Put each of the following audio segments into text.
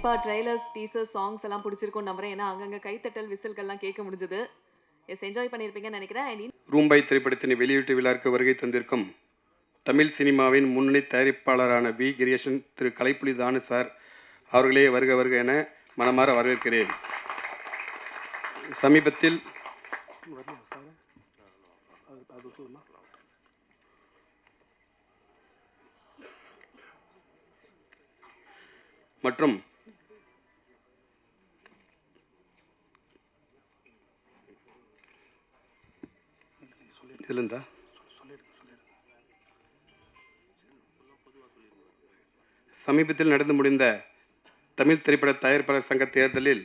கண்டிப்பா trailers, teasers, songs எல்லாம் பிடிச்சிருக்கும்னு நம்புறேன். ஏன்னா அங்கங்க கைத்தட்டல், விசில்கள்லாம் கேட்க முடிஞ்சது. என்ஜாய் பண்ணியிருப்பீங்கன்னு நெனைக்கிறேன். ரூம்பாய் திரைப்படத்தின் வெளியீட்டு விழாவுக்கு வருகை தந்திருக்கும் தமிழ் சினிமாவின் முன்னணி தயாரிப்பாளரான we creation Thiru Kalaipuli Thanu sir அவர்களே வருக வருக என மனமாற வரவேற்கிறேன். சமீபத்தில் மற்றும் சமீபத்தில் நடந்து முடிந்த தமிழ் திரைப்பட தயாரிப்பாளர் சங்க தேர்தலில்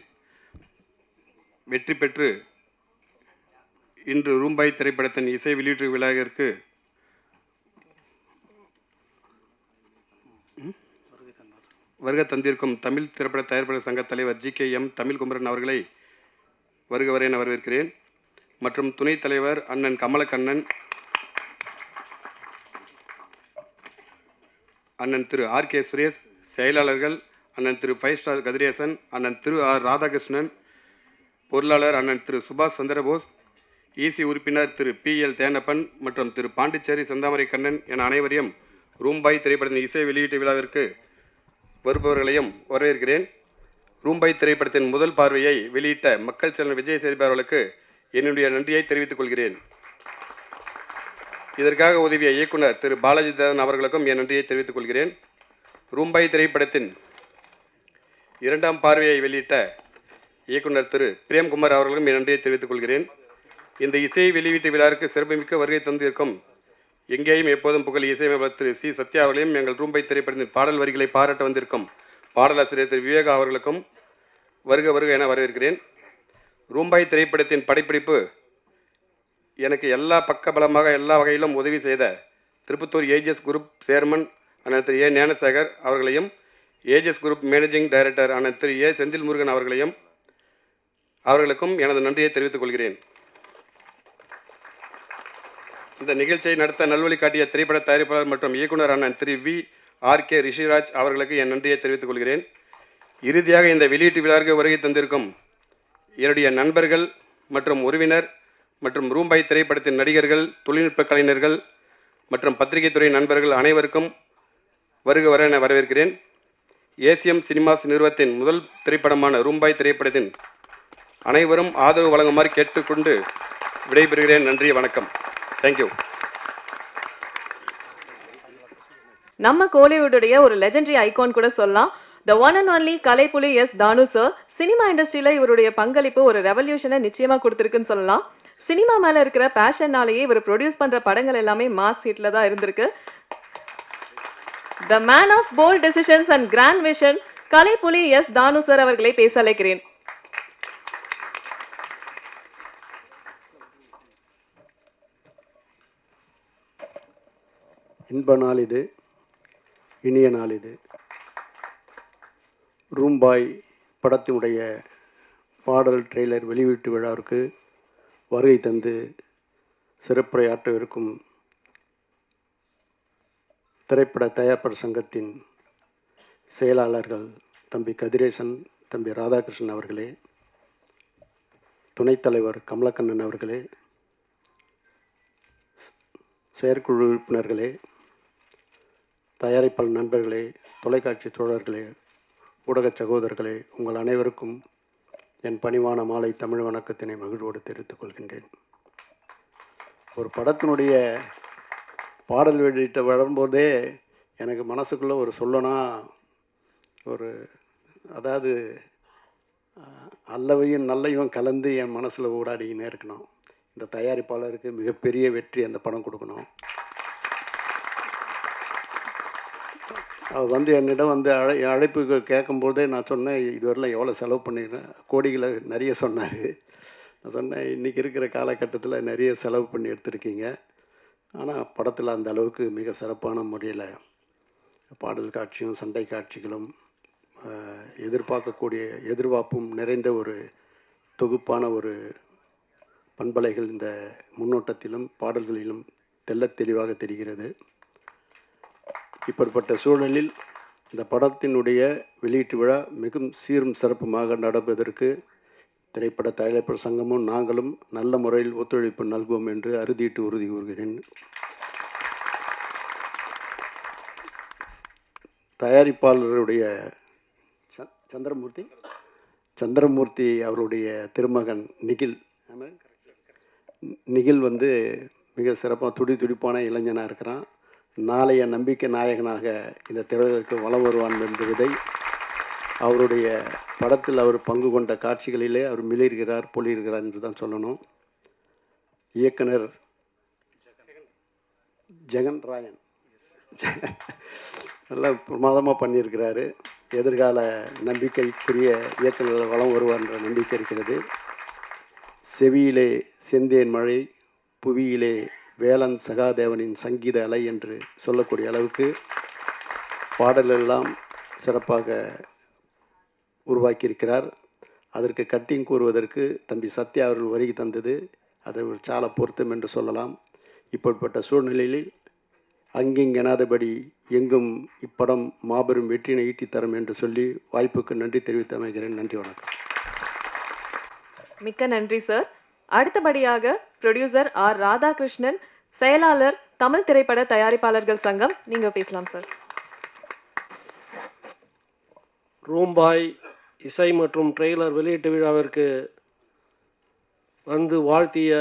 வெற்றி பெற்று இன்று ரூம்பாய் திரைப்படத்தின் இசை வெளியீட்டு விழாவிற்கு வருகை தந்திருக்கும் தமிழ் திரைப்பட தயாரிப்பாளர் சங்க தலைவர் GKM தமிழ் குமரன் அவர்களை வருக வரை என வரவேற்கிறேன். மற்றும் துணைத் தலைவர் அண்ணன் கமலக்கண்ணன், அண்ணன் திரு RK சுரேஷ், செயலாளர்கள் அண்ணன் திரு 5 ஸ்டார் கதிரேசன், அண்ணன் திரு R ராதாகிருஷ்ணன், பொருளாளர் அண்ணன் திரு சுபாஷ் சந்திரபோஸ், EC உறுப்பினர் திரு PL தேனப்பன் மற்றும் திரு பாண்டிச்சேரி செந்தாமரை கண்ணன் என அனைவரையும் ரூம்பாய் திரைப்படத்தின் இசை வெளியீட்டு விழாவிற்கு வருபவர்களையும் வரவேற்கிறேன். ரூம்பாய் திரைப்படத்தின் முதல் பார்வையை வெளியிட்ட மக்கள் செல்வன் விஜய் சேதுபதி அவர்களுக்கு என்னுடைய நன்றியை தெரிவித்துக் கொள்கிறேன். இதற்காக உதவிய இயக்குனர் திரு பாலாஜி தேவன் அவர்களுக்கும் என் நன்றியை தெரிவித்துக் கொள்கிறேன். ரூம்பாய் திரைப்படத்தின் இரண்டாம் பார்வையை வெளியிட்ட இயக்குனர் திரு பிரேம்குமார் அவர்களுக்கும் என் நன்றியை தெரிவித்துக் கொள்கிறேன். இந்த இசை வெளியீட்டு விழாவிற்கு சிறப்புமிக்க வருகை தந்திருக்கும் எங்கேயும் எப்போதும் புகழ் இசையமைப்பாளர் திரு C சத்யா அவர்களையும், எங்கள் ரூம்பாய் திரைப்படத்தின் பாடல் வரிகளை பாராட்ட வந்திருக்கும் பாடலாசிரியர் திரு விவேகா அவர்களுக்கும் வருக வருக என வரவேற்கிறேன். ரூம்பாய் திரைப்படத்தின் படப்பிடிப்பு எனக்கு எல்லா பக்கபலமாக எல்லா வகையிலும் உதவி செய்த திருப்பத்தூர் ஏஜஸ் குரூப் சேர்மன் அண்ணன் திரு A ஞானசேகர் அவர்களையும், ஏஜஸ் குரூப் மேனேஜிங் டைரக்டர் அண்ணன் திரு A செந்தில் முருகன் அவர்களுக்கும் எனது நன்றியை தெரிவித்துக் கொள்கிறேன். இந்த நிகழ்ச்சியை நடத்த நல்வழி காட்டிய திரைப்பட தயாரிப்பாளர் மற்றும் இயக்குனர் அண்ணன் திரு VRK ரிஷிராஜ் அவர்களுக்கு என் நன்றியை தெரிவித்துக் கொள்கிறேன். இறுதியாக இந்த வெளியீட்டு விழாவிற்கு வருகை தந்திருக்கும் என்னுடைய நண்பர்கள் மற்றும் உறவினர் மற்றும் ரூம்பாய் திரைப்படத்தின் நடிகர்கள், தொழில்நுட்ப கலைஞர்கள் மற்றும் பத்திரிகை துறை நண்பர்கள் அனைவருக்கும் வருக வர என வரவேற்கிறேன். ACM சினிமாஸ் நிறுவனத்தின் முதல் திரைப்படமான ரூம்பாய் திரைப்படத்தின் அனைவரும் ஆதரவு வழங்குமாறு கேட்டுக்கொண்டு விடைபெறுகிறேன். நன்றி, வணக்கம். தேங்க்யூ. நம்ம கோலிவுட்டுடைய ஒரு லெஜெண்டரி ஐகான் கூட சொல்லலாம். The one and only Kalaipuli Thanu sir. Cinema இண்டஸ்ட்ரியில இவருடைய பங்களிப்பு ஒரு ரெவல்யூஷனை நிச்சயமா கொடுத்துருக்குன்னு சொல்லலாம். சினிமா மேல இருக்கிற பேஷன்னாலேயே இவர் ப்ரொடியூஸ் பண்ற படங்கள் எல்லாமே மாஸ் ஹிட்ல தான் இருந்திருக்கு. The man of bold decisions and grand vision Kalaipuli Thanu sir அவர்களை பேச அழைக்கிறேன். இன்ப நாள் இது, இனிய நாள் இது. ரூம்பாய் படத்தினுடைய பாடல் ட்ரெய்லர் வெளியீட்டு விழாவிற்கு வருகை தந்து சிறப்புரையாற்றவிருக்கும் திரைப்பட தயாரிப்பாளர் சங்கத்தின் செயலாளர்கள் தம்பி கதிரேசன், தம்பி ராதாகிருஷ்ணன் அவர்களே, துணைத் தலைவர் கமலக்கண்ணன் அவர்களே, செயற்குழு உறுப்பினர்களே, தயாரிப்பாளர் நண்பர்களே, தொலைக்காட்சி தோழர்களே, ஊடக சகோதரர்களே, உங்கள் அனைவருக்கும் என் பணிவான மாலை தமிழ் வணக்கத்தினை மகிழ்வோடு தெரிவித்துக் கொள்கின்றேன். ஒரு படத்தினுடைய பாடல் வெளியிட்ட வரும்போதே எனக்கு மனசுக்குள்ளே ஒரு அதாவது அல்லவையும் நல்லையும் கலந்து என் மனசில் ஊடாடிக்கினே இருக்கணும். இந்த தயாரிப்பாளருக்கு மிகப்பெரிய வெற்றி அந்த படம் கொடுக்கணும். அவர் என்னிடம் அழைப்பு கேட்கும்போதே நான் சொன்னேன், இதுவரையில் எவ்வளோ செலவு பண்ணிடுறேன், கோடிகளை நிறைய சொன்னார். நான் சொன்னேன், இன்றைக்கி இருக்கிற காலகட்டத்தில் நிறைய செலவு பண்ணி எடுத்திருக்கீங்க, ஆனால் படத்தில் அந்த அளவுக்கு மிக சிறப்பான முறையில் பாடல் காட்சியும் சண்டை காட்சிகளும் எதிர்பார்ப்பும் நிறைந்த ஒரு தொகுப்பான ஒரு பண்பலைகள் இந்த முன்னோட்டத்திலும் பாடல்களிலும் தெள்ளத் தெளிவாக தெரிகிறது. இப்படிப்பட்ட சூழலில் இந்த படத்தினுடைய வெளியீட்டு விழா மிகவும் சீரும் சிறப்புமாக நடப்பதற்கு திரைப்பட தயாரிப்பாளர் சங்கமும் நாங்களும் நல்ல முறையில் ஒத்துழைப்பு நல்குவோம் என்று அறுதியிட்டு உறுதி கூறுகிறேன். தயாரிப்பாளருடைய சந்திரமூர்த்தி அவருடைய திருமகன் நிகில் வந்து மிக சிறப்பாக துடிப்பான இளைஞனாக இருக்கிறான். நாளைய நம்பிக்கை நாயகனாக இந்த திரையுலகிற்கு வலம் வருவான் என்பதை அவருடைய படத்தில் அவர் பங்கு கொண்ட காட்சிகளிலே அவர் மிளிர்கிறார், பொழிகிறார் என்று தான் சொல்லணும். இயக்குனர் ஜெகன் ராயன் நல்லா பிரமாதமாக பண்ணியிருக்கிறாரு. எதிர்கால நம்பிக்கைக்குரிய இயக்குநர்கள் வளம் வருவார் என்ற நம்பிக்கை இருக்கிறது. செவியிலே செந்தேன் மழை, புவியிலே வேலன் சகாதேவனின் சங்கீத அலை என்று சொல்லக்கூடிய அளவுக்கு பாடலெல்லாம் சிறப்பாக உருவாக்கியிருக்கிறார். அதற்கு கட்டிங் கூறுவதற்கு தம்பி சத்யா அவர்கள் வருகை தந்தது அது ஒரு சால பொருத்தம் என்று சொல்லலாம். இப்படிப்பட்ட சூழ்நிலையில் அங்கிங்கெனாதபடி எங்கும் இப்படம் மாபெரும் வெற்றியினை ஈட்டித்தரும் என்று சொல்லி வாய்ப்புக்கு நன்றி தெரிவித்து அமைகிறேன். நன்றி, வணக்கம். மிக்க நன்றி சார். அடுத்தபடியாக ப்ரொடியூசர் ஆர் ராதாகிருஷ்ணன், செயலாளர் தமிழ் திரைப்பட தயாரிப்பாளர்கள் சங்கம், நீங்க பேசலாம் சார். ரூம்பாய் இசை மற்றும் ட்ரெய்லர் வெளியீட்டு விழாவிற்கு வந்து வாழ்த்திய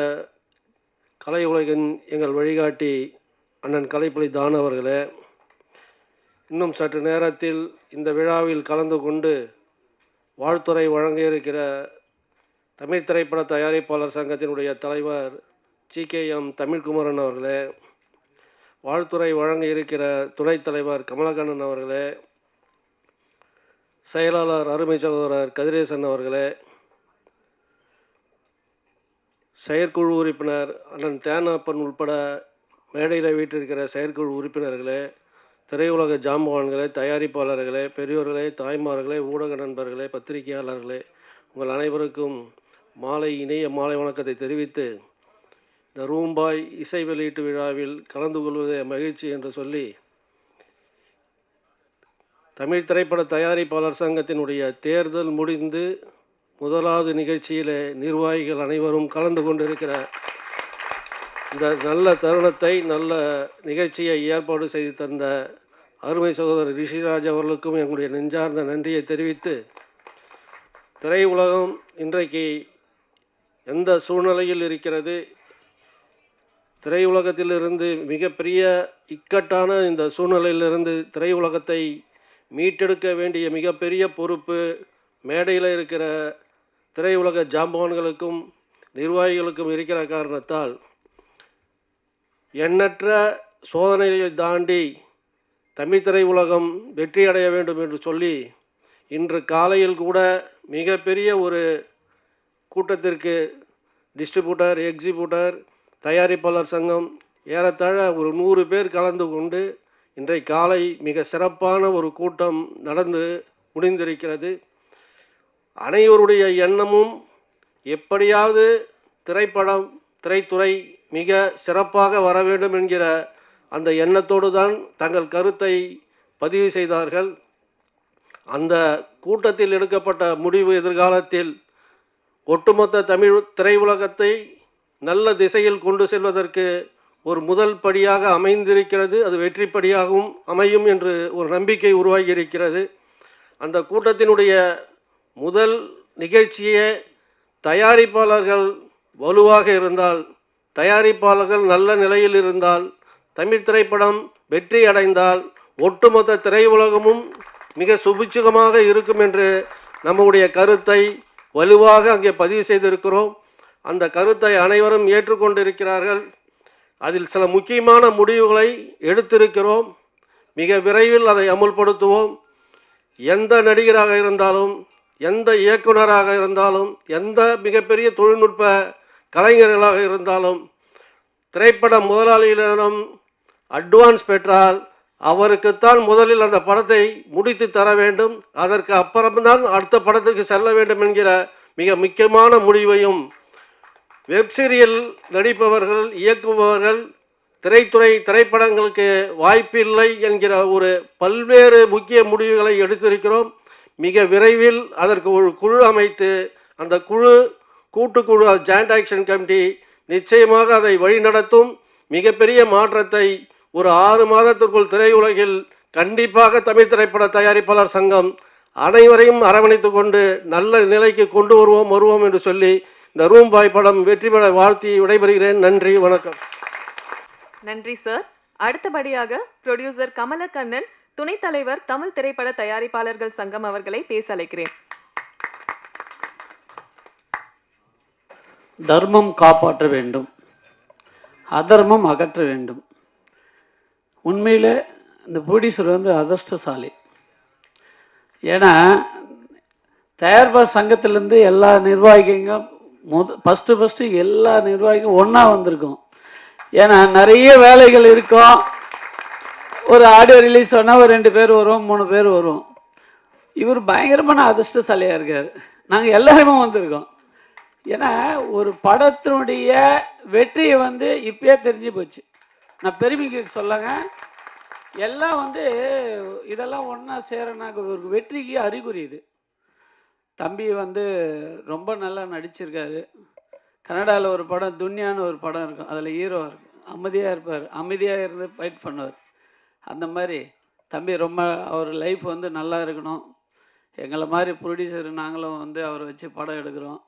கலை உலகின் எங்கள் வழிகாட்டி அண்ணன் கலைப்புலி தானு அவர்களே, இன்னும் சற்று நேரத்தில் இந்த விழாவில் கலந்து கொண்டு வாழ்த்துரை வழங்க இருக்கிற தமிழ் திரைப்பட தயாரிப்பாளர் சங்கத்தினுடைய தலைவர் GKM தமிழ்குமரன் அவர்களே, வாழ்த்துரை வழங்க இருக்கிற துணைத் தலைவர் கமலக்கண்ணன் அவர்களே, செயலாளர் அருமை சகோதரர் கதிரேசன் அவர்களே, செயற்குழு உறுப்பினர் அண்ணன் தேனப்பன் உட்பட மேடையில் வீட்டிருக்கிற செயற்குழு உறுப்பினர்களே, திரையுலக ஜாம்பவான்களே, தயாரிப்பாளர்களே, பெரியோர்களே, தாய்மார்களே, ஊடக நண்பர்களே, பத்திரிகையாளர்களே, உங்கள் அனைவருக்கும் இணைய மாலை வணக்கத்தை தெரிவித்து, இந்த ரூம்பாய் இசை வெளியீட்டு விழாவில் கலந்து கொள்வதே மகிழ்ச்சி என்று சொல்லி, தமிழ் திரைப்பட தயாரிப்பாளர் சங்கத்தினுடைய தேர்தல் முடிந்து முதலாவது நிகழ்ச்சியிலே நிர்வாகிகள் அனைவரும் கலந்து கொண்டிருக்கிற இந்த நல்ல தருணத்தை, நல்ல நிகழ்ச்சியை ஏற்பாடு செய்து தந்த அருமை சகோதரர் ரிஷிராஜ் அவர்களுக்கும் எங்களுடைய நெஞ்சார்ந்த நன்றியை தெரிவித்து, திரையுலகம் இன்றைக்கு எந்த சூழ்நிலையில் இருக்கிறது, திரையுலகத்திலிருந்து மிகப்பெரிய இக்கட்டான இந்த சூழ்நிலையிலிருந்து திரையுலகத்தை மீட்டெடுக்க வேண்டிய மிகப்பெரிய பொறுப்பு மேடையில் இருக்கிற திரையுலக ஜாம்பவான்களுக்கும் நிர்வாகிகளுக்கும் இருக்கிற காரணத்தால் எண்ணற்ற சோதனைகளை தாண்டி தமிழ் திரையுலகம் வெற்றி அடைய வேண்டும் என்று சொல்லி இன்று காலையில் கூட மிகப்பெரிய ஒரு கூட்டத்திற்கு டிஸ்ட்ரிபியூட்டர், எக்ஸிபியூட்டர், தயாரிப்பாளர் சங்கம் ஏறத்தாழ ஒரு 100 பேர் கலந்து கொண்டு இன்றைய காலை மிக சிறப்பான ஒரு கூட்டம் நடந்து முடிந்திருக்கிறது. அனைவருடைய எண்ணமும் எப்படியாவது திரைத்துறை மிக சிறப்பாக வர வேண்டும் என்கிற அந்த எண்ணத்தோடு தான் தங்கள் கருத்தை பதிவு செய்தார்கள். அந்த கூட்டத்தில் எடுக்கப்பட்ட முடிவு எதிர்காலத்தில் ஒட்டுமொத்த தமிழ் திரையுலகத்தை நல்ல திசையில் கொண்டு செல்வதற்கு ஒரு முதல் படியாக அமைந்திருக்கிறது. அது வெற்றிப்படியாகவும் அமையும் என்று ஒரு நம்பிக்கை உருவாகி இருக்கிறது. அந்த கூட்டத்தினுடைய முதல் நிகழ்ச்சியே தயாரிப்பாளர்கள் வலுவாக இருந்தால், தயாரிப்பாளர்கள் நல்ல நிலையில் இருந்தால், தமிழ் திரைப்படம் வெற்றி அடைந்தால் ஒட்டுமொத்த திரையுலகமும் மிக சுபிட்சமாக இருக்கும் என்று நம்முடைய கருத்தை வலுவாக அங்கே பதிவு செய்திருக்கிறோம். அந்த கருத்தை அனைவரும் ஏற்றுக்கொண்டிருக்கிறார்கள். அதில் சில முக்கியமான முடிவுகளை எடுத்திருக்கிறோம். மிக விரைவில் அதை அமுல்படுத்துவோம். எந்த நடிகராக இருந்தாலும், எந்த இயக்குனராக இருந்தாலும், எந்த மிகப்பெரிய தொழில்நுட்ப கலைஞர்களாக இருந்தாலும், திரைப்பட முதலாளிகளிடம் அட்வான்ஸ் பெற்றால் அவருக்குத்தான் முதலில் அந்த படத்தை முடித்து தர வேண்டும். அதற்கு அப்புறம்தான் அடுத்த படத்துக்கு செல்ல வேண்டும் என்கிற மிக முக்கியமான முடிவையும், வெப்சீரியல் நடிப்பவர்கள், இயக்குபவர்கள், திரைப்படங்களுக்கு வாய்ப்பில்லை என்கிற ஒரு பல்வேறு முக்கிய முடிவுகளை எடுத்திருக்கிறோம். மிக விரைவில் அதற்கு ஒரு குழு அமைத்து அந்த கூட்டுக்குழு ஜாயிண்ட் ஆக்ஷன் கமிட்டி நிச்சயமாக அதை வழிநடத்தும். மிகப்பெரிய மாற்றத்தை ஒரு 6 மாதத்திற்குள் திரையுலகில் கண்டிப்பாக தமிழ் திரைப்பட தயாரிப்பாளர் சங்கம் அனைவரையும் அரவணைத்து கொண்டு நல்ல நிலைக்கு கொண்டு வருவோம் என்று சொல்லி இந்த ரூம் பாய் படம் வெற்றி பெற வாழ்த்தி விடைபெறுகிறேன். நன்றி, வணக்கம். நன்றி சார். அடுத்தபடியாக ப்ரொடியூசர் கமலக்கண்ணன், துணைத் தலைவர் தமிழ் திரைப்பட தயாரிப்பாளர்கள் சங்கம் அவர்களை பேச அழைக்கிறேன். தர்மம் காப்பாற்ற வேண்டும், அதர்மம் அகற்ற வேண்டும். உண்மையில் இந்த ப்ரொடியூசர் அதிர்ஷ்டசாலி. ஏன்னா தயாரிப்பாளர் சங்கத்திலேருந்து எல்லா நிர்வாகிகளும் ஃபஸ்ட்டு எல்லா நிர்வாகிகளும் ஒன்றா வந்திருக்கோம். ஏன்னா நிறைய வேலைகள் இருக்கும். ஒரு ஆடியோ ரிலீஸ் சொன்னால் ஒரு 2 பேர் வருவோம், 3 பேர் வருவோம். இவர் பயங்கரமான அதிர்ஷ்டசாலியாக இருக்கார். நாங்கள் எல்லாருமே வந்திருக்கோம். ஏன்னா ஒரு படத்தினுடைய வெற்றியை இப்பயே தெரிஞ்சு போச்சு. நான் பெருமைக்கு சொல்லங்க, எல்லாம் இதெல்லாம் ஒன்றா சேரனாக்க ஒரு வெற்றிக்கு அறிகுறி இது. தம்பி ரொம்ப நல்லா நடிச்சிருக்காரு. கன்னடாவில் ஒரு படம் துன்யான்னு ஒரு படம் இருக்கும், அதில் ஹீரோவாக இருக்கும், அமைதியாக இருப்பார், அமைதியாக இருந்து ஃபைட் பண்ணுவார். அந்த மாதிரி தம்பி ரொம்ப அவர் லைஃப் நல்லா இருக்கணும். எங்களை மாதிரி ப்ரொடியூசர் நாங்களும் அவரை வச்சு படம் எடுக்கிறோம்.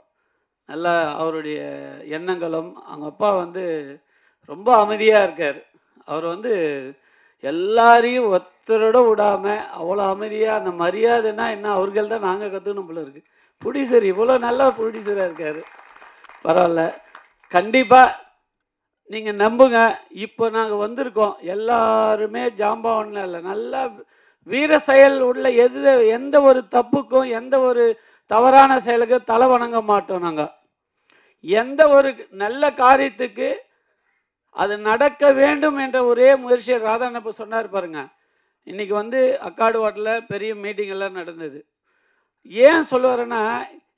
நல்லா அவருடைய எண்ணங்களும், அவங்க அப்பா ரொம்ப அமைதியாக இருக்கார். அவர் எல்லாரையும் ஒருத்தரோட விடாமல் அவ்வளோ அமைதியாக, அந்த மரியாதைன்னா என்ன அவர்கள் தான் நாங்கள் கற்றுக்கணும் போல இருக்குது. ப்ரொடியூசர் இவ்வளோ நல்ல ப்ரொடியூசராக இருக்கார். பரவாயில்ல, கண்டிப்பாக நீங்கள் நம்புங்க. இப்போ நாங்கள் வந்திருக்கோம், எல்லாருமே ஜாம்பவான்லாம் இல்லை, நல்லா வீர செயல் உள்ள எந்த ஒரு தப்புக்கும் எந்த ஒரு தவறான செயலுக்கு தலை வணங்க மாட்டோம். நாங்கள் எந்த ஒரு நல்ல காரியத்துக்கு அது நடக்க வேண்டும் என்ற ஒரே முயற்சியை ராதாண்ணப்ப சொன்னார் பாருங்க. இன்றைக்கி அக்காடு வாட்டில் பெரிய மீட்டிங் எல்லாம் நடந்தது. ஏன் சொல்லுவாருன்னா,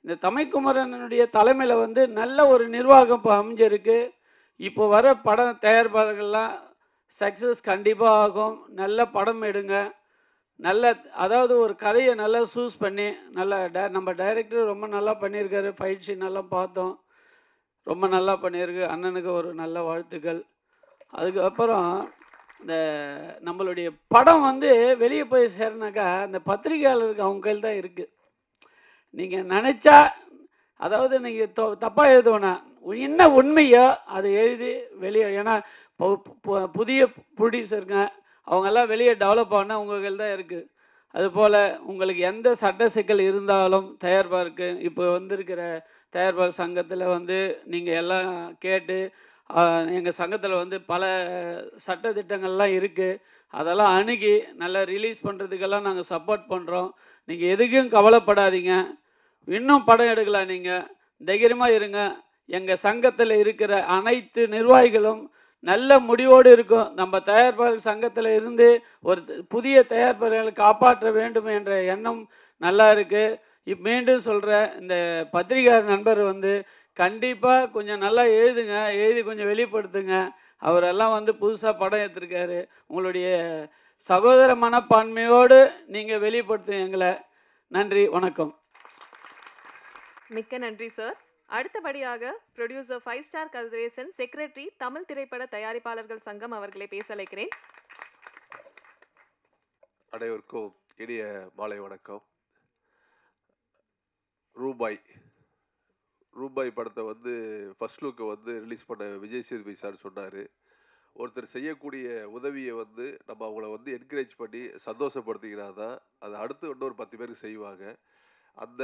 இந்த தமிழ்குமரனுடைய தலைமையில் நல்ல ஒரு நிர்வாகம் இப்போ அமைஞ்சிருக்கு. இப்போ வர படம் தயாரிப்பாளர்கள்லாம் சக்ஸஸ் கண்டிப்பாக ஆகும். நல்ல படம் எடுங்க, நல்ல அதாவது ஒரு கதையை நல்லா சூஸ் பண்ணி நம்ம டைரக்டர் ரொம்ப நல்லா பண்ணியிருக்காரு. ஃபைட் சீன் எல்லாம் பார்த்தோம், ரொம்ப நல்லா பண்ணியிருக்கு. அண்ணனுக்கு ஒரு நல்ல வாழ்த்துக்கள். அதுக்கப்புறம் இந்த நம்மளுடைய படம் வெளியே போய் சேரனாக்கா அந்த பத்திரிகையாளருக்கு அவங்க கையில் தான் இருக்குது. நீங்கள் நினச்சா, அதாவது நீங்கள் தப்பாக எழுதுவேனா, என்ன உண்மையோ அதை எழுதி வெளியே, ஏன்னா புதிய ப்ரொடியூசருங்க அவங்கெல்லாம் வெளியே டெவலப் ஆனால் உங்கள் கையில் தான் இருக்குது. அதுபோல் உங்களுக்கு எந்த சட்ட சிக்கல் இருந்தாலும் தயாரிப்பாருக்கு இப்போ வந்திருக்கிற தயாரிப்பாளர் சங்கத்தில் நீங்கள் எல்லாம் கேட்டு, எங்கள் சங்கத்தில் பல சட்ட திட்டங்கள்லாம் இருக்குது, அதெல்லாம் அணுகி நல்லா ரிலீஸ் பண்ணுறதுக்கெல்லாம் நாங்கள் சப்போர்ட் பண்ணுறோம். நீங்கள் எதுக்கும் கவலைப்படாதீங்க, இன்னும் படம் எடுக்கலாம், நீங்கள் தைரியமாக இருங்க. எங்கள் சங்கத்தில் இருக்கிற அனைத்து நிர்வாகிகளும் நல்ல முடிவோடு இருக்கும். நம்ம தயாரிப்பாளர் சங்கத்தில் இருந்து ஒரு புதிய தயாரிப்பாளர்களை காப்பாற்ற வேண்டும் என்ற எண்ணம் நல்லா இருக்குது. மீண்டும் சொல்கிறேன், இந்த பத்திரிகை நண்பர் கண்டிப்பாக கொஞ்சம் நல்லா எழுதுங்க, எழுதி கொஞ்சம் வெளிப்படுத்துங்க. அவரெல்லாம் புதுசாக படம் எடுத்திருக்காரு. உங்களுடைய சகோதர மனப்பான்மையோடு நீங்கள் வெளிப்படுத்துங்க எங்களை. நன்றி, வணக்கம். மிக்க நன்றி சார். அடுத்தபடியாக producer 5 star Kathiresan, secretary Tamil திரைப்பட தயாரிப்பாளர்கள் சங்கம் அவர்களை பேச அழைக்கிறேன். அனைவருக்கும் இனிய மாலை வணக்கம். ரூபாய் படத்தை ஃபர்ஸ்ட் லுக்கை ரிலீஸ் பண்ண விஜய் சேதுபதி சார் சொன்னார், ஒருத்தர் செய்யக்கூடிய உதவியை நம்ம அவங்கள என்கரேஜ் பண்ணி சந்தோஷப்படுத்திக்கினா தான் அது அடுத்து இன்னொரு 10 பேருக்கு செய்வாங்க. அந்த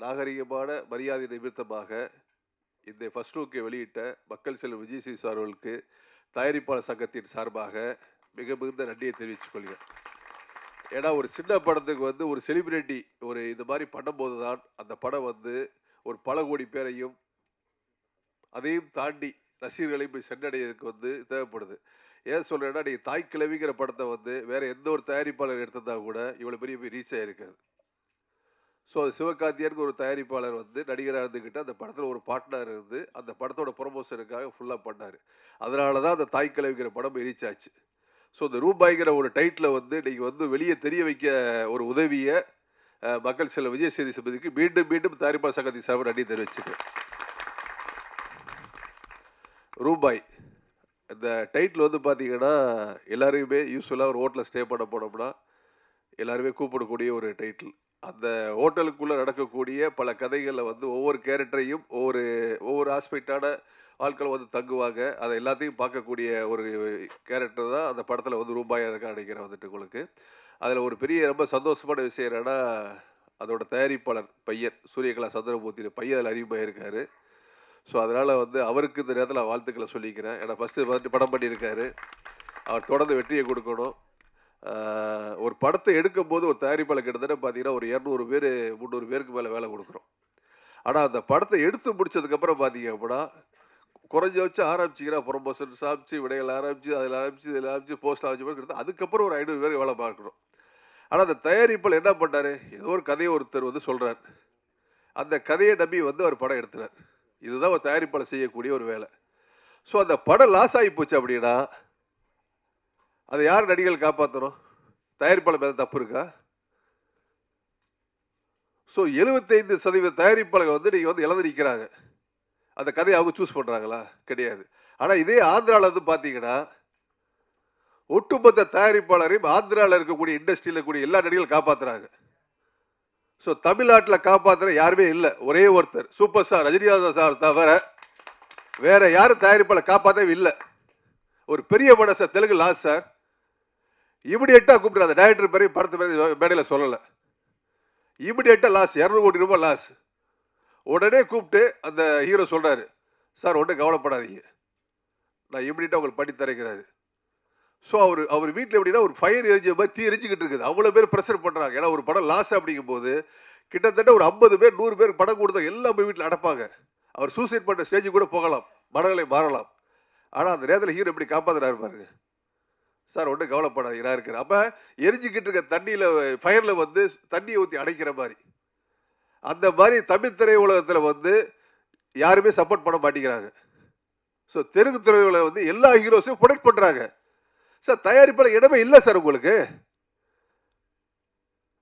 நாகரிகமான மரியாதை நிமித்தமாக இந்த ஃபர்ஸ்ட் லுக்கை வெளியிட்ட மக்கள் செல்வம் விஜய் சேதுபதி சார் அவர்களுக்கு தயாரிப்பாளர் சங்கத்தின் சார்பாக மிக மிகுந்த நன்றியை தெரிவித்துக் கொள்கிறேன். ஏன்னா ஒரு சின்ன படத்துக்கு ஒரு செலிபிரிட்டி ஒரு இது மாதிரி பண்ணும்போது தான் அந்த படம் ஒரு பல கோடி பேரையும் அதையும் தாண்டி ரசிகர்களையும் போய் சென்றடைகிறதுக்கு தேவைப்படுது. ஏன் சொல்கிறேன்னா, நீங்கள் தாய் கிழவிங்கிற படத்தை வேறு எந்த ஒரு தயாரிப்பாளர் எடுத்திருந்தா கூட இவ்வளோ பெரிய போய் ரீச் ஆகிருக்காது. ஸோ அது சிவகார்த்தியனுக்கு ஒரு தயாரிப்பாளர் வந்து நடிகராக இருந்துக்கிட்டு அந்த படத்தில் ஒரு பார்ட்னர் இருந்து அந்த படத்தோட ப்ரொமோஷனுக்காக ஃபுல்லாக பண்ணார். அதனால தான் அந்த தாய் கிழவிங்கிற படம் ரீச் ஆச்சு. ஸோ இந்த ரூபாய்ங்கிற ஒரு டைட்டில் வந்து நீங்கள் வந்து வெளியே தெரிய வைக்க ஒரு உதவியை மக்கள் செல்வ விஜய் சேதுபதிக்கு மீண்டும் மீண்டும் தயாரிப்பாளர் சங்கத்தின் சார்பில் நன்றி தெரிவிச்சுக்கிறேன். ரூபாய் இந்த டைட்டில் வந்து பார்த்தீங்கன்னா எல்லாருமே யூஸ்வலாக ஒரு ஹோட்டலில் ஸ்டே பண்ண போனோம்னா எல்லாருமே கூப்பிடக்கூடிய ஒரு டைட்டில். அந்த ஹோட்டலுக்குள்ளே நடக்கக்கூடிய பல கதைகளில் வந்து ஒவ்வொரு கேரக்டரையும் ஒவ்வொரு ஆஸ்பெக்டான ஆட்கள் வந்து தங்குவாங்க. அதை எல்லாத்தையும் பார்க்கக்கூடிய ஒரு கேரக்டர் தான் அந்த படத்தில் வந்து ரூபாயாக இருக்க நினைக்கிறேன் வந்துட்டு உங்களுக்கு. அதில் ஒரு பெரிய ரொம்ப சந்தோஷமான விஷயம் என்னென்னா அதோட தயாரிப்பாளர் பையன் சூரியகலா சந்திரமூர்த்தி பையன் அதில் அறிமுகமாக இருக்கார். ஸோ அதனால் வந்து அவருக்கு இந்த நேரத்தில் வாழ்த்துக்களை சொல்லிக்கிறேன். ஏன்னா ஃபஸ்ட்டு படம் பண்ணியிருக்காரு. அவர் தொடர்ந்து வெற்றியை கொடுக்கணும். ஒரு படத்தை எடுக்கும்போது ஒரு தயாரிப்பாளர் கிட்டத்தட்ட பார்த்தீங்கன்னா ஒரு 200 பேர் 300 பேருக்கு மேலே வேலை கொடுக்குறோம். ஆனால் அந்த படத்தை எடுத்து முடிச்சதுக்கப்புறம் பார்த்தீங்க அப்படின்னா குறைஞ்சபட்சம் ஆரம்பிச்சிங்கன்னா ப்ரொமோஷன்ஸ் ஆரம்பிச்சு விடைகள் ஆரம்பிச்சு இதில் ஆரம்பிச்சு போஸ்ட் ஆரம்பிச்சு அதுக்கப்புறம் ஒரு 500 பேர் வேலை பார்க்கணும். ஆனால் அந்த தயாரிப்பாளர் என்ன பண்ணார், ஏதோ ஒரு கதையை ஒருத்தர் வந்து சொல்கிறார், அந்த கதையை நம்பி வந்து அவர் படம் எடுத்துறார். இதுதான் ஒரு தயாரிப்பாளர் செய்யக்கூடிய ஒரு வேலை. ஸோ அந்த படம் லாஸ் ஆகி போச்சு அப்படின்னா அதை யார் நடிகர்கள் காப்பாற்றணும்? தயாரிப்பாளர் மேலே தப்பு இருக்கா? ஸோ 75% தயாரிப்பாளர்கள் வந்து நீங்கள் வந்து இழந்து நிற்கிறாங்க. அந்த கதையை அவங்க சூஸ் பண்ணுறாங்களா? கிடையாது. ஆனால் இதே ஆந்திராவில் வந்து பார்த்தீங்கன்னா ஒட்டுமொத்த தயாரிப்பாளரையும் ஆந்திராவில் இருக்கக்கூடிய இண்டஸ்ட்ரியில் இருக்கக்கூடிய எல்லா நடிகர்களும் காப்பாற்றுறாங்க. ஸோ தமிழ்நாட்டில் காப்பாற்றுற யாருமே இல்லை. ஒரே ஒருத்தர் சூப்பர் ஸ்டார் ரஜினிகாந்த் சார் தவிர வேற யாரும் தயாரிப்பாளர் காப்பாற்றவே இல்லை. ஒரு பெரிய படம் சார், தெலுங்கு லாஸ் சார், இமிடியேட்டாக கூப்பிட்டு அந்த டைரக்டர் பேரையும் படத்து பேரையும் மேடையில் சொல்லலை. இமிடியேட்டாக லாஸ் 200 கோடி ரூபாய் லாஸ். உடனே கூப்பிட்டு அந்த ஹீரோ சொல்கிறாரு, சார் ஒன்றும் கவலைப்படாதீங்க, நான் இமிடியேட்டாக உங்களுக்கு பண்ணி தரைக்கிறாரு. ஸோ அவர் வீட்டில் எப்படின்னா ஒரு ஃபயர் எரிஞ்ச மாதிரி தீ எரிஞ்சிக்கிட்டு இருக்குது. அவ்வளோ பேர் ப்ரெஷர் பண்ணுறாங்க. ஏன்னா ஒரு படம் லாஸ் அப்படிங்கும்போது கிட்டத்தட்ட ஒரு 50 பேர் 100 பேர் படம் கொடுத்தா எல்லாம் போய் வீட்டில் அடப்பாங்க. அவர் சூசைட் பண்ணுற ஸ்டேஜுக்கு கூட போகலாம், மனநிலை மாறலாம். ஆனால் அந்த நேரத்தில் ஹீரோ எப்படி காப்பாற்றுறாரு பாருங்க. சார் ஒன்றும் கவலைப்படாதீங்க நான் இருக்கிறேன். அப்போ எரிஞ்சிக்கிட்டு இருக்க தண்ணியில் ஃபயரில் வந்து தண்ணியை ஊற்றி அடைக்கிற மாதிரி அந்த மாதிரி தமிழ் திரையுலகத்தில் வந்து யாருமே சப்போர்ட் பண்ண மாட்டேங்கிறாங்க. ஸோ தெலுங்கு திரையுலகம் வந்து எல்லா ஹீரோஸையும் ப்ரொடெக்ட் பண்ணுறாங்க. சார் தயாரிப்பாளர் இடமே இல்லை சார் உங்களுக்கு.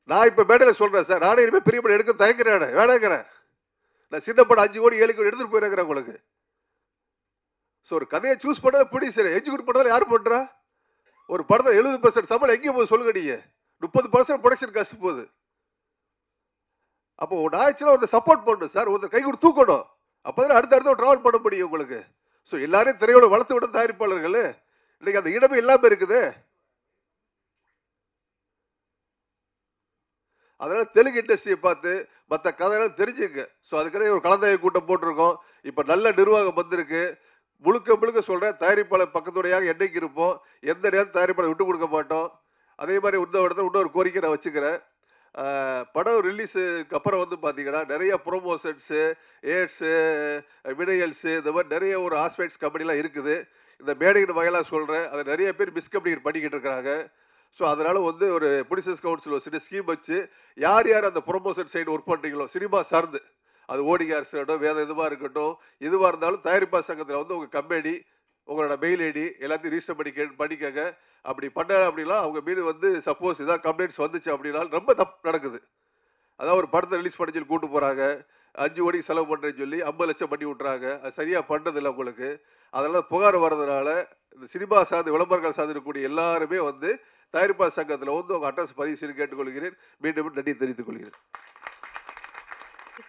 நான் இப்போ மேடையில் சொல்கிறேன் சார், நானே இனிமேல் பெரிய படம் எடுக்க தயங்குறேன், வேணாங்கிறேன். நான் சின்ன படம் 5 கோடி 7 கோடி எடுத்துகிட்டு போயிருக்கிறேன் உங்களுக்கு. ஸோ ஒரு கதையை சூஸ் பண்ணதை ப்ரொடியூசர் எக்ஸிக்யூட் பண்ணதால் யார் பண்ணுறா? ஒரு படத்தை 70% சம்பளம் எங்கேயும் போகுது சொல்லுங்க. நீங்கள் 30% ப்ரொடக்ஷன் காஸ்ட் போகுது. அப்போ ஒரு ஆயிடுச்சுன்னா ஒருத்தர் சப்போர்ட் பண்ணணும் சார், ஒருத்தர் கை கொடுத்து தூக்கணும். அப்போ தான் அடுத்த ட்ராவல் பண்ண முடியும் உங்களுக்கு. ஸோ எல்லாரையும் திரையோட வளர்த்து விட தயாரிப்பாளர்கள் இன்னைக்கு அந்த இடமே இல்லாமல் இருக்குது. அதனால தெலுங்கு இண்டஸ்ட்ரியை பார்த்து மற்ற கதையெல்லாம் தெரிஞ்சுங்க. ஸோ அதுக்கிடையே ஒரு கலந்தாய்வு கூட்டம் போட்டிருக்கோம். இப்போ நல்ல நிர்வாகம் வந்திருக்கு. முழுக்க சொல்கிறேன், தயாரிப்பாளர் பக்கத்துடையாக என்னைக்கு இருப்போம், எந்த நேரம் தயாரிப்பாளர் விட்டு கொடுக்க மாட்டோம். அதே மாதிரி இன்னொரு கோரிக்கை நான் வச்சுக்கிறேன். படம் ரிலீஸுக்கு அப்புறம் வந்து பார்த்தீங்கன்னா நிறைய ப்ரொமோஷன்ஸு, ஏட்ஸு, விடையல்ஸு, இந்த மாதிரி நிறைய ஒரு ஆஸ்பெக்ட்ஸ் கம்பெனிலாம் இருக்குது. இந்த மேடையின் வகையெல்லாம் சொல்கிறேன், அதை நிறைய பேர் மிஸ்கம்யூனிகேட் பண்ணிக்கிட்டு இருக்கிறாங்க. ஸோ அதனால் வந்து ஒரு ப்ரொடியூசர்ஸ் கவுன்சில் ஒரு சின்ன ஸ்கீம் வச்சு யார் அந்த ப்ரொமோஷன் சைடு ஒர்க் பண்ணுறீங்களோ சினிமா சார்ந்து, அது ஓடிகார்ஸ் இருக்கட்டும், வேறு எதுவாக இருக்கட்டும், எதுவாக இருந்தாலும் தயாரிப்பாளர் சங்கத்தில் வந்து உங்கள் கம்பெனி உங்களோட மெயில் ஐடி எல்லாத்தையும் ரிஜிஸ்டர் பண்ணிக்கங்க. அப்படி பண்ண அப்படின்னா அவங்க மீது வந்து சப்போஸ் ஏதாவது கம்ப்ளைண்ட்ஸ் வந்துச்சு அப்படின்னா ரொம்ப தப்பு நடக்குது. அதாவது ஒரு படத்தை ரிலீஸ் பண்ணி சொல்லி கூப்பிட்டு போகிறாங்க, 5 கோடி செலவு பண்ணுறேன்னு சொல்லி 50 லட்சம் பண்ணி விட்றாங்க. அது சரியாக பண்ணுறதில்லை உங்களுக்கு. அதெல்லாம் புகார் வர்றதுனால இந்த சினிமா சார்ந்து விளம்பரங்கள் சார்ந்து இருக்கக்கூடிய எல்லாருமே வந்து தயாரிப்பாளர் சங்கத்தில் வந்து உங்கள் அட்ரஸ் பதிவு செய்து கேட்டுக்கொள்கிறேன். மீண்டும் நன்றி தெரிவித்துக் கொள்கிறேன்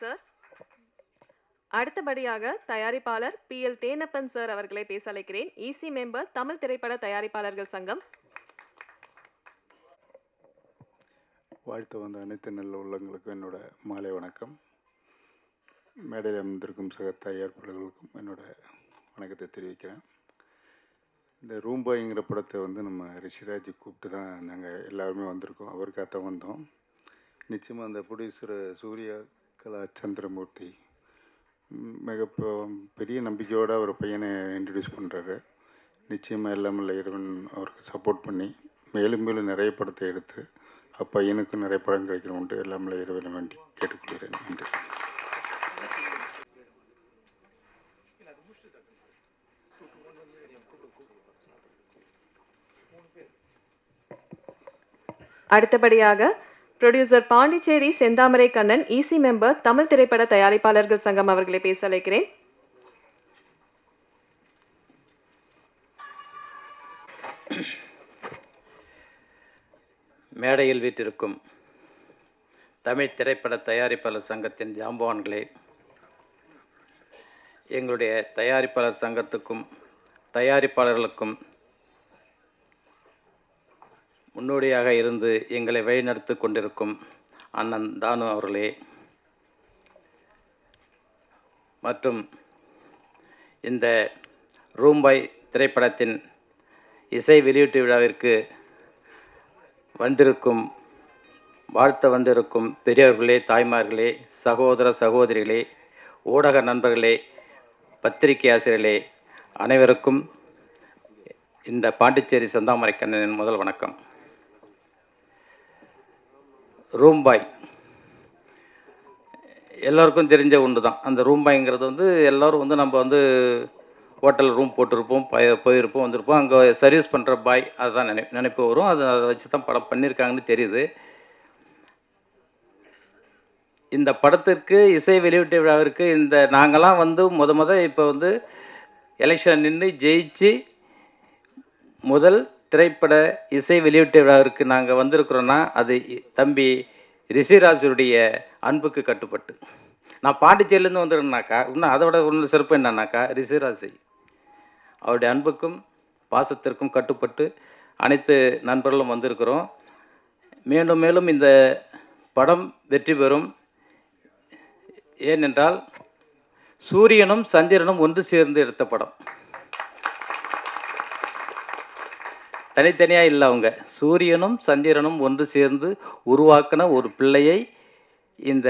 சார். அடுத்தபடியாக தயாரிப்பாளர் PL தேனப்பன் சார் அவர்களை பேச அழைக்கிறேன். EC மெம்பர் தமிழ் திரைப்பட தயாரிப்பாளர்கள் சங்கம். வாழ்த்து வந்த அனைத்து நல்ல உள்ளங்களுக்கும் என்னோட மாலை வணக்கம். மேடையில் அமர்ந்திருக்கும் சக தயாரிப்பாளர்களுக்கும் என்னோட வணக்கத்தை தெரிவிக்கிறேன். இந்த ரூம்பாய்ங்கிற படத்தை வந்து நம்ம ரிஷிராஜ் கூப்பிட்டு தான் நாங்கள் எல்லாருமே வந்திருக்கோம். அவருக்காகத்தான் வந்தோம். நிச்சயமாக அந்த ப்ரொடியூசர் சூரியகலா சந்திரமூர்த்தி பெரிய நம்பிக்கையோடு அவர் பையனை இன்ட்ரடியூஸ் பண்ணுறாரு. நிச்சயமாக எல்லாமே இறைவன் அவருக்கு சப்போர்ட் பண்ணி மேலும் நிறைய படத்தை எடுத்து அப்பையனுக்கும் நிறைய படம் கிடைக்கணும்ட்டு எல்லாமே இறைவனை வேண்டி கேட்டுக்கொள்கிறேன். நன்றி. அடுத்தபடியாக ப்ரொடியூசர் பாண்டிச்சேரி செந்தாமரை கண்ணன் இசி மெம்பர் தமிழ் திரைப்பட தயாரிப்பாளர்கள் சங்கம் அவர்களை பேச அழைக்கிறேன். மேடையில் வீட்டிருக்கும் தமிழ் திரைப்பட தயாரிப்பாளர் சங்கத்தின் ஜாம்பவான்களே, எங்களுடைய தயாரிப்பாளர் சங்கத்துக்கும் தயாரிப்பாளர்களுக்கும் முன்னோடியாக இருந்து எங்களை வழிநடத்தி கொண்டிருக்கும் அண்ணன் தானு அவர்களே, மற்றும் இந்த ரூம்பாய் திரைப்படத்தின் இசை வெளியீட்டு விழாவிற்கு வந்திருக்கும் வாழ்த்த வந்திருக்கும் பெரியவர்களே, தாய்மார்களே, சகோதர சகோதரிகளே, ஊடக நண்பர்களே, பத்திரிகை ஆசிரியர்களே, அனைவருக்கும் இந்த பாண்டிச்சேரி செந்தாமரை கண்ணனின் முதல் வணக்கம். ரூம்பாய் எல்லோருக்கும் தெரிஞ்ச ஒன்று தான். அந்த ரூம்பாய்ங்கிறது வந்து எல்லோரும் வந்து நம்ம வந்து ஹோட்டல் ரூம் போட்டிருப்போம், போயிருப்போம், வந்திருப்போம். அங்கே சர்வீஸ் பண்ணுற பாய் அதுதான் நினைப்பு வரும். அதை வச்சு தான் படம் பண்ணியிருக்காங்கன்னு தெரியுது. இந்த படத்திற்கு இசை வெளியீட்டு விழாவிற்கு இந்த நாங்கள்லாம் வந்து இப்போ வந்து எலெக்ஷன் நின்று ஜெயிச்சு முதல் திரைப்பட இசை வெளியீட்டு விழாவிற்கு நாங்கள் வந்திருக்கிறோன்னா அது தம்பி ரிஷிராஜுடைய அன்புக்கு கட்டுப்பட்டு. நான் பாண்டிச்சேரியிலேருந்து வந்துருக்கேன்னாக்கா இன்னும் அதை விட ஒன்று சிறப்பு என்னன்னாக்கா ரிஷிராஜ் அவருடைய அன்புக்கும் பாசத்திற்கும் கட்டுப்பட்டு அனைத்து நண்பர்களும் வந்திருக்கிறோம். மேலும் மேலும் இந்த படம் வெற்றி பெறும். ஏனென்றால் சூரியனும் சந்திரனும் ஒன்று சேர்ந்து எடுத்த படம், தனித்தனியாக இல்லை. அவங்க சூரியனும் சந்திரனும் ஒன்று சேர்ந்து உருவாக்கின ஒரு பிள்ளையை இந்த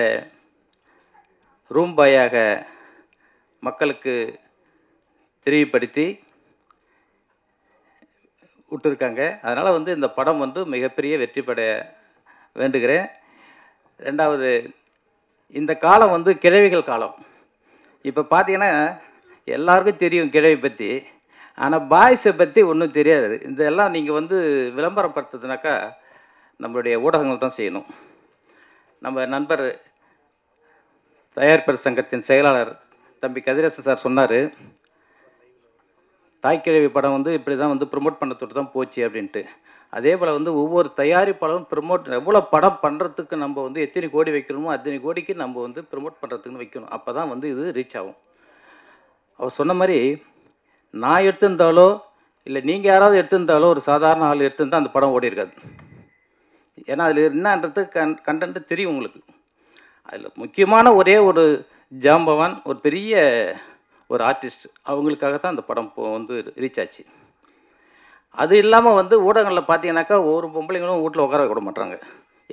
ரூம்பாயாக மக்களுக்கு தெரியப்படுத்தி விட்டுருக்காங்க. அதனால் வந்து இந்த படம் வந்து மிகப்பெரிய வெற்றி பெற வேண்டுகிறேன். ரெண்டாவது, இந்த காலம் வந்து கிழவிகள் காலம். இப்போ பார்த்தீங்கன்னா எல்லாருக்கும் தெரியும் கிழவி பற்றி, ஆனால் பாய்ஸை பற்றி ஒன்றும் தெரியாது. இதெல்லாம் நீங்கள் வந்து விளம்பரப்படுத்துறதுனாக்கா நம்மளுடைய ஊடகங்கள் தான் செய்யணும். நம்ம நண்பர் தயாரிப்பாளர் சங்கத்தின் செயலாளர் தம்பி கதிரேசன் சார் சொன்னார், தாய்க்கிழவி படம் வந்து இப்படி தான் வந்து ப்ரொமோட் பண்ண தான் போச்சு அப்படின்ட்டு. அதே போல் வந்து ஒவ்வொரு தயாரிப்பாளரும் ப்ரொமோட் எவ்வளோ படம் பண்ணுறதுக்கு நம்ம வந்து எத்தனை கோடி வைக்கணுமோ அத்தனை கோடிக்கு நம்ம வந்து ப்ரொமோட் பண்ணுறதுக்குன்னு வைக்கணும். அப்போ தான் வந்து இது ரீச் ஆகும். அவர் சொன்ன மாதிரி நான் எடுத்திருந்தாலோ இல்லை நீங்கள் யாராவது எடுத்திருந்தாலோ ஒரு சாதாரண ஆள் எடுத்திருந்தால் அந்த படம் ஓடி இருக்காது. ஏன்னா அதில் என்னன்றது கண்டென்ட்டு தெரியும் உங்களுக்கு. அதில் முக்கியமான ஒரே ஒரு ஜாம்பவான், ஒரு பெரிய ஒரு ஆர்டிஸ்ட், அவங்களுக்காக தான் அந்த படம் வந்து ரீச் ஆச்சு. அது இல்லாமல் வந்து ஊடகங்களில் பார்த்தீங்கன்னாக்கா ஒரு பொம்பளைங்களும் வீட்டில் உட்கார விட மாட்டாங்க.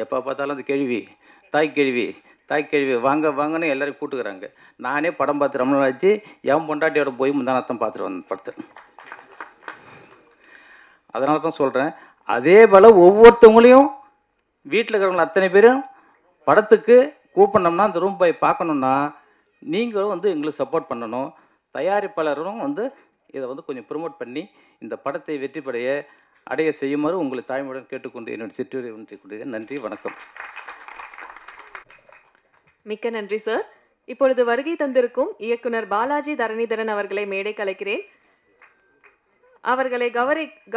எப்போ பார்த்தாலும் அந்த கேள்வி தாய்க்கேள்வி வாங்க வாங்கன்னு எல்லோரும் கூட்டுக்கிறாங்க. நானே படம் பார்த்து ரொம்ப நாள் ஆச்சு. என் பொண்டாட்டியோட போய் முந்தானத்தான் பார்த்துட்டு வந்த படத்தை. அதனால தான் சொல்கிறேன். அதே போல் ஒவ்வொருத்தவங்களையும் வீட்டில் இருக்கிறவங்க அத்தனை பேரும் படத்துக்கு கூப்பிடணும்னா அந்த ரூம் போய் பார்க்கணுன்னா நீங்களும் வந்து எங்களுக்கு சப்போர்ட் பண்ணணும். தயாரிப்பாளரும் வந்து இதை வந்து கொஞ்சம் ப்ரொமோட் பண்ணி இந்த படத்தை வெற்றி அடைய செய்யுமாறு உங்களை தாய்மையுடன் கேட்டுக்கொண்டு என்னுடைய சிற்றுரை ஒன்றை கொள்கிறேன். நன்றி, வணக்கம். மிக்க நன்றி சார். இப்பொழுது வருகை தந்திருக்கும் இயக்குனர் பாலாஜி தரணிதரன் அவர்களை மேடை கலைக்கிறேன். அவர்களை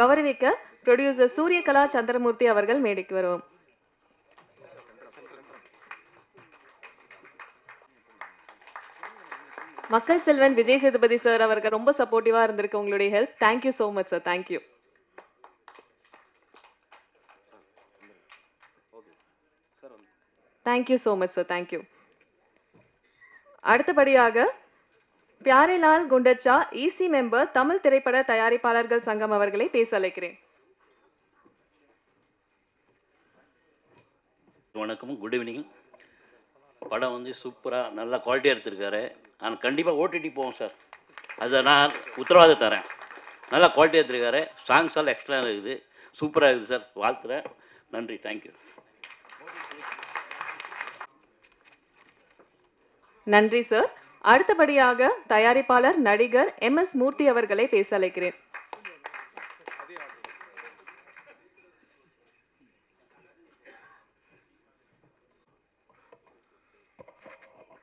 கௌரவிக்க ப்ரொடியூசர் சூரியகலா சந்திரமூர்த்தி அவர்கள் மேடைக்கு வருவோம். மக்கள் செல்வன் விஜய் சேதுபதி சார் அவர்கள் ரொம்ப சப்போர்ட்டிவா இருந்திருக்கு உங்களுடைய help. Thank you so much sir. Thank you. Thank you so much sir. Thank you. அடுத்தபடியாக பியாரேலால் குண்டச்சா இசி மெம்பர் தமிழ் திரைப்பட தயாரிப்பாளர்கள் சங்கம் அவர்களை பேச அழைக்கிறேன். வணக்கம், குட் ஈவினிங். படம் வந்து சூப்பராக நல்ல குவாலிட்டியாக எடுத்திருக்காரு. ஆனால் கண்டிப்பாக ஓடிடி போவோம் சார், அதை நான் உத்தரவாதம் தரேன். நல்லா குவாலிட்டியாக எடுத்திருக்காரு. சாங்ஸ் எல்லாம் எக்ஸ்ட்ரா இருக்குது, சூப்பராக இருக்குது சார். வாழ்த்துறேன். நன்றி, தேங்க்யூ. நன்றி சார். அடுத்தபடியாக தயாரிப்பாளர், நடிகர் எம்.எஸ். மூர்த்தி அவர்களை பேச அழைக்கிறேன்.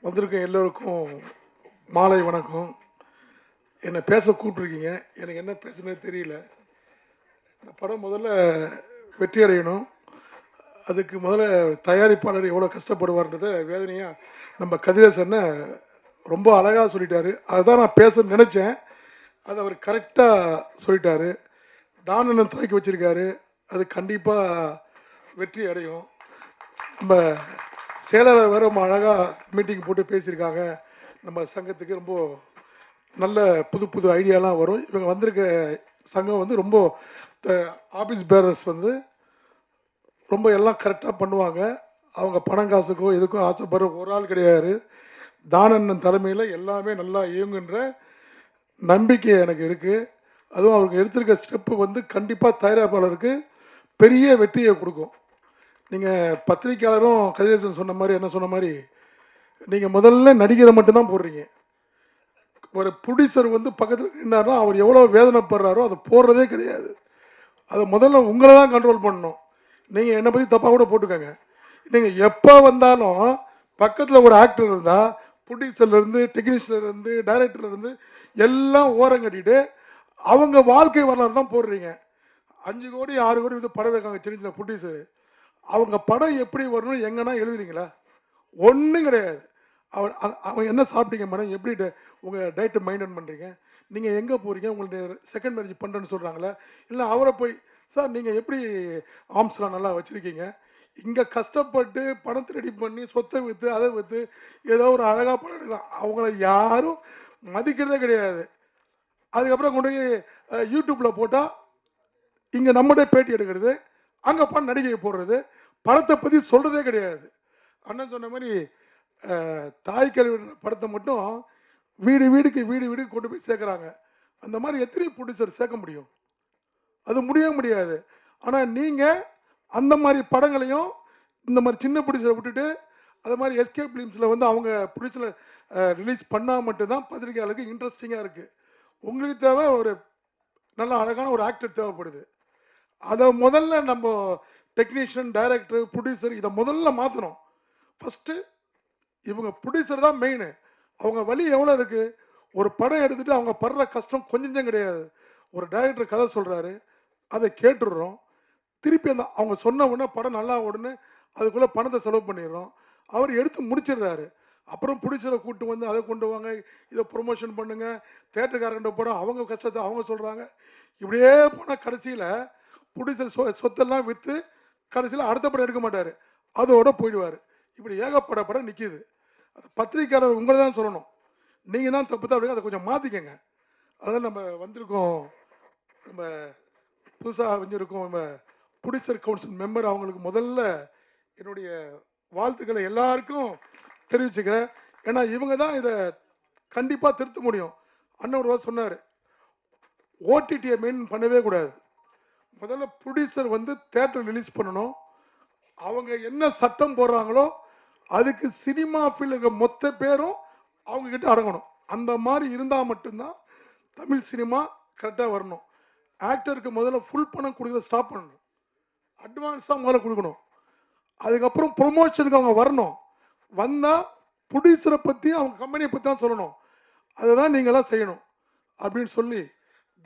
வந்திருக்க எல்லோருக்கும் மாலை வணக்கம். என்னை பேச கூப்பிட்ருக்கீங்க. எனக்கு என்ன பேசுனே தெரியல. இந்த படம் முதல்ல வெற்றி அடையணும். அதுக்கு முதல்ல தயாரிப்பாளர் எவ்வளோ கஷ்டப்படுவார்ன்றதை வேதனையாக நம்ம கதிரேசனை ரொம்ப அழகாக சொல்லிட்டாரு. அதுதான் நான் பேச நினச்சேன். அதை அவர் கரெக்டாக சொல்லிட்டாரு. தானண்ணன் துவக்கி வச்சுருக்காரு. அது கண்டிப்பாக வெற்றி அடையும். நம்ம செயலாளர் வேறு ரொம்ப அழகாக மீட்டிங் போட்டு பேசியிருக்காங்க. நம்ம சங்கத்துக்கு ரொம்ப நல்ல புது புது ஐடியாலாம் வரும். இவங்க வந்திருக்க சங்கம் வந்து ரொம்ப ஆஃபீஸ் பேரர்ஸ் வந்து ரொம்ப எல்லாம் கரெக்டாக பண்ணுவாங்க. அவங்க பணம் காசுக்கோ எதுக்கோ ஆசைப்படுற ஒரு ஆள் கிடையாது. தானண்ணன் தலைமையில் எல்லாமே நல்லா இயங்குன்ற நம்பிக்கை எனக்கு இருக்குது. அதுவும் அவங்க எடுத்திருக்க ஸ்டெப்பு வந்து கண்டிப்பாக தயாரிப்பாளருக்கு பெரிய வெற்றியை கொடுக்கும். நீங்கள் பத்திரிக்கையாளரும் கதிரேசன் சொன்ன மாதிரி என்ன சொன்ன மாதிரி நீங்கள் முதல்ல நடிகரை மட்டும்தான் போடுறீங்க. ஒரு ப்ரொடியூசர் வந்து பக்கத்தில் நின்னார்னா அவர் எவ்வளோ வேதனைப்படுறாரோ அதை போடுறதே கிடையாது. அதை முதல்ல உங்களை தான் கண்ட்ரோல் பண்ணணும். நீங்கள் என்னை பற்றி தப்பாக கூட போட்டுக்கோங்க. நீங்கள் எப்போ வந்தாலும் பக்கத்தில் ஒரு ஆக்டர் இருந்தால் ப்ரொடியூசர்லேருந்து டெக்னீஷியன்லேருந்து டைரக்டர்லேருந்து எல்லாம் ஓரம் கட்டிட்டு அவங்க வாழ்க்கை வரலாறு தான் போடுறீங்க. 5 கோடி 6 கோடி வந்து படம் இருக்காங்க சின்ன சின்ன ப்ரொடியூசர். அவங்க படம் எப்படி வரணும்னு எங்கன்னா எழுதுறீங்களா? ஒன்றும் கிடையாது. அவங்க என்ன சாப்பிட்டீங்க மேடம், எப்படி உங்கள் டயட்டை மெயின்டைன் பண்ணுறீங்க, நீங்கள் எங்கே போகிறீங்க, உங்களுக்கு செகண்ட் மேரேஜ் பண்ணுறேன்னு சொல்கிறாங்களே, இல்லை அவரை போய் சார் நீங்கள் எப்படி ஆர்ம்ஸ்லாம் நல்லா வச்சுருக்கீங்க, இங்கே கஷ்டப்பட்டு பணத்தை ரெடி பண்ணி சொத்தை விற்று அதை விற்று ஏதோ ஒரு அழகாக படம் எடுக்கலாம். அவங்கள யாரும் மதிக்கிறதே கிடையாது. அதுக்கப்புறம் கொண்டு போய் யூடியூப்பில் போட்டால் இங்கே நம்மகிட்ட பேட்டி எடுக்கிறது, அங்கே பணம் நடிகை போடுறது, படத்தை பற்றி சொல்கிறதே கிடையாது. அண்ணன் சொன்ன மாதிரி தாய் கல்வி படத்தை மட்டும் வீடு வீடுக்கு கொண்டு போய் சேர்க்குறாங்க. அந்த மாதிரி எத்தனை ப்ரொடியூசர் சேர்க்க முடியும்? அது முடியாது. ஆனால் நீங்கள் அந்த மாதிரி படங்களையும் இந்த மாதிரி சின்ன ப்ரொடியூசரை விட்டுட்டு அது மாதிரி எஸ்கேப் ஃபிலிம்ஸில் வந்து அவங்க ப்ரொடியூசரை ரிலீஸ் பண்ணால் மட்டும்தான் பத்திரிகையாளருக்கு இன்ட்ரெஸ்டிங்காக இருக்குது. உங்களுக்கு தேவை ஒரு நல்ல அழகான ஒரு ஆக்டர் தேவைப்படுது. அதை முதல்ல நம்ம டெக்னீஷியன், டைரக்டர், ப்ரொடியூசர் இதை முதல்ல மாற்றணும். ஃபஸ்ட்டு இவங்க ப்ரொடியூசர் தான் மெயின். அவங்க வழி எவ்வளோ இருக்குது. ஒரு படம் எடுத்துகிட்டு அவங்க படுற கஷ்டம் கொஞ்சம் கிடையாது. ஒரு டைரக்டர் கதை சொல்கிறாரு, அதை கேட்டுடுறோம். திருப்பி அந்த அவங்க சொன்ன உடனே படம் நல்லா ஓடுன்னு அதுக்குள்ளே பணத்தை செலவு பண்ணிடுறோம். அவர் எடுத்து முடிச்சிடுறாரு. அப்புறம் ப்ரொடியூசரை கூப்பிட்டு வந்து அதை கொண்டு வாங்க, இதை ப்ரொமோஷன் பண்ணுங்கள், தேட்டருக்காரங்கிட்ட போகிறோம், அவங்க கஷ்டத்தை அவங்க சொல்கிறாங்க. இப்படியே போனால் கடைசியில் ப்ரொடியூசர் சொத்தெல்லாம் விற்று கடைசியில் அடுத்த படம் எடுக்க மாட்டார், அதோட போயிடுவார். இப்படி ஏகப்பட படம் நிற்கிது. பத்திரிக்கையாளர் உங்களை தான் சொல்லணும். நீங்கள் தான் தப்பு தான் அப்படிங்க, அதை கொஞ்சம் மாற்றிக்கங்க. அதனால் நம்ம வந்திருக்கோம், நம்ம புதுசாக வந்திருக்கோம் நம்ம ப்ரொடியூசர் கவுன்சில் மெம்பர், அவங்களுக்கு முதல்ல என்னுடைய வாழ்த்துக்களை எல்லாருக்கும் தெரிவிச்சுக்கிறேன். ஏன்னா இவங்க தான் இதை கண்டிப்பாக திருத்த முடியும். அண்ணன் ஒரு வாரம் சொன்னார், ஓடிடியை மெயின் பண்ணவே கூடாது. முதல்ல ப்ரொடியூசர் வந்து தேட்டர் ரிலீஸ் பண்ணணும். அவங்க என்ன சட்டம் போடுறாங்களோ அதுக்கு சினிமா ஃபீல்டு இருக்க மொத்த பேரும் அவங்கக்கிட்ட அடங்கணும். அந்த மாதிரி இருந்தால் மட்டும்தான் தமிழ் சினிமா கரெக்டாக வரணும். ஆக்டருக்கு முதல்ல ஃபுல் பணம் கொடுக்குறத ஸ்டாப் பண்ணணும். அட்வான்ஸாக முதல்ல கொடுக்கணும். அதுக்கப்புறம் ப்ரொமோஷனுக்கு அவங்க வரணும். வந்தால் ப்ரொடியூசரை பற்றி அவங்க கம்பெனியை பற்றி தான் சொல்லணும். அதை தான் நீங்களாம் செய்யணும் அப்படின்னு சொல்லி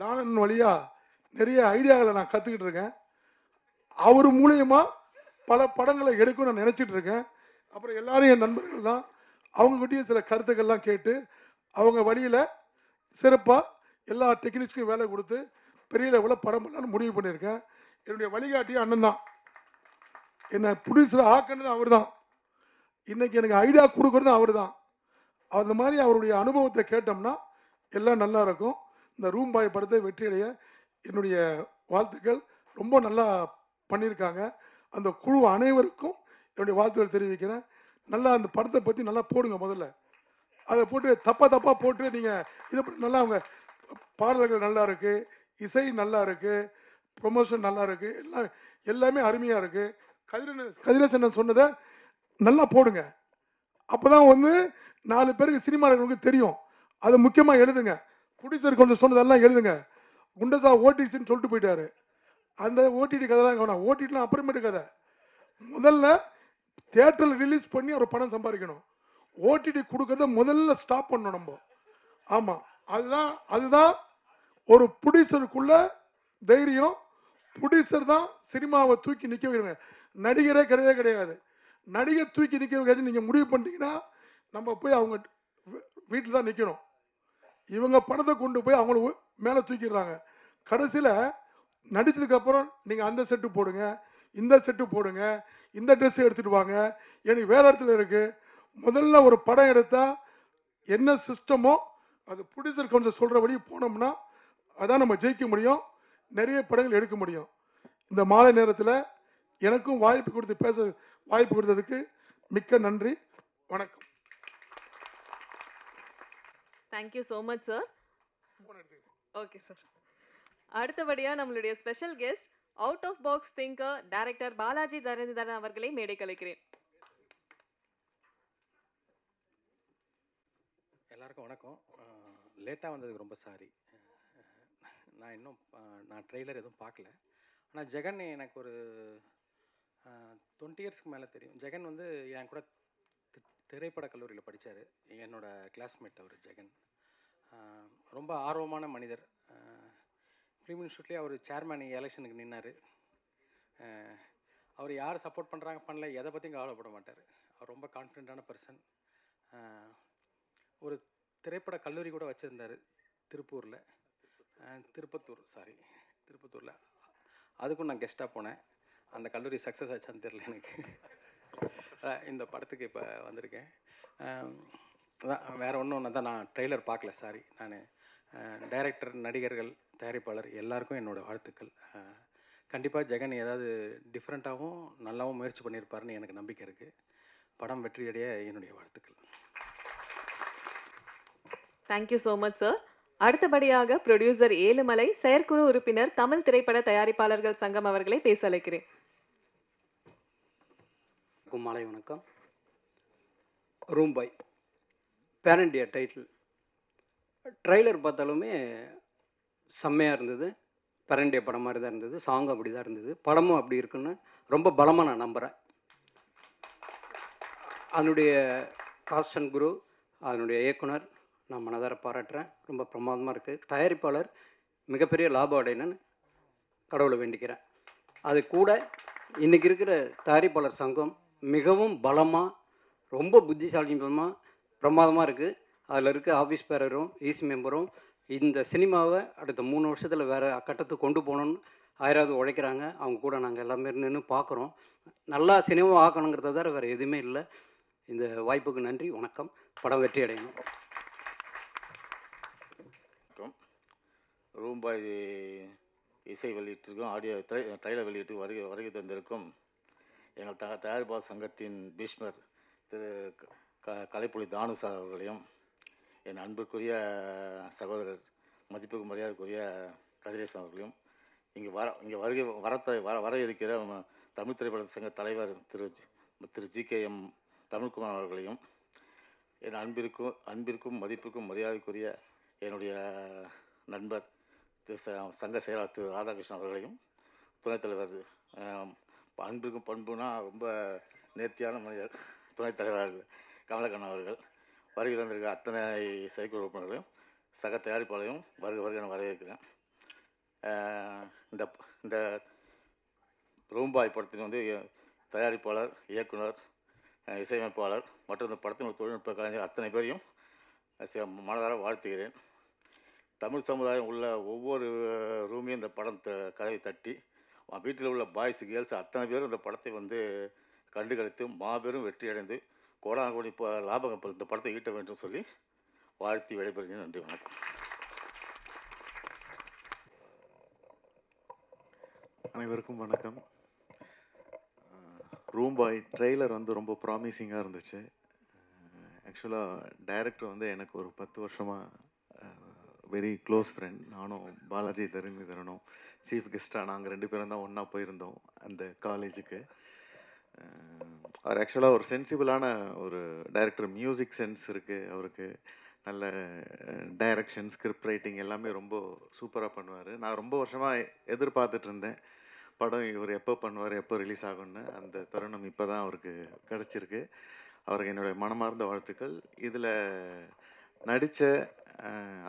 தானன் வழியாக நிறைய ஐடியாக்களை நான் கற்றுக்கிட்டு இருக்கேன். அவர் மூலியமாக பல படங்களை எடுக்கணும்னு நான் நினச்சிட்டு இருக்கேன். அப்புறம் எல்லாரும் என் நண்பர்கள் தான். அவங்ககிட்டயும் சில கருத்துக்கள்லாம் கேட்டு அவங்க வழியில் சிறப்பாக எல்லா டெக்னிக்ஸ்க்கும் வேலை கொடுத்து பெரிய லெவலில் படம் பண்ணலான்னு முடிவு பண்ணியிருக்கேன். என்னுடைய வழிகாட்டியும் அண்ணன் தான். என்னை ப்ரொடியூசர் ஆக்கினது அவர் தான். இன்றைக்கி எனக்கு ஐடியா கொடுக்குறது அவர் தான். அந்த மாதிரி அவருடைய அனுபவத்தை கேட்டோம்னா எல்லாம் நல்லா இருக்கும். இந்த ரூம் பாய் படத்தை வெற்றியடைய என்னுடைய வாழ்த்துக்கள். ரொம்ப நல்லா பண்ணியிருக்காங்க. அந்த குழு அனைவருக்கும் என்னுடைய வாழ்த்துக்கள் தெரிவிக்கிறேன். நல்லா அந்த படத்தை பற்றி நல்லா போடுங்க. முதல்ல அதை போட்டு தப்பாக போட்டு நீங்கள் இதை நல்லா அவங்க பாடல்கள் நல்லா இருக்குது, இசை நல்லா இருக்குது, ப்ரொமோஷன் நல்லா இருக்குது, எல்லாமே அருமையாக இருக்குது. கதிரேசன் சொன்னதை நல்லா போடுங்க. அப்போ தான் வந்து 4 பேருக்கு சினிமா இருக்கிறவங்களுக்கு தெரியும். அதை முக்கியமாக எழுதுங்க. ப்ரொடியூசர் கொஞ்சம் சொன்னதெல்லாம் எழுதுங்க. குண்டசா ஓடிடின்னு சொல்லிட்டு போயிட்டாரு. அந்த ஓடிடி கதைலாம் வேணாம். ஓடிடிலாம் அப்புறமேட்டு கதை. முதல்ல தியேட்டரில் ரிலீஸ் பண்ணி ஒரு பணம் சம்பாதிக்கணும். ஓடிடி கொடுக்கறத முதல்ல ஸ்டாப் பண்ணணும் நம்ம. ஆமாம், அதுதான் ஒரு ப்ரொடியூசருக்குள்ள தைரியம். ப்ரொடியூசர் தான் சினிமாவை தூக்கி நிற்க வைக்கிறாங்க. நடிகரே கிடையவே கிடையாது. நடிகர் தூக்கி நிற்க வைக்காது. நீங்கள் முடிவு பண்ணிட்டீங்கன்னா நம்ம போய் அவங்க வீட்டில் தான் நிற்கணும். இவங்க பணத்தை கொண்டு போய் அவங்கள மேலே தூக்கிடுறாங்க. கடைசியில் நடிச்சதுக்கப்புறம் நீங்கள் அந்த செட்டு போடுங்க, இந்த செட்டு போடுங்க, இந்த ட்ரெஸ் எடுத்துகிட்டு வாங்க, எனக்கு வேறு இடத்துல இருக்குது. முதல்ல ஒரு படம் எடுத்தால் என்ன சிஸ்டமோ அது ப்ரொடியூசர் கவுன்சில் சொல்கிற வழி போனோம்னா அதான் நம்ம ஜெயிக்க முடியும், நிறைய படங்கள் எடுக்க முடியும். இந்த மாலை நேரத்தில் எனக்கும் வாய்ப்பு கொடுத்ததுக்கு மிக்க நன்றி. வணக்கம். Thank you so much sir. Okay sir. அடுத்தபடியாக நம்மளுடைய special guest out of box thinker director Balaji Tharanidharan அவர்களை மேடை கலைக்கிறேன். எல்லாருக்கும் வணக்கம். லேட்டாக வந்ததுக்கு ரொம்ப சாரி. நான் ட்ரெய்லர் எதுவும் பார்க்கல. ஆனால் ஜெகன் எனக்கு ஒரு 20 இயர்ஸ்க்கு மேலே தெரியும். ஜெகன் வந்து என் கூட திரைப்பட கல்லூரியில் படித்தார். என்னோட கிளாஸ்மேட் அவர் ஜெகன். ரொம்ப ஆர்வமான மனிதர். ஃபிலிம் இன்ஸ்டியூட்லேயே அவர் சேர்மேன் எலெக்ஷனுக்கு நின்னார். அவர் யார் சப்போர்ட் பண்ணுறாங்க பண்ணல எதை பற்றியும் கவலைப்பட மாட்டார். அவர் ரொம்ப கான்ஃபிடென்ட்டான பர்சன். ஒரு திரைப்பட கல்லூரி கூட வச்சுருந்தார் திருப்பத்தூரில். அதுக்கும் நான் கெஸ்ட்டாக போனேன். அந்த கல்லூரி சக்ஸஸ் ஆச்சான்னு தெரில எனக்கு. இந்த படத்துக்கு இப்போ வந்திருக்கேன். வேறு ஒன்றும் நான் ட்ரெய்லர் பார்க்கல, சாரி. நான் டைரக்டர், நடிகர்கள், தயாரிப்பாளர் எல்லாருக்கும் என்னோடய வாழ்த்துக்கள். கண்டிப்பாக ஜெகன் ஏதாவது டிஃப்ரெண்ட்டாகவும் நல்லாவும் முயற்சி பண்ணியிருப்பாருன்னு எனக்கு நம்பிக்கை இருக்குது. படம் வெற்றியடைய என்னுடைய வாழ்த்துக்கள். Thank you so much sir. அடுத்தபடியாக ப்ரொடியூசர் ஏழுமலை, செயற்குழு உறுப்பினர், தமிழ் திரைப்பட தயாரிப்பாளர்கள் சங்கம் அவர்களை பேச அழைக்கிறேன். மாலை வணக்கம். Room boy pan India title. Trailer பார்த்தாலுமே செம்மையாக இருந்தது. பேன் இண்டியா படம் மாதிரி தான் இருந்தது. சாங் அப்படி தான் இருந்தது. படமும் அப்படி இருக்குன்னு ரொம்ப பலமாக நான் நம்புகிறேன். அதனுடைய காஸ்ட் அண்ட் குரு, அதனுடைய இயக்குனர் நான் மனதார பாராட்டுறேன். ரொம்ப பிரமாதமாக இருக்குது. தயாரிப்பாளர் மிகப்பெரிய லாபம் அடையணும்னு கடவுளை வேண்டிக்கிறேன். அது கூட இன்றைக்கி இருக்கிற தயாரிப்பாளர் சங்கம் மிகவும் பலமாக, ரொம்ப புத்திசாலித்தனமாக, பிரமாதமாக இருக்குது. அதில் இருக்க ஆஃபீஸ் பேரரும் ஈசி மெம்பரும் இந்த சினிமாவை அடுத்த 3 வருஷத்தில் வேறு கட்டத்துக்கு கொண்டு போகணுன்னு ஆயிராவது உழைக்கிறாங்க. அவங்க கூட நாங்கள் எல்லாமே நின்று பார்க்குறோம். நல்லா சினிமா ஆக்கணுங்கிறத தவிர வேறு எதுவுமே இல்லை. இந்த வாய்ப்புக்கு நன்றி, வணக்கம். படம் வெற்றி அடையணும். ரூம்பாய் இசை வெளியீட்டிற்கும் ஆடியோ ட்ரைலர் வெளியீட்டு வருகை தந்திருக்கும் எங்கள் தயாரிப்பாளர் சங்கத்தின் பீஷ்மர் திரு கலைப்புலி தானு சார் அவர்களையும், என் அன்புக்குரிய சகோதரர் மதிப்புக்கு மரியாதைக்குரிய கதிரேசன் அவர்களையும், வர இருக்கிற தமிழ் திரைப்பட சங்க தலைவர் திரு GKM தமிழ்குமார் அவர்களையும், என் அன்பிற்கும் மதிப்புக்கும் மரியாதைக்குரிய என்னுடைய நண்பர் சங்க செயலாளர் திரு ராதாகிருஷ்ணன் அவர்களையும், துணைத் தலைவர் அன்பிற்கும் பண்புனா ரொம்ப நேர்த்தியான மனிதர் துணைத் தலைவர் கமலக்கண்ணன் அவர்கள், வருகை தந்திருக்க அத்தனை செயற்குழு உறுப்பினர்களையும் சக தயாரிப்பாளையும் வருக என வரவேற்கிறேன். இந்த ரூம்பாய் படத்தின் வந்து தயாரிப்பாளர், இயக்குனர், இசையமைப்பாளர் மற்றும் இந்த படத்தின் தொழில்நுட்ப கலைஞர் அத்தனை பேரையும் மனதார வாழ்த்துகிறேன். தமிழ் சமுதாயம் உள்ள ஒவ்வொரு ரூமையும் இந்த படம் கதவை தட்டி வீட்டில் உள்ள பாய்ஸ் கேர்ள்ஸ் அத்தனை பேரும் இந்த படத்தை வந்து கண்டுகளித்து மாபெரும் வெற்றி அடைந்து கோடான கோடி லாபம் இந்த படத்தை ஈட்ட வேண்டும் சொல்லி வாழ்த்தி விடைபெறுகிறேன். நன்றி, வணக்கம். அனைவருக்கும் வணக்கம். ரூம்பாய் ட்ரெய்லர் வந்து ரொம்ப ப்ராமிசிங்காக இருந்துச்சு. ஆக்சுவலாக டைரக்டர் வந்து எனக்கு ஒரு 10 வருஷமாக வெரி க்ளோஸ் ஃப்ரெண்ட். நானும் பாலாஜி தரணும் சீஃப் கெஸ்ட்டாக நாங்கள் 2 பேரும் தான் ஒன்றா போயிருந்தோம் அந்த காலேஜுக்கு. அவர் ஆக்சுவலாக ஒரு சென்சிபிளான ஒரு டைரக்டர். மியூசிக் சென்ஸ் இருக்குது அவருக்கு. நல்ல டைரக்ஷன், ஸ்கிரிப்ட் ரைட்டிங் எல்லாமே ரொம்ப சூப்பராக பண்ணுவார். நான் ரொம்ப வருஷமாக எதிர்பார்த்துட்டு இருந்தேன் படம் இவர் எப்போ பண்ணுவார், எப்போ ரிலீஸ் ஆகும்னு. அந்த தருணம் இப்போ தான் அவருக்கு கிடச்சிருக்கு. அவருக்கு என்னுடைய மனமார்ந்த வாழ்த்துக்கள். இதில் நடித்த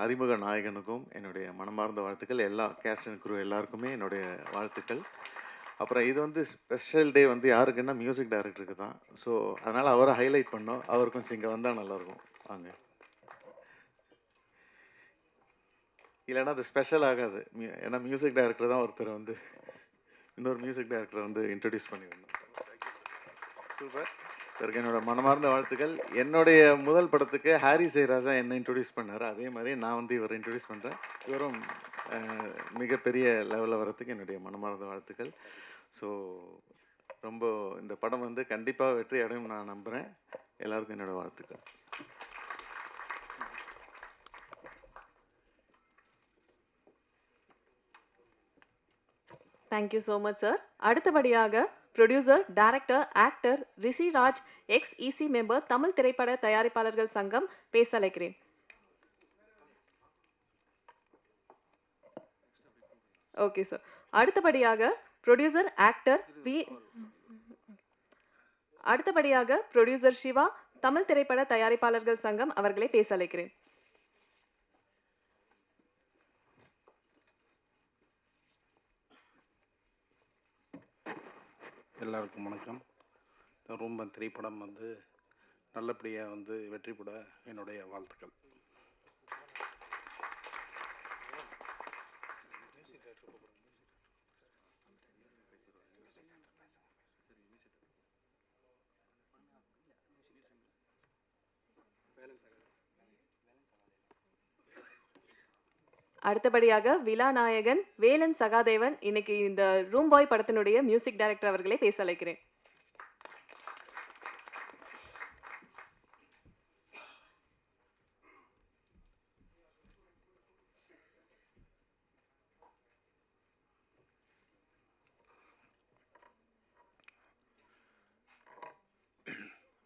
அறிமுக நாயகனுக்கும் என்னுடைய மனமார்ந்த வாழ்த்துக்கள். எல்லா கேஸ்ட் அண்ட் க்ரூ எல்லாருக்குமே என்னுடைய வாழ்த்துக்கள். அப்புறம் இது வந்து ஸ்பெஷல் டே வந்து யாருக்குன்னா மியூசிக் டைரக்டருக்கு தான். ஸோ அதனால் அவரை ஹைலைட் பண்ணோம். அவர் கொஞ்சம் இங்கே வந்தால் நல்லாயிருக்கும். வாங்க. இல்லைன்னா அது ஸ்பெஷல் ஆகாது. ஏன்னா மியூசிக் டைரக்டர் தான் ஒருத்தர் வந்து இன்னொரு மியூசிக் டைரக்டரை வந்து இன்ட்ரடியூஸ் பண்ணிடணும். சூப்பர். இதற்கு என்னோட மனமார்ந்த வாழ்த்துக்கள். என்னுடைய முதல் படத்துக்கு ஹாரி ஜெயராஜா என்னை இன்ட்ரடியூஸ் பண்ணார். அதே மாதிரி நான் வந்து இவரை இன்ட்ரடியூஸ் பண்ணுறேன். இவரும் மிகப்பெரிய லெவலில் வரத்துக்கு என்னுடைய மனமார்ந்த வாழ்த்துக்கள். ஸோ ரொம்ப இந்த படம் வந்து கண்டிப்பாக வெற்றி அடையும் நான் நம்புகிறேன். எல்லாருக்கும் என்னோடய வாழ்த்துக்கள். Thank you so much sir. அடுத்தபடியாக producer, director, actor Rishi Raj, ex EC member, Tamil திரைப்பட தயாரிப்பாளர்கள் சங்கம் பேச அழைக்கிறேன். Okay sir. அடுத்தபடியாக ப்ரொடியூசர், ஆக்டர் அடுத்தபடியாக ப்ரொடியூசர் சிவா, தமிழ் திரைப்பட தயாரிப்பாளர்கள் சங்கம் அவர்களை பேச அழைக்கிறேன். எல்லாருக்கும் வணக்கம். ரூம்பன் திரைப்படம் வந்து நல்லபடியாக வந்து வெற்றி பெற என்னுடைய வாழ்த்துக்கள். அடுத்தபடியாக விழா நாயகன் வேலன் சகாதேவன், இன்னைக்கு இந்த ரூம் பாய் படத்தினுடைய மியூசிக் டைரக்டர் அவர்களை பேச அழைக்கிறேன்.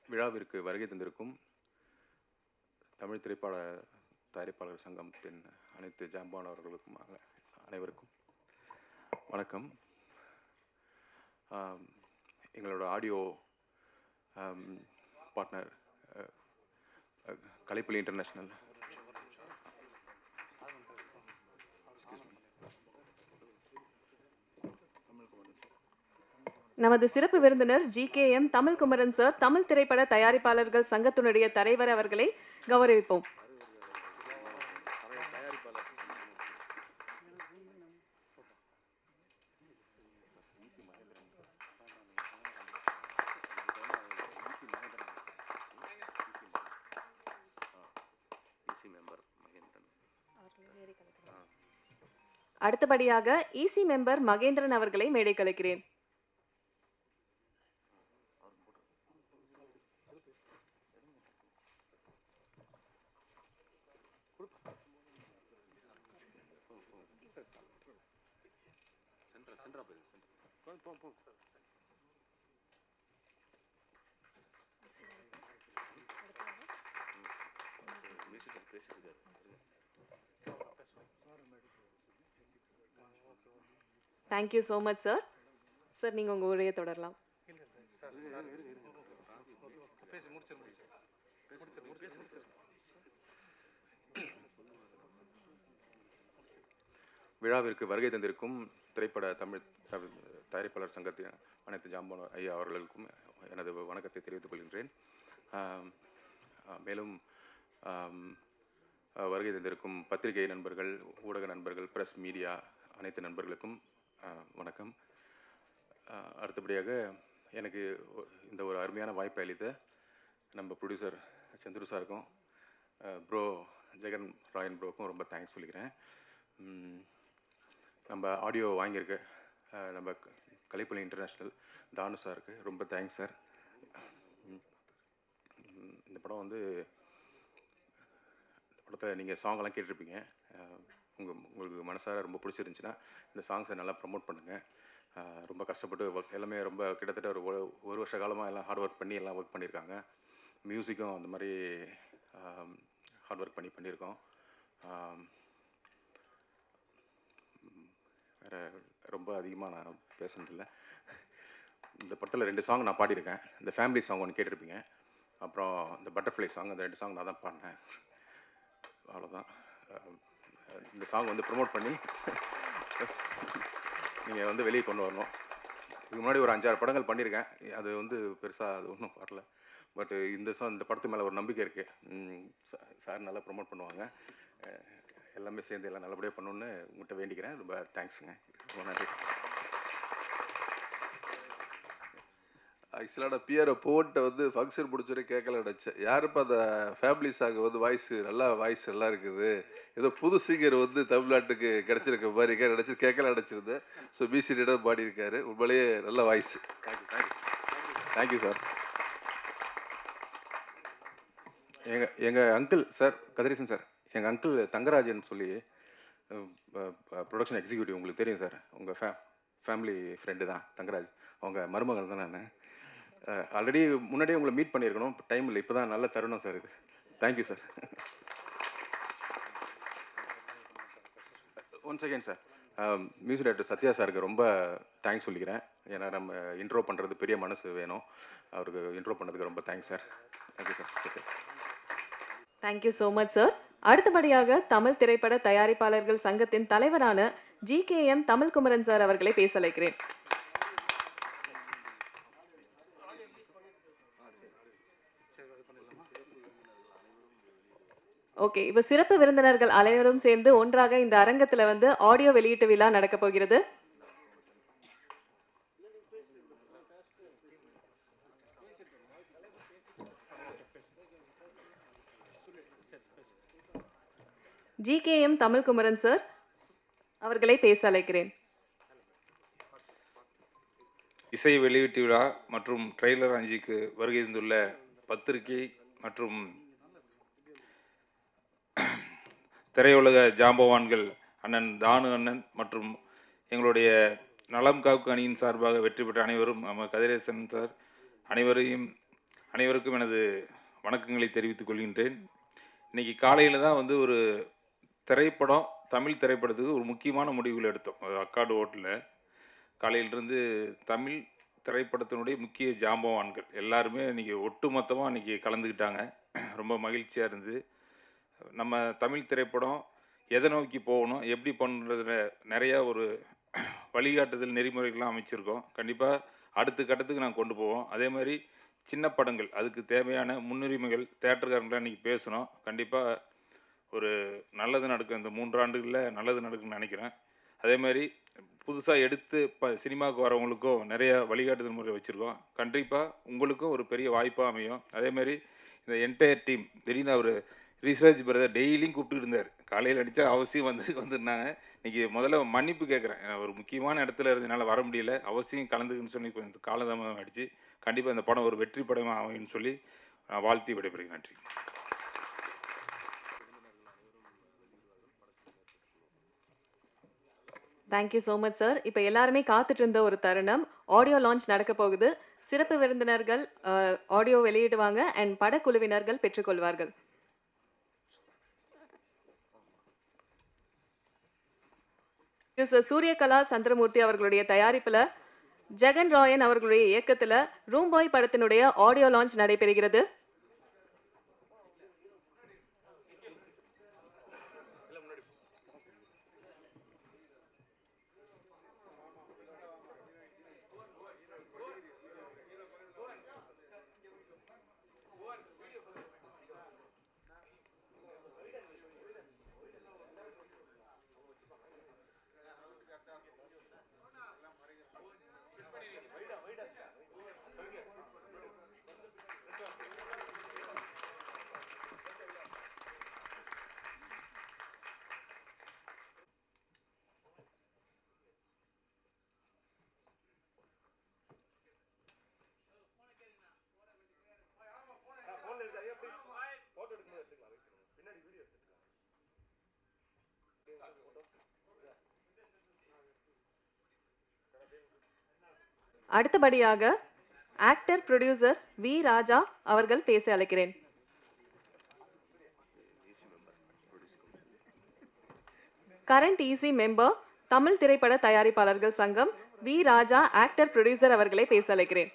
விழாவிற்கு வருகை தந்திருக்கும் தமிழ் திரைப்பட தயாரிப்பாளர் சங்கத்தின் அனைத்து ஜாம்பான் அவர்களுக்கும் அனைவருக்கும் வணக்கம். எங்களோட ஆடியோ பார்ட்னர் கலைப்புலி இன்டர்நேஷ்னல், நமது சிறப்பு விருந்தினர் GKM தமிழ் குமரன் சார், தமிழ் திரைப்பட தயாரிப்பாளர்கள் சங்கத்தினுடைய தலைவர் அவர்களை கௌரவிப்போம். அடுத்தபடியாக இசி மெம்பர் மகேந்திரன் அவர்களை மேடை கலைக்கிறேன். Thank you so much sir. Sir நீங்கள் உங்கள் உரையை தொடரலாம். விழாவிற்கு வருகை தந்திருக்கும் திரைப்பட தமிழ் தயாரிப்பாளர் சங்கத்தின் அனைத்து ஜாம்பான் ஐயா அவர்களுக்கும் எனது வணக்கத்தை தெரிவித்துக் கொள்கின்றேன். மேலும் வருகை தந்திருக்கும் பத்திரிகை நண்பர்கள், ஊடக நண்பர்கள், பிரஸ் மீடியா அனைத்து நண்பர்களுக்கும் வணக்கம். அடுத்தபடியாக எனக்கு இந்த ஒரு அருமையான வாய்ப்பை அளித்த நம்ம ப்ரொடியூசர் சந்துரு சாருக்கும் ப்ரோ ஜெகன் ராயன் ப்ரோக்கும் ரொம்ப தேங்க்ஸ் சொல்லிக்கிறேன். நம்ம ஆடியோ வாங்கியிருக்க நம்ம கலைப்புலி இன்டர்நேஷ்னல் தானு சாருக்கு ரொம்ப தேங்க்ஸ் சார். இந்த படம் வந்து இந்த படத்தில் நீங்கள் சாங்கெல்லாம் கேட்டிருப்பீங்க. உங்களுக்கு மனசார ரொம்ப பிடிச்சிருந்துச்சின்னா இந்த சாங்ஸை நல்லா ப்ரமோட் பண்ணுங்கள். ரொம்ப கஷ்டப்பட்டு ஒர்க் எல்லாமே ரொம்ப கிட்டத்தட்ட ஒரு வருஷ காலமாக எல்லாம் ஹார்ட் ஒர்க் பண்ணி எல்லாம் ஒர்க் பண்ணியிருக்காங்க. மியூசிக்கும் அந்த மாதிரி ஹார்ட் ஒர்க் பண்ணியிருக்கோம். வேறு ரொம்ப அதிகமாக நான் பேசுனதில்லை. இந்த படத்தில் 2 சாங் நான் பாடியிருக்கேன். இந்த ஃபேமிலி சாங் ஒன்று கேட்டிருப்பீங்க. அப்புறம் இந்த பட்டர்ஃப்ளை சாங், அந்த 2 சாங் நான் தான் பாடினேன். அவ்வளோதான். இந்த சாங் வந்து ப்ரொமோட் பண்ணி நீங்கள் வந்து வெளியே கொண்டு வரணும். இதுக்கு முன்னாடி ஒரு 5-6 படங்கள் பண்ணியிருக்கேன். அது வந்து பெருசாக அது ஒன்றும் வரல. பட் இந்த படத்து மேலே ஒரு நம்பிக்கை இருக்குது. சார் நல்லா ப்ரொமோட் பண்ணுவாங்க. எல்லாமே சேர்ந்து எல்லாம் நல்லபடியாக பண்ணணுன்னு உங்கள்கிட்ட வேண்டிக்கிறேன். ரொம்ப தேங்க்ஸுங்க. ரொம்ப நன்றி. ஆக்சுவலாக நான் பிஆரை போட்ட வந்து ஃபங்க்ஷன் முடிச்சோடனே கேட்கல நினச்சேன். யாருப்பா அந்த ஃபேமிலி சாங் வந்து வாய்ஸ் நல்லா இருக்குது, ஏதோ புது சிங்கர் வந்து தமிழ்நாட்டுக்கு கிடச்சிருக்க மாதிரி நினச்சி கேட்கல நினச்சிருந்தேன். ஸோ பிசிடிடம் பாடியிருக்காரு. உண்மையிலேயே நல்ல வாய்ஸ். Thank you sir. எங்கள் அங்கிள் சார், கதிரேசன் சார், எங்கள் அங்கிள் தங்கராஜன் சொல்லி ப்ரொடக்ஷன் எக்ஸிக்யூட்டிவ், உங்களுக்கு தெரியும் சார். உங்கள் ஃபேமிலி ஃப்ரெண்டு தான் தங்கராஜ். அவங்க மருமகள் தான் நான். ஆல்ரெடி முன்னாடியே உங்களை மீட் பண்ணியிருக்கணும், டைம் இல்லை. இப்போ தான் நல்ல தருணம் சார் இது. Thank you sir. One second sir. Music director Sathya சாருக்கு ரொம்ப தேங்க்ஸ் சொல்லிக்கிறேன். ஏன்னா நம்ம இன்ட்ரோ பண்ணுறது பெரிய மனசு வேணும். அவருக்கு இன்ட்ரோ பண்ணதுக்கு ரொம்ப thanks sir. Thank you sir. Thank you so much sir. அடுத்தபடியாக தமிழ் திரைப்பட தயாரிப்பாளர்கள் சங்கத்தின் தலைவரான GKM தமிழ்குமரன் சார் அவர்களை பேச அழைக்கிறேன். ஓகே, இப்போ சிறப்பு விருந்தினர்கள் அனைவரும் சேர்ந்து ஒன்றாக இந்த அரங்கத்தில் வந்து ஆடியோ வெளியீட்டு விழா நடக்க போகிறது. GKM தமிழ்குமரன் சார் அவர்களை பேச அழைக்கிறேன். இசை வெளியீட்டு விழா மற்றும் ட்ரெய்லர் அஞ்சிக்கு வருகை தந்துள்ள பத்திரிகை மற்றும் திரையுலக ஜாம்பவான்கள் அண்ணன் தானு அண்ணன் மற்றும் எங்களுடைய நலம் காக்கு அணியின் சார்பாக வெற்றி பெற்ற அனைவரும், நம்ம கதிரேசன் சார், அனைவருக்கும் எனது வணக்கங்களை தெரிவித்துக் கொள்கின்றேன். இன்றைக்கி காலையில் தான் வந்து ஒரு திரைப்படம், தமிழ் திரைப்படத்துக்கு ஒரு முக்கியமான முடிவுகள் எடுத்தோம். அக்காடு ஓட்டில் காலையிலிருந்து தமிழ் திரைப்படத்தினுடைய முக்கிய ஜாம்பவான்கள் எல்லாருமே இன்றைக்கி ஒட்டுமொத்தமாக இன்றைக்கி கலந்துக்கிட்டாங்க. ரொம்ப மகிழ்ச்சியாக இருந்தது. நம்ம தமிழ் திரைப்படம் எதை நோக்கி போகணும், எப்படி பண்ணுறதுல நிறையா ஒரு வழிகாட்டுதல் நெறிமுறைகள்லாம் அமைச்சிருக்கோம். கண்டிப்பாக அடுத்த கட்டத்துக்கு நான் கொண்டு போவோம். அதே மாதிரி சின்ன படங்கள் அதுக்கு தேவையான முன்னுரிமைகள் தேட்டருக்காரங்களாம் இன்றைக்கி பேசணும். கண்டிப்பாக ஒரு நல்லது நடக்கும். இந்த 3 ஆண்டுகளில் நல்லது நடக்குன்னு நினைக்கிறேன். அதே மாதிரி புதுசாக எடுத்து சினிமாவுக்கு வரவங்களுக்கும் நிறைய வழிகாட்டுதல் முறை வச்சுருக்கோம். கண்டிப்பாக உங்களுக்கும் ஒரு பெரிய வாய்ப்பாக அமையும். அதேமாதிரி இந்த என்டையர் டீம் திடீர்னு அவர் ரிசர்ச் பிரதர் டெய்லியும் கூப்பிட்டு இருந்தார். காலையில் அடித்தா அவசியம் வந்துருந்தாங்க. இன்றைக்கி முதல்ல மன்னிப்பு கேட்குறேன். ஒரு முக்கியமான இடத்துல இருந்ததுனால வர முடியல. அவசியம் கலந்துக்குன்னு சொல்லி கொஞ்சம் காலதாமதம் ஆகிடுச்சு. கண்டிப்பாக இந்த படம் ஒரு வெற்றி படமாக அமையும்னு சொல்லி நான் வாழ்த்தி விடைபெறுகிறேன். நன்றி. Thank you so much sir. இப்போ எல்லாருமே காத்துட்டு இருந்த ஒரு தருணம், ஆடியோ லான்ச் நடக்க போகுது. சிறப்பு விருந்தினர்கள் ஆடியோ வெளியிடுவாங்க அண்ட் படக்குழுவினர்கள் பெற்றுக்கொள்வார்கள். சூரியகலா சந்திரமூர்த்தி அவர்களுடைய தயாரிப்பில் ஜெகன் ராயன் அவர்களுடைய இயக்கத்தில் ரூம் பாய் படத்தினுடைய ஆடியோ லான்ச் நடைபெறுகிறது. அடுத்தபடியாக ஆக்டர் ப்ரொடியூசர் வி ராஜா அவர்கள் பேச அழைக்கிறேன். கரண்ட் ஈசி மெம்பர் தமிழ் திரைப்பட தயாரிப்பாளர்கள் சங்கம் வி ராஜா ஆக்டர் ப்ரொடியூசர் அவர்களை பேச அழைக்கிறேன்.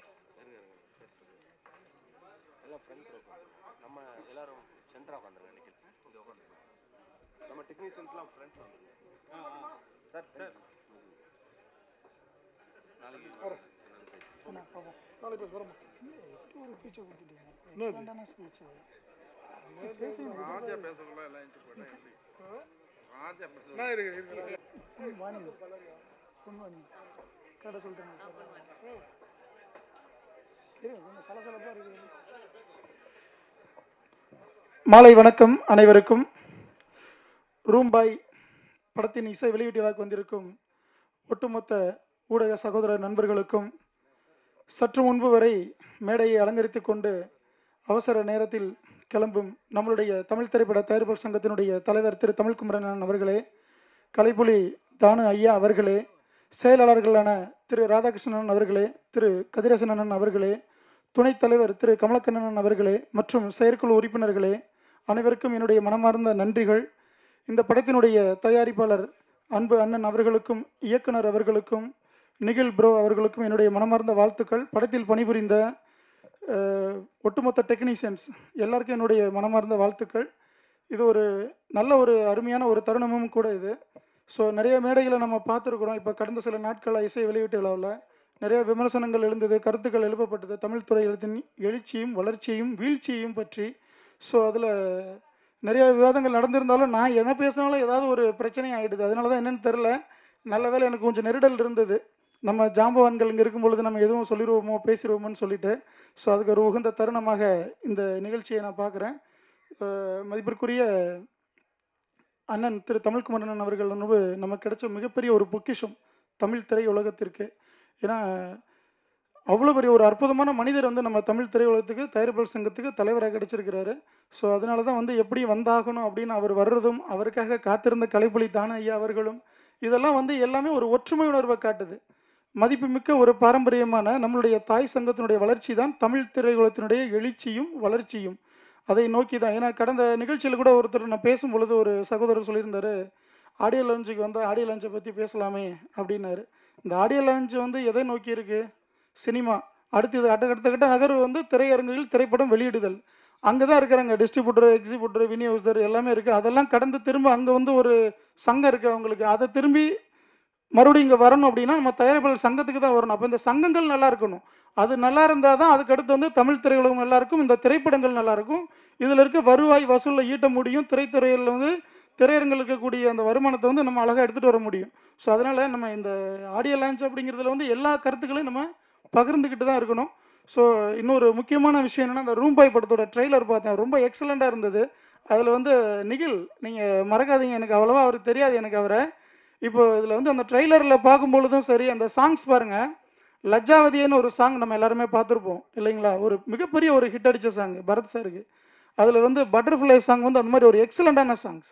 மாலை வணக்கம் அனைவருக்கும். ரூம்பாய் படத்தின் இசை வெளியீட்டு விழாவுக்கு வந்திருக்கும் ஒட்டுமொத்த ஊடக சகோதர நண்பர்களுக்கும், சற்று முன்பு வரை மேடையை அலங்கரித்து கொண்டு அவசர நேரத்தில் கிளம்பும் நம்மளுடைய தமிழ் திரைப்பட தயாரிப்பாளர் சங்கத்தினுடைய தலைவர் திரு தமிழ்குமரன் அவர்களே, கலைப்புலி தானு ஐயா அவர்களே, செயலாளர்களான திரு ராதாகிருஷ்ணன் அவர்களே, திரு கதிரேசன் அவர்களே, துணைத் தலைவர் திரு கமலக்கண்ணன் அவர்களே மற்றும் செயற்குழு உறுப்பினர்களே, அனைவருக்கும் என்னுடைய மனமார்ந்த நன்றிகள். இந்த படத்தினுடைய தயாரிப்பாளர் அன்பு அண்ணன் அவர்களுக்கும், இயக்குனர் அவர்களுக்கும், நிகில் ப்ரோ அவர்களுக்கும் என்னுடைய மனமார்ந்த வாழ்த்துக்கள். படத்தில் பணிபுரிந்த ஒட்டுமொத்த டெக்னீஷியன்ஸ் எல்லாருக்கும் என்னுடைய மனமார்ந்த வாழ்த்துக்கள். இது ஒரு நல்ல ஒரு அருமையான ஒரு தருணமும் கூட இது. ஸோ நிறைய மேடைகளை நம்ம பார்த்துருக்குறோம். இப்போ கடந்த சில நாட்களாக இசை வெளியீட்டு விழாவில் நிறைய விமர்சனங்கள் எழுந்தது, கருத்துக்கள் எழுப்பப்பட்டது தமிழ் துறையின் எழுச்சியும் வளர்ச்சியும் வீழ்ச்சியையும் பற்றி. ஸோ அதில் நிறைய விவாதங்கள் நடந்திருந்தாலும் நான் எதை பேசினாலும் ஏதாவது ஒரு பிரச்சனை ஆகிடுது. அதனால தான் என்னென்னு தெரில. நல்ல வேளை எனக்கு கொஞ்சம் நெருடல் இருந்தது. நம்ம ஜாம்பவான்கள் இங்கே இருக்கும் பொழுது நம்ம எதுவும் சொல்லிடுவோமோ பேசிடுவோமோன்னு சொல்லிட்டு. ஸோ அதுக்கு ஒரு உகந்த தருணமாக இந்த நிகழ்ச்சியை நான் பார்க்குறேன். மதிப்பிற்குரிய அண்ணன் திரு தமிழ்குமரன் அவர்கள் நமக்கு கிடைச்ச மிகப்பெரிய ஒரு பொக்கிஷம் தமிழ் திரையுலகத்திற்கு. ஏன்னா அவ்வளோ பெரிய ஒரு அற்புதமான மனிதர் நம்ம தமிழ் திரையுலகத்துக்கு தயாரிப்பாளர் சங்கத்துக்கு தலைவராக கிடைச்சிருக்கிறாரு. ஸோ அதனால தான் எப்படி வந்தாகணும் அப்படின்னு அவர் வர்றதும், அவருக்காக காத்திருந்த கலைப்புலி தானு ஐயா அவர்களும், இதெல்லாம் எல்லாமே ஒரு ஒற்றுமை உணர்வை காட்டுது. மதிப்புமிக்க ஒரு பாரம்பரியமான நம்மளுடைய தாய் சங்கத்தினுடைய வளர்ச்சி தான் தமிழ் திரையுலகத்தினுடைய எழுச்சியும் வளர்ச்சியும். அதை நோக்கி தான். ஏன்னா கடந்த நிகழ்ச்சியில் கூட ஒருத்தர் நான் பேசும்பொழுது ஒரு சகோதரர் சொல்லியிருந்தார், ஆடியோ லான்ச்சுக்கு ஆடியோ லான்ச்சை பற்றி பேசலாமே அப்படின்னாரு. இந்த ஆடியோ லான்ச் எதை நோக்கி இருக்குது? சினிமா. அடுத்தது அடுத்த கட்ட நகர்வு திரையரங்குகளில் திரைப்படம் வெளியிடுதல். அங்கே தான் இருக்கிறாங்க டிஸ்ட்ரிபியூட்டர், எக்ஸிபியூட்டர், விநியோகஸ்தர் எல்லாமே இருக்குது. அதெல்லாம் கடந்து திரும்ப அங்கே ஒரு சங்கம் இருக்குது அவங்களுக்கு. அதை திரும்பி மறுபடியும் இங்கே வரணும் அப்படின்னா நம்ம தயாரிப்பாளர் சங்கத்துக்கு தான் வரணும். அப்போ இந்த சங்கங்கள் நல்லா இருக்கணும். அது நல்லா இருந்தால் தான் அதுக்கடுத்து தமிழ் திரையுலகம் நல்லா இருக்கும், இந்த திரைப்படங்கள் நல்லா இருக்கும். இதில் இருக்க வருவாய் வசூலில் ஈட்ட முடியும். திரைத்துறையில் திரையரங்கில் இருக்கக்கூடிய அந்த வருமானத்தை நம்ம அழகாக எடுத்துகிட்டு வர முடியும். ஸோ அதனால் நம்ம இந்த ஆடியோ லான்ச் அப்படிங்கிறதுல எல்லா கருத்துக்களையும் நம்ம பகிர்ந்துக்கிட்டு தான் இருக்கணும். ஸோ இன்னொரு முக்கியமான விஷயம் என்னென்னா, அந்த ரூம்பாய் படத்தோட ட்ரெய்லர் பார்த்தேன், ரொம்ப எக்ஸலண்ட்டாக இருந்தது. அதில் நிகில், நீங்கள் மறக்காதீங்க, எனக்கு அவ்வளோவா அவருக்கு தெரியாது எனக்கு அவரை. இப்போ இதில் அந்த ட்ரெய்லரில் பார்க்கும்பொழுதும் சரி, அந்த சாங்ஸ் பாருங்கள். லஜ்ஜாவதியன்னு ஒரு சாங் நம்ம எல்லாருமே பார்த்துருப்போம் இல்லைங்களா? ஒரு மிகப்பெரிய ஒரு ஹிட் அடித்த சாங் பரத் சாருக்கு. அதில் பட்டர்ஃப்ளை சாங் அந்த மாதிரி ஒரு எக்ஸலண்ட்டான சாங்ஸ்,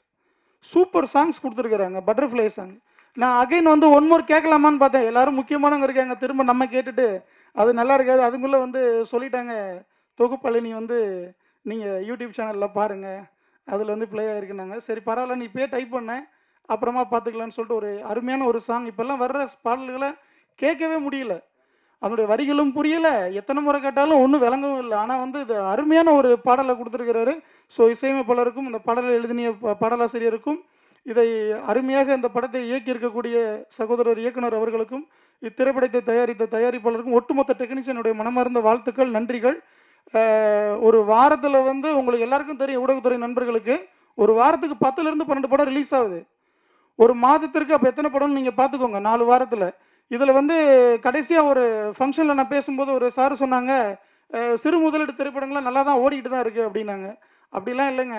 சூப்பர் சாங்ஸ் கொடுத்துருக்குறாங்க. பட்டர்ஃப்ளை சாங் நான் அகைன் ஒன் மோர் கேட்கலாமான்னு பார்த்தேன். எல்லோரும் முக்கியமானவங்க இருக்காங்க, திரும்ப நம்ம கேட்டுட்டு அது நல்லா இருக்காது. அதுக்குள்ளே சொல்லிட்டாங்க, தொகுப்பாளி நீ நீங்கள் யூடியூப் சேனலில் பாருங்கள், அதில் ப்ளே ஆகிருக்குனாங்க. சரி பரவாயில்ல, நீ இப்போயே டைப் பண்ணேன், அப்புறமா பார்த்துக்கலான்னு சொல்லிட்டு ஒரு அருமையான ஒரு சாங். இப்போல்லாம் வர்ற பாடல்களை கேட்கவே முடியல, அதனுடைய வரிகளும் புரியலை, எத்தனை முறை கேட்டாலும் ஒன்றும் விளங்கவும் இல்லை. ஆனால் இது அருமையான ஒரு பாடலை கொடுத்துருக்கிறாரு. ஸோ இசையமைப்பாளருக்கும் இந்த பாடலை எழுதினிய பாடலாசிரியருக்கும், இதை அருமையாக இந்த படத்தை இயக்கியிருக்கக்கூடிய சகோதரர் இயக்குனர் அவர்களுக்கும், இத்திரைப்படத்தை தயாரித்த தயாரிப்பாளருக்கும், ஒட்டுமொத்த டெக்னீஷியனுடைய மனமார்ந்த வாழ்த்துக்கள், நன்றிகள். ஒரு வாரத்தில் உங்களுக்கு எல்லாருக்கும் தெரியும், ஊடகத்துறை நண்பர்களுக்கு ஒரு வாரத்துக்கு 10லேருந்து 12 படம் ரிலீஸ் ஆகுது. ஒரு மாதத்திற்கு அப்போ எத்தனை படம்னு நீங்கள் பார்த்துக்கோங்க, 4 வாரத்தில். இதில் கடைசியாக ஒரு ஃபங்க்ஷனில் நான் பேசும்போது ஒரு சார் சொன்னாங்க, சிறு முதலீடு திரைப்படங்கள்லாம் நல்லா தான் ஓடிக்கிட்டு தான் இருக்குது அப்படின்னாங்க. அப்படிலாம் இல்லைங்க,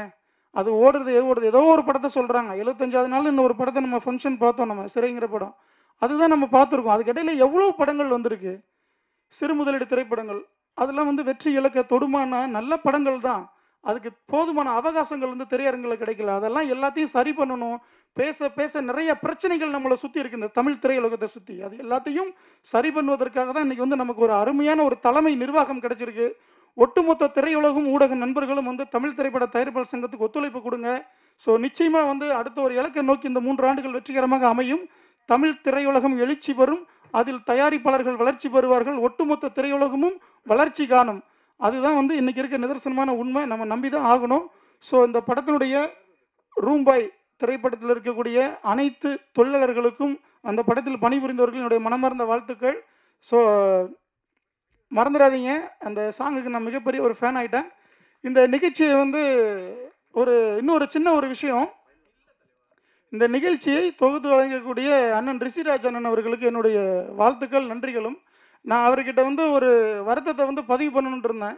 அது ஓடுறது ஏதோ ஒரு படத்தை சொல்கிறாங்க. 75வது நாள் இன்னொரு படத்தை நம்ம ஃபங்க்ஷன் பார்த்தோம், நம்ம சிறைங்கிற படம், அதுதான் நம்ம பார்த்துருக்கோம். அதுக்கிடையில் எவ்வளோ படங்கள் வந்திருக்கு, சிறு முதலீடு திரைப்படங்கள். அதெல்லாம் வெற்றி இலக்க தொடுமான நல்ல படங்கள் தான். அதுக்கு போதுமான அவகாசங்கள் திரையரங்கில் கிடைக்கல. அதெல்லாம் எல்லாத்தையும் சரி பண்ணணும், பேச பேச நிறைய பிரச்சனைகள் நம்மளை சுற்றி இருக்குது இந்த தமிழ் திரையுலகத்தை சுற்றி. அது எல்லாத்தையும் சரி பண்ணுவதற்காக தான் இன்றைக்கி வந்து நமக்கு ஒரு அருமையான ஒரு தலைமை நிர்வாகம் கிடைச்சிருக்கு. ஒட்டுமொத்த திரையுலகும் ஊடக நண்பர்களும் வந்து தமிழ் திரைப்பட தயாரிப்பாளர் சங்கத்துக்கு ஒத்துழைப்பு கொடுங்க. ஸோ நிச்சயமாக வந்து அடுத்த ஒரு இலக்கை நோக்கி இந்த 3 ஆண்டுகள் வெற்றிகரமாக அமையும். தமிழ் திரையுலகம் எழுச்சி பெறும், அதில் தயாரிப்பாளர்கள் வளர்ச்சி பெறுவார்கள், ஒட்டுமொத்த திரையுலகமும் வளர்ச்சி காணும். அதுதான் வந்து இன்றைக்கி இருக்க நிதர்சனமான உண்மை. நம்ம நம்பி தான் ஆகணும். ஸோ இந்த படத்தினுடைய ரூம்பாய் திரைப்படத்தில் இருக்கக்கூடிய அனைத்து தொழிலாளர்களுக்கும் அந்த படத்தில் பணிபுரிந்தவர்களுடைய மனமார்ந்த வாழ்த்துக்கள். ஸோ மறந்துடாதீங்க, அந்த சாங்குக்கு நான் மிகப்பெரிய ஒரு ஃபேன் ஆகிட்டேன். இந்த நிகழ்ச்சியை வந்து இன்னொரு சின்ன ஒரு விஷயம், இந்த நிகழ்ச்சியை தொகுத்து வழங்கக்கூடிய அண்ணன் ரிஷிராஜ் அண்ணன் அவர்களுக்கு என்னுடைய வாழ்த்துக்கள் நன்றிகளும். நான் அவர்கிட்ட வந்து ஒரு வருத்தத்தை வந்து பதிவு பண்ணணுன்ட்டு இருந்தேன்.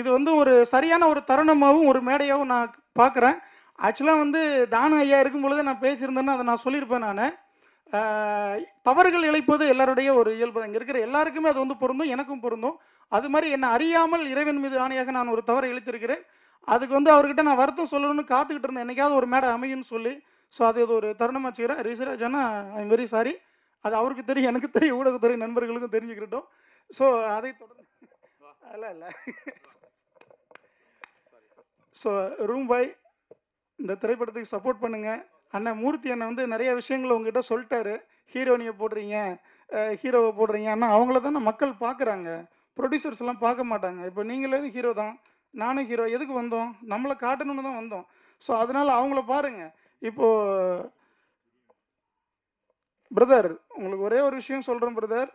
இது வந்து ஒரு சரியான ஒரு தருணமாகவும் ஒரு மேடையாகவும் நான் பார்க்குறேன். ஆக்சுவலாக வந்து தானு ஐயா இருக்கும் பொழுது நான் பேசியிருந்தேன்னு அதை நான் சொல்லியிருப்பேன். நான் தவறுகள் இழைப்பது எல்லாருடைய ஒரு இயல்பு, இங்கே இருக்கிற எல்லாருக்குமே அது வந்து பொருந்தும், எனக்கும் பொருந்தும். அது மாதிரி என்னை அறியாமல் இறைவன் மீது ஆணையாக நான் ஒரு தவறை இழைத்திருக்கிறேன். அதுக்கு வந்து அவர்கிட்ட நான் வருத்தம் சொல்லணும்னு காத்துக்கிட்டு இருந்தேன், என்னைக்காவது ஒரு மேடை அமையும்னு சொல்லி. ஸோ அது ஒரு தருணமாக வச்சுக்கிறேன். ரிஷிராஜ் அண்ணா, ஐ எம் வெரி சாரி. அது அவருக்கு தெரியும், எனக்கு தெரியும், ஊடகத்துறை நண்பர்களுக்கும் தெரிஞ்சுக்கிட்டோம். ஸோ அதை தொடர்ந்து இல்லை ஸோ ரூம்பாய் இந்த திரைப்படத்துக்கு சப்போர்ட் பண்ணுங்கள். அண்ணன் மூர்த்தி அண்ணன் வந்து நிறைய விஷயங்கள் உங்ககிட்ட சொல்லிட்டாரு. ஹீரோனியை போடுறீங்க, ஹீரோவை போடுறீங்க. ஆனால் அவங்கள தானே மக்கள் பார்க்குறாங்க, ப்ரொடியூசர்ஸ் எல்லாம் பார்க்க மாட்டாங்க. இப்போ நீங்களே ஹீரோ தான், நானும் ஹீரோ. எதுக்கு வந்தோம்? நம்மளை காட்டணும்னு தான் வந்தோம். ஸோ அதனால் அவங்கள பாருங்கள். இப்போது பிரதர், உங்களுக்கு ஒரே ஒரு விஷயம் சொல்கிறேன் பிரதர்.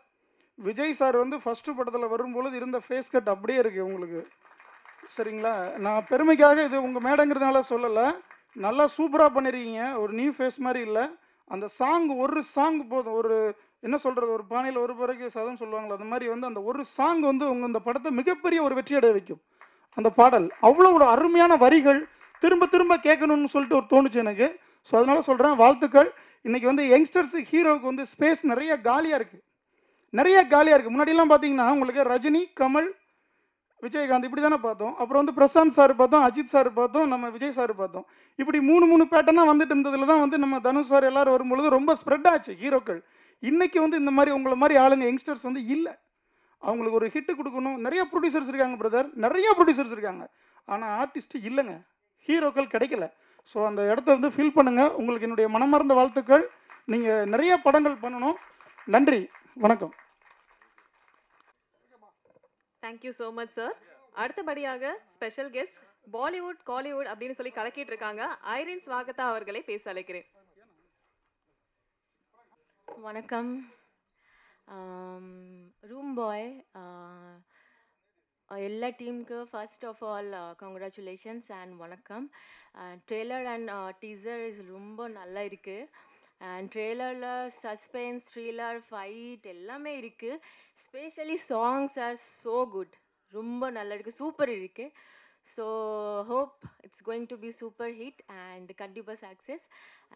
விஜய் சார் வந்து ஃபஸ்ட்டு படத்தில் வரும்பொழுது இருந்த ஃபேஸ் கட் அப்படியே இருக்குது உங்களுக்கு, சரிங்களா? நான் பெருமைக்காக இது உங்கள் மேடைங்கிறதுனால சொல்லலை, நல்லா சூப்பராக பண்ணியிருக்கீங்க. ஒரு நியூ ஃபேஸ் மாதிரி இல்லை. அந்த ஒரு சாங் போதும், ஒரு என்ன சொல்கிறது, ஒரு பானையில் ஒரு பிறகு சதம் சொல்லுவாங்களோ அந்த மாதிரி வந்து அந்த ஒரு சாங் வந்து உங்கள் இந்த படத்தை மிகப்பெரிய ஒரு வெற்றி அடைய வைக்கும். அந்த பாடல் அவ்வளோ ஒரு அருமையான வரிகள், திரும்ப திரும்ப கேட்கணும்னு சொல்லிட்டு ஒரு தோணுச்சு எனக்கு. ஸோ அதனால் சொல்கிறேன், வாழ்த்துக்கள். இன்றைக்கி வந்து யங்ஸ்டர்ஸு ஹீரோவுக்கு வந்து ஸ்பேஸ் நிறைய காலியாக இருக்குது, முன்னாடியெல்லாம் பார்த்தீங்கன்னா உங்களுக்கு ரஜினி, கமல், விஜயகாந்த் இப்படி தானே பார்த்தோம். அப்புறம் வந்து பிரசாந்த் சார் பார்த்தோம், அஜித் சார் பார்த்தோம், நம்ம விஜய் சார் பார்த்தோம். இப்படி 3 பேட்டர்னாக வந்துட்டு இருந்ததில் தான் வந்து நம்ம தனுஷ் சார் எல்லோரும் வரும்பொழுது ரொம்ப ஸ்ப்ரெட் ஆச்சு ஹீரோக்கள். இன்றைக்கி வந்து இந்த மாதிரி உங்களை மாதிரி ஆளுங்க யங்ஸ்டர்ஸ் வந்து இல்லை. அவங்களுக்கு ஒரு ஹிட்டு கொடுக்கணும். நிறைய ப்ரொடியூசர்ஸ் இருக்காங்க பிரதர், நிறைய ப்ரொடியூசர்ஸ் இருக்காங்க. ஆனால் ஆர்டிஸ்ட்டு இல்லைங்க, ஹீரோக்கள் கிடைக்கல. ஸோ அந்த இடத்த வந்து ஃபில் பண்ணுங்கள். உங்களுக்கு என்னுடைய மனமார்ந்த வாழ்த்துக்கள். நீங்கள் நிறைய படங்கள் பண்ணணும். நன்றி, வணக்கம். Thank you so much sir. அடுத்தபடியாக ஸ்பெஷல் கெஸ்ட் பாலிவுட் காலிவுட் அப்படின்னு சொல்லி கலக்கிட்டு இருக்காங்க ஐரின் ஸ்வாகதா அவர்களை பேச அழைக்கிறேன். வணக்கம். ரூம் பாய் எல்லா டீமுக்கு first of all congratulations and வணக்கம். ட்ரெய்லர் அண்ட் டீசர் இஸ் ரொம்ப நல்லா இருக்குது. அண்ட் ட்ரெய்லரில் சஸ்பென்ஸ், த்ரில்லர், ஃபைட் எல்லாமே இருக்குது. Specially songs are so good, ரொம்ப நல்லா இருக்குது, சூப்பர் இருக்குது. So hope it's going to be super hit and கண்டிப்பாக சக்ஸஸ்.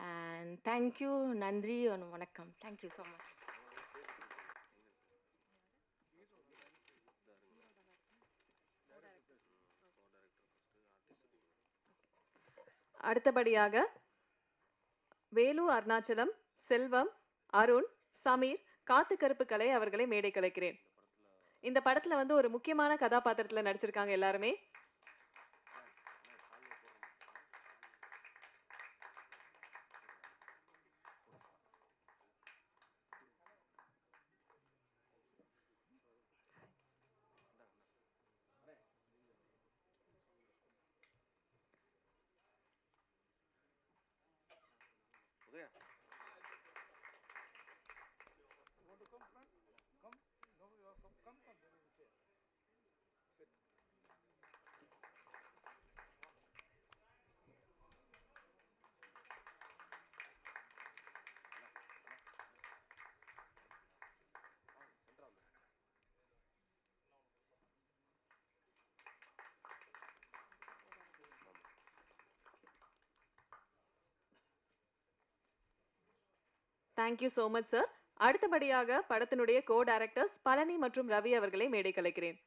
அண்ட் தேங்க்யூ, நன்றி, வணக்கம். Thank you so much. அடுத்தபடியாக வேலு, அருணாச்சலம், செல்வம், அருண், சமீர், காத்து கருப்பு கலை அவர்களை மேடை கலைக்கிறேன். இந்த படத்துல வந்து ஒரு முக்கியமான கதாபாத்திரத்துல நடிச்சிருக்காங்க எல்லாருமே. Thank you so much sir. அடுத்தபடியாக படத்தினுடைய கோ டைரக்டர்ஸ் பழனி மற்றும் ரவி அவர்களை மேடை கலைக்கிறேன்.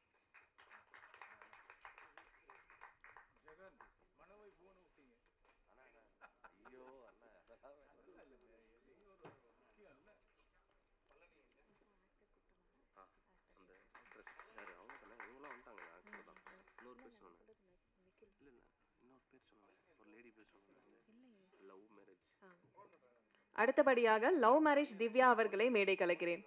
அடுத்தபடியாக லவ் மேரேஜ் திவ்யா அவர்களை மேடை கலைக்கிறேன்.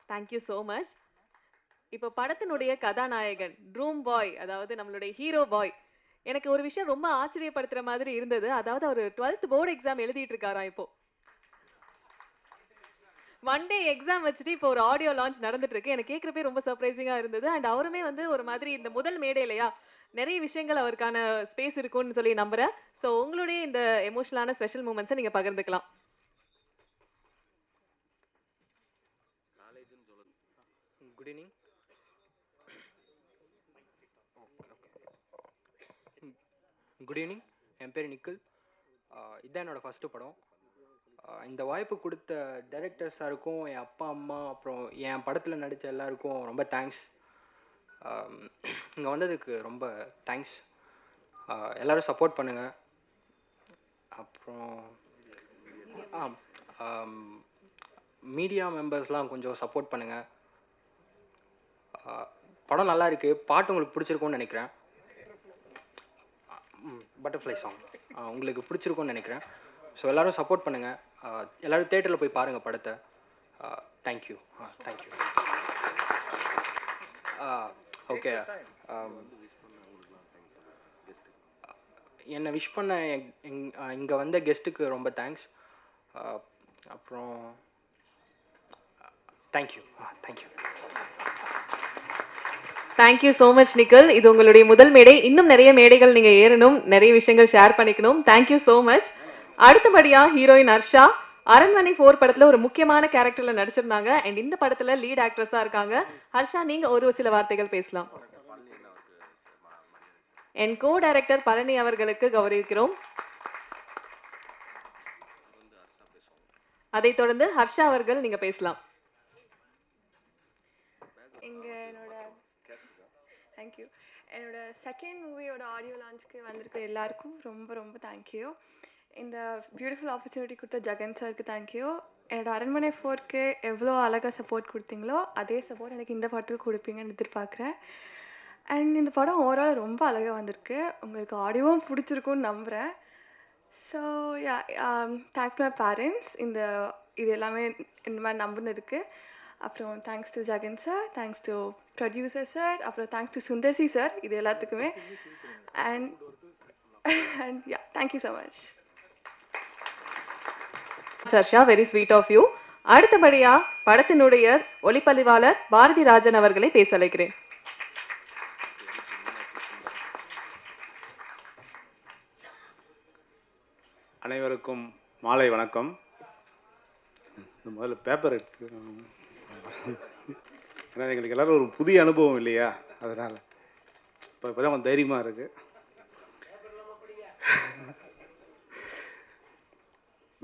Thank you so much. இப்போ படத்தினுடைய கதாநாயகன் ட்ரூம் பாய், அதாவது நம்மளுடைய ஹீரோ பாய், எனக்கு ஒரு விஷயம் ரொம்ப ஆச்சரியப்படுத்துற மாதிரி இருந்தது. அதாவது அவர் 12th போர்டு எக்ஸாம் எழுதிட்டு இருக்காராம். இப்போ 1 டே எக்ஸாம் வச்சுட்டு இப்போ ஒரு ஆடியோ லான்ச் நடந்துட்டு இருக்கு. எனக்கு கேட்குறப்பே ரொம்ப சர்ப்ரைசிங்கா இருந்தது. அண்ட் அவருமே வந்து ஒரு மாதிரி இந்த முதல் மேடையிலையா நிறைய விஷயங்கள் அவருக்கான ஸ்பேஸ் இருக்கும்னு சொல்லி நம்புறேன். ஸோ உங்களுடைய இந்த எமோஷனலான ஸ்பெஷல் மூமெண்ட்ஸை நீங்க பகிர்ந்துக்கலாம். Good evening. Good evening. என் பேர் நிக்கில். இதுதான் என்னோடய ஃபஸ்ட்டு படம். இந்த வாய்ப்பு கொடுத்த டைரக்டர் சாருக்கும், என் அப்பா அம்மா, அப்புறம் என் படத்தில் நடித்த எல்லாருக்கும் ரொம்ப தேங்க்ஸ். இங்கே வந்ததுக்கு ரொம்ப தேங்க்ஸ். எல்லோரும் சப்போர்ட் பண்ணுங்கள். அப்புறம் மீடியா மெம்பர்ஸ்லாம் கொஞ்சம் சப்போர்ட் பண்ணுங்கள். படம் நல்லா இருக்குது. பாட்டு உங்களுக்கு பிடிச்சிருக்கும்னு நினைக்கிறேன். பட்டர்ஃப்ளை சாங் உங்களுக்கு பிடிச்சிருக்கும்னு நினைக்கிறேன். ஸோ எல்லோரும் சப்போர்ட் பண்ணுங்கள். எல்லோரும் தேட்டரில் போய் பாருங்கள் படத்தை. தேங்க்யூ. தேங்க்யூ. ஓகே. என்னை விஷ் பண்ண இங்கே வந்த கெஸ்ட்டுக்கு ரொம்ப தேங்க்ஸ். அப்புறம் thank you. Thank you. Thank you so much Nikhil. இது உங்களுடைய முதல் மேடை. இன்னும் நிறைய மேடைகள் நீங்க ஏறணும், நிறைய விஷயங்கள் ஷேர் பண்ணிக்கணும். Thank you so much. அடுத்தபடியா ஹீரோயின் ஹர்ஷா அரண்மனை 4 படத்துல ஒரு முக்கியமான கேரக்டர்ல நடிச்சிருந்தாங்க. அண்ட் இந்த படத்துல லீட் ஆக்ட்ரஸா இருக்காங்க. ஹர்ஷா, நீங்க ஒரு சில வார்த்தைகள் பேசலாம். என் கோ டைரக்டர் பழனி அவர்களுக்கு கௌரவிக்கிறோம். அதைத் தொடர்ந்து ஹர்ஷா அவர்கள் நீங்க பேசலாம். தேங்க்யூ. என்னோட செகண்ட் மூவியோட ஆடியோ லான்ச்சுக்கு வந்திருக்க எல்லாருக்கும் ரொம்ப ரொம்ப தேங்க்யூ. இந்த பியூட்டிஃபுல் ஆப்பர்ச்சுனிட்டி கொடுத்த ஜெகன் சாருக்கு தேங்க்யூ. என்னோட அரண்மனை 4க்கு எவ்வளோ அழகாக சப்போர்ட் கொடுத்தீங்களோ அதே சப்போர்ட் எனக்கு இந்த படத்துக்கு கொடுப்பீங்கன்னு எதிர்பார்க்குறேன். அண்ட் இந்த படம் ஓவரால் ரொம்ப அழகாக வந்திருக்கு. உங்களுக்கு ஆடியோவும் பிடிச்சிருக்குன்னு நம்புகிறேன். So yeah, thanks my parents இது எல்லாமே இந்த மாதிரி நம்பினதுக்கு. அப்புறம் thanks to Jagan sir, thanks to producer sir, அப்புறம் தேங்க்ஸ் டு சுந்தர்சி சார், இது எல்லாத்துக்குமே. And yeah, thank you so much. Harsha, very sweet of you. அடுத்தபடியா படத்தினுடைய ஒளிப்பதிவாளர் பாரதி ராஜன் அவர்களை பேச அழைக்கிறேன். அனைவருக்கும் மாலை வணக்கம். முதல்ல பேப்பர் எடுத்து, ஏன்னா எங்களுக்கு எல்லோரும் ஒரு புதிய அனுபவம் இல்லையா, அதனால் இப்போ தான் கொஞ்சம் தைரியமாக இருக்குது.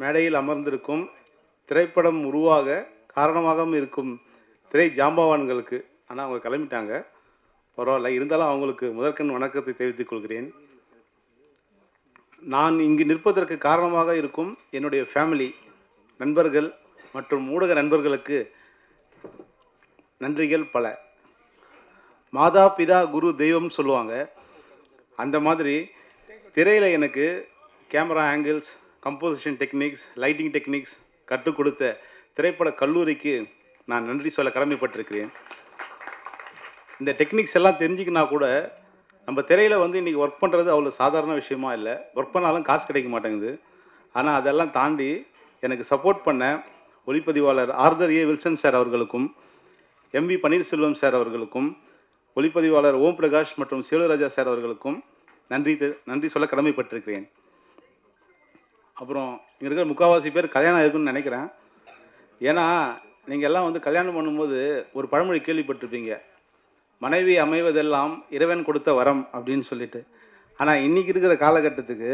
மேடையில் அமர்ந்திருக்கும் திரைப்படம் உருவாக காரணமாக இருக்கும் திரை ஜாம்பவான்களுக்கு, ஆனால் அவங்க கிளம்பிட்டாங்க, பரவாயில்ல, இருந்தாலும் அவங்களுக்கு முதற்கண் வணக்கத்தை தெரிவித்துக் கொள்கிறேன். நான் இங்கு நிற்பதற்கு காரணமாக இருக்கும் என்னுடைய ஃபேமிலி, நண்பர்கள் மற்றும் ஊடக நண்பர்களுக்கு நன்றிகள் பல. மாதா பிதா குரு தெய்வம் சொல்லுவாங்க, அந்த மாதிரி திரையில் எனக்கு camera angles, composition techniques, lighting techniques கற்றுக் கொடுத்த திரைப்பட கல்லூரிக்கு நான் நன்றி சொல்ல கடமைப்பட்டிருக்கிறேன். இந்த டெக்னிக்ஸ் எல்லாம் தெரிஞ்சுக்கினா கூட நம்ம திரையில் இன்றைக்கி ஒர்க் பண்ணுறது அவ்வளோ சாதாரண விஷயமா இல்லை. ஒர்க் பண்ணாலும் காசு கிடைக்க மாட்டேங்குது. ஆனால் அதெல்லாம் தாண்டி எனக்கு சப்போர்ட் பண்ண ஒளிப்பதிவாளர் ஆர்தர் ஏ வில்சன் சார் அவர்களுக்கும், எம்பி பன்னீர்செல்வம் சார் அவர்களுக்கும், ஒளிப்பதிவாளர் ஓம் பிரகாஷ் மற்றும் சேலுராஜா சார் அவர்களுக்கும் நன்றி சொல்ல கடமைப்பட்டிருக்கிறேன். அப்புறம் இங்கே இருக்கிற முக்கால்வாசி பேர் கல்யாணம் இருக்குன்னு நினைக்கிறேன். ஏன்னா நீங்கள் எல்லாம் கல்யாணம் பண்ணும்போது ஒரு பழமொழி கேள்விப்பட்டிருப்பீங்க, மனைவி அமைவதெல்லாம் இறைவன் கொடுத்த வரம் அப்படின்னு சொல்லிட்டு. ஆனால் இன்றைக்கி இருக்கிற காலகட்டத்துக்கு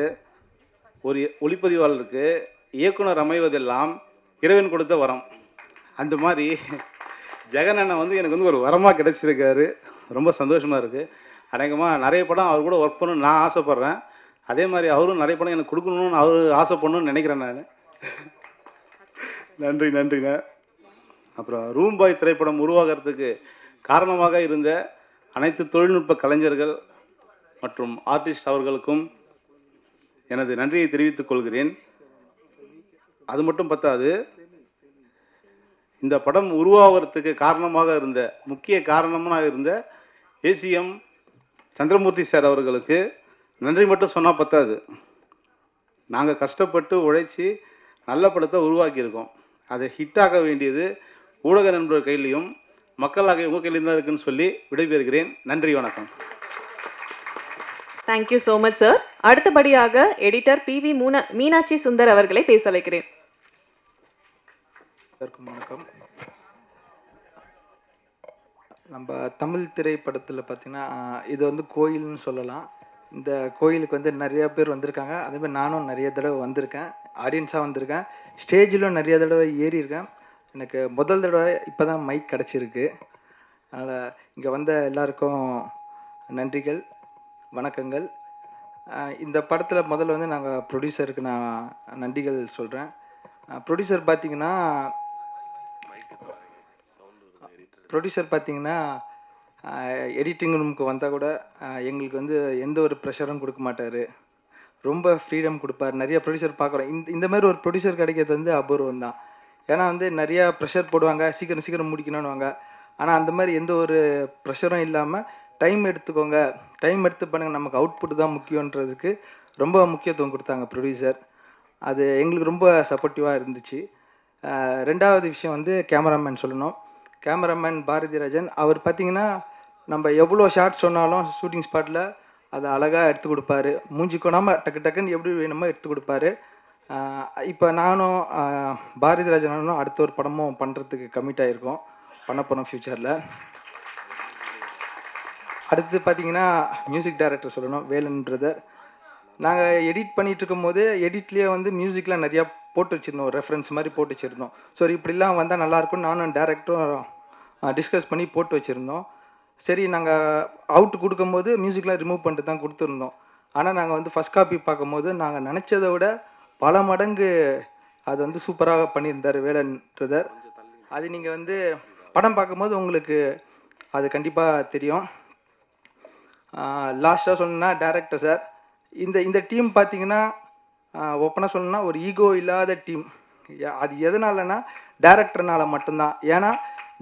ஒரு ஒளிப்பதிவாளருக்கு இயக்குனர் அமைவதெல்லாம் இறைவன் கொடுத்த வரம். அந்த மாதிரி ஜெகன் அண்ணன் எனக்கு ஒரு வரமாக கிடைச்சிருக்காரு. ரொம்ப சந்தோஷமாக இருக்குது. அநேகமாக நிறைய படம் அவர் கூட ஒர்க் பண்ணணும்னு நான் ஆசைப்பட்றேன். அதே மாதிரி அவரும் நிறைய படம் எனக்கு கொடுக்கணும்னு அவர் ஆசைப்படணும்னு நினைக்கிறேன் நான். நன்றிண்ணே. அப்புறம் ரூம் பாய் திரைப்படம் உருவாகிறதுக்கு காரணமாக இருந்த அனைத்து தொழில்நுட்ப கலைஞர்கள் மற்றும் ஆர்டிஸ்ட் அவர்களுக்கும் எனது நன்றியை தெரிவித்துக் கொள்கிறேன். அது மட்டும் பத்தாது, இந்த படம் உருவாகிறதுக்கு காரணமாக இருந்த முக்கிய காரணமாக இருந்த ஏசிஎம் சந்திரமூர்த்தி சார் அவர்களுக்கு நன்றி மட்டும் சொன்னால் பத்தாது. நாங்கள் கஷ்டப்பட்டு உழைச்சி நல்ல படத்தை உருவாக்கியிருக்கோம். அதை ஹிட்டாக வேண்டியது ஊடக நண்பர்கள் கையிலையும் மக்களாக உங்கள் கையிலையும் தான் இருக்குன்னு சொல்லி விடைபெறுகிறேன். நன்றி, வணக்கம். Thank you so much sir. அடுத்தபடியாக எடிட்டர் PV மீனாட்சி சுந்தர் அவர்களை பேச வைக்கிறேன். வணக்கம். நம்ம தமிழ் திரைப்படத்தில் பார்த்திங்கன்னா இது வந்து கோயில்னு சொல்லலாம். இந்த கோயிலுக்கு வந்து நிறையா பேர் வந்திருக்காங்க. அதேமாதிரி நானும் நிறைய தடவை வந்திருக்கேன், ஆடியன்ஸாக வந்திருக்கேன், ஸ்டேஜிலும் நிறைய தடவை ஏறியிருக்கேன். எனக்கு முதல் தடவை இப்போ தான் மைக் கிடச்சிருக்கு. அதனால் இங்கே வந்த எல்லாருக்கும் நன்றிகள், வணக்கங்கள். இந்த படத்தில் முதல்ல வந்து நாங்கள் ப்ரொடியூசருக்கு நான் நன்றிகள் சொல்கிறேன். ப்ரொடியூசர் பார்த்திங்கன்னா எடிட்டிங் ரூமுக்கு வந்தால் கூட எங்களுக்கு வந்து எந்த ஒரு ப்ரெஷரும் கொடுக்க மாட்டார், ரொம்ப ஃப்ரீடம் கொடுப்பார். நிறைய ப்ரொடியூசர் பார்க்குறோம், இந்த மாதிரி ஒரு ப்ரொடியூசர் கிடைக்கிறது வந்து அபூர்வம் தான். ஏன்னா வந்து நிறையா ப்ரெஷர் போடுவாங்க, சீக்கிரம் முடிக்கணும்னுவாங்க. ஆனால் அந்த மாதிரி எந்த ஒரு ப்ரெஷரும் இல்லாமல் டைம் எடுத்துக்கோங்க, டைம் எடுத்து பண்ணுங்கள், நமக்கு அவுட்புட் தான் முக்கியன்றதுக்கு ரொம்ப முக்கியத்துவம் கொடுத்தாங்க ப்ரொடியூசர். அது எங்களுக்கு ரொம்ப சப்போர்ட்டிவாக இருந்துச்சு. ரெண்டாவது விஷயம் வந்து கேமராமேன் சொல்லணும். கேமராமேன் பாரதிராஜன் அவர் பார்த்திங்கன்னா நம்ம எவ்வளோ ஷார்ட் சொன்னாலும் ஷூட்டிங் ஸ்பாட்டில் அதை அழகாக எடுத்து கொடுப்பாரு. மூஞ்சி கொடாமல் டக்குன்னு எப்படி வேணுமோ எடுத்து கொடுப்பாரு. இப்போ நானும் பாரதிராஜனும் அடுத்த ஒரு படமும் பண்ணுறதுக்கு கமிட் ஆகிருக்கோம், பண்ண போகிறோம் ஃப்யூச்சரில். அடுத்து பார்த்திங்கன்னா மியூசிக் டைரக்டர் சொல்லணும், வேலன் பிரதர். நாங்கள் எடிட் பண்ணிகிட்டு இருக்கும்போது எடிட்லேயே வந்து மியூசிக்லாம் நிறையா போட்டு வச்சுருந்தோம், ரெஃபரன்ஸ் மாதிரி போட்டு வச்சுருந்தோம். ஸோ இப்படிலாம் வந்தால் நல்லாயிருக்கும் நானும் டேரக்டரும் டிஸ்கஸ் பண்ணி போட்டு வச்சுருந்தோம். சரி, நாங்கள் அவுட் கொடுக்கும்போது மியூசிக்லாம் ரிமூவ் பண்ணிட்டு தான் கொடுத்துருந்தோம். ஆனால் நாங்கள் வந்து ஃபஸ்ட் காப்பி பார்க்கும்போது நாங்கள் நினச்சதை விட பல மடங்கு அது வந்து சூப்பராக பண்ணியிருந்தார் வேலன் பிரதர். அது நீங்கள் வந்து படம் பார்க்கும்போது உங்களுக்கு அது கண்டிப்பாக தெரியும். லாஸ்ட்டாக சொன்னா டேரக்டர் சார், இந்த டீம் பார்த்தீங்கன்னா ஓப்பனாக சொல்லணும்னா ஒரு ஈகோ இல்லாத டீம். அது எதனாலனா டேரக்டர்னால மட்டும்தான். ஏன்னா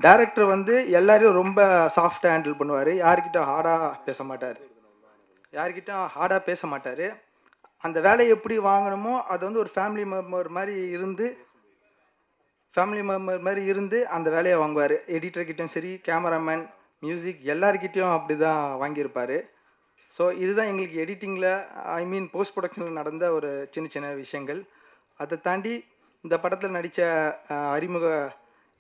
டேரக்டர் வந்து எல்லாரையும் ரொம்ப சாஃப்டாக ஹேண்டில் பண்ணுவார், யார்கிட்ட ஹார்டாக பேச மாட்டார். அந்த வேலையை எப்படி வாங்கணுமோ அது வந்து ஒரு ஃபேமிலி மெம்பர் மாதிரி இருந்து அந்த வேலையை வாங்குவார். எடிட்டர்கிட்டையும் சரி, கேமராமேன், மியூசிக் எல்லாருக்கிட்டையும் அப்படி தான் வாங்கியிருப்பார். ஸோ இதுதான் எங்களுக்கு எடிட்டிங்கில் போஸ்ட் ப்ரொடக்ஷனில் நடந்த ஒரு சின்ன விஷயங்கள். அதை தாண்டி இந்த படத்தில் நடித்த அறிமுக